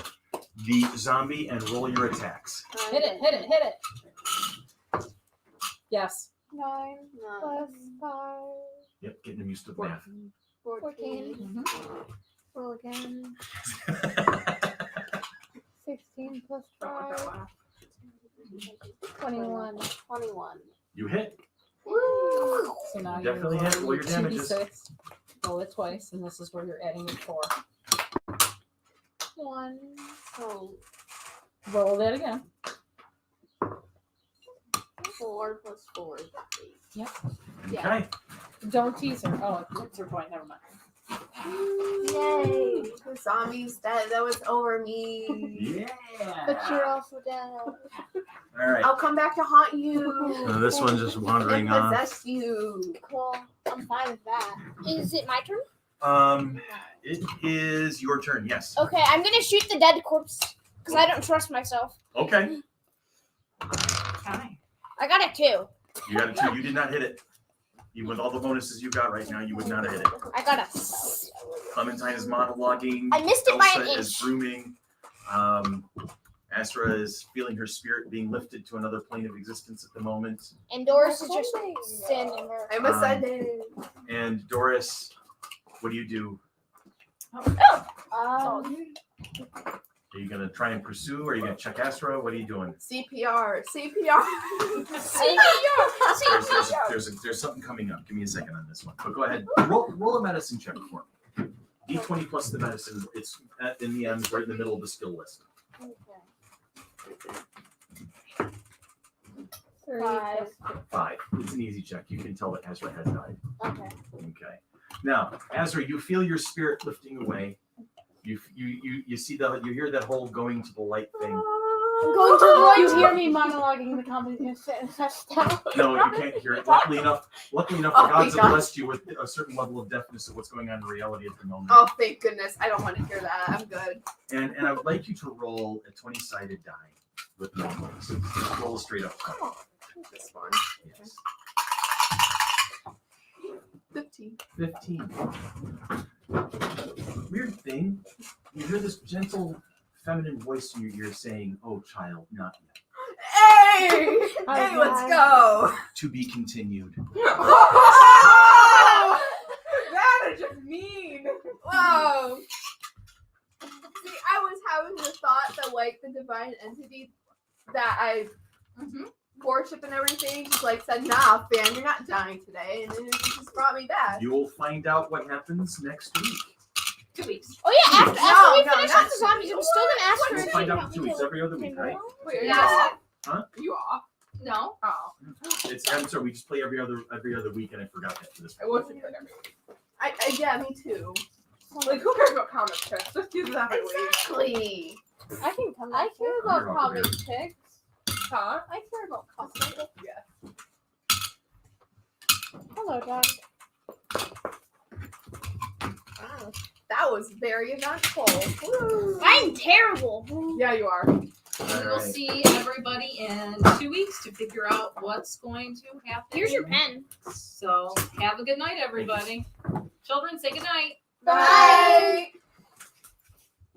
the zombie and roll your attacks. Hit it, hit it, hit it. Yes. 9 plus 5. Yep, getting them used to math. 14. Roll again. 16 plus 5. 21. 21. You hit. Woo! So now Definitely you're hit. Roll your damages. 2d6. Roll it twice, and this is where you're adding your 4. 1. So Roll that again. 4 plus 4 is 8. Okay. Don't tease her. Oh, it's her point. Never mind. Yay! The zombie's dead. That was over me. But you're Yeah. also dead. All right. I'll come back to haunt you. This one's just wandering and off. possess you. Cool. I'm fine with that. Is it my turn? It is your turn. Yes. Okay, I'm gonna shoot the dead corpse because I don't trust myself. Okay. Hi. I got a 2. You got a 2. You did not hit it. Even with all the bonuses you got right now, you would not have hit it. I got a. Clementine is monologuing. I missed it by an Elsa is inch. brooming. Astra is feeling her spirit being lifted to another plane of existence at the moment. And Doris is just standing there. I'm ascending. And Doris, what do you do? Are you going to try and pursue? Or are you going to check Astra? What are you doing? CPR. There's something coming up. Give me a second on this one. But go ahead. Roll a medicine check for me. D20 plus the medicine. It's in the end, right in the middle of the skill list. 3 5. plus 5. It's an easy check. You can tell that Azra has died. Okay. Okay. Now, Azra, you feel your spirit lifting away. You see you hear that whole going to the light thing. I'm going to the light. You hear me monologuing the competition stuff. No, you can't hear it. Luckily enough, the Oh, gods my have God. blessed you with a certain level of deafness of what's going on in reality at the moment. Oh, thank goodness. I don't want to hear that. I'm good. And I would like you to roll a 20-sided die with no bonus. Roll a straight up. Oh, this one. Yes. 15. 15. Weird thing. You hear this gentle feminine voice in your ear saying, "Oh, child, not yet. Hey! Hey, let's go! To be continued." Oh, that is just mean. Whoa! See, I was having the thought that, like, the divine entity that I worship and everything just, like, said, "Nah, fam, you're not dying today," and then it just brought me back. You will find out what happens next week. 2 weeks. Oh yeah, after we finish no, off the zombies, I'm still gonna ask We'll her. find out in 2 weeks, every other week, right? Wait, are you Yes. off? Huh? Are you off? No. Oh, I'm sorry, we just play every other week, and I forgot that for this I one. wish we could every week. Yeah, me too. Like, who cares about comic books? Just use it every week. Exactly. I can come. I care about You're comic welcome. picks. Huh? I care about comic picks. Yeah. Hello, Doc. Wow. That was very eventful. Woo. I'm terrible. Yeah, you are. We will Alright. see everybody in 2 weeks to figure out what's going to happen. Here's your pen. So have a good night, everybody. Children, say good night. Bye.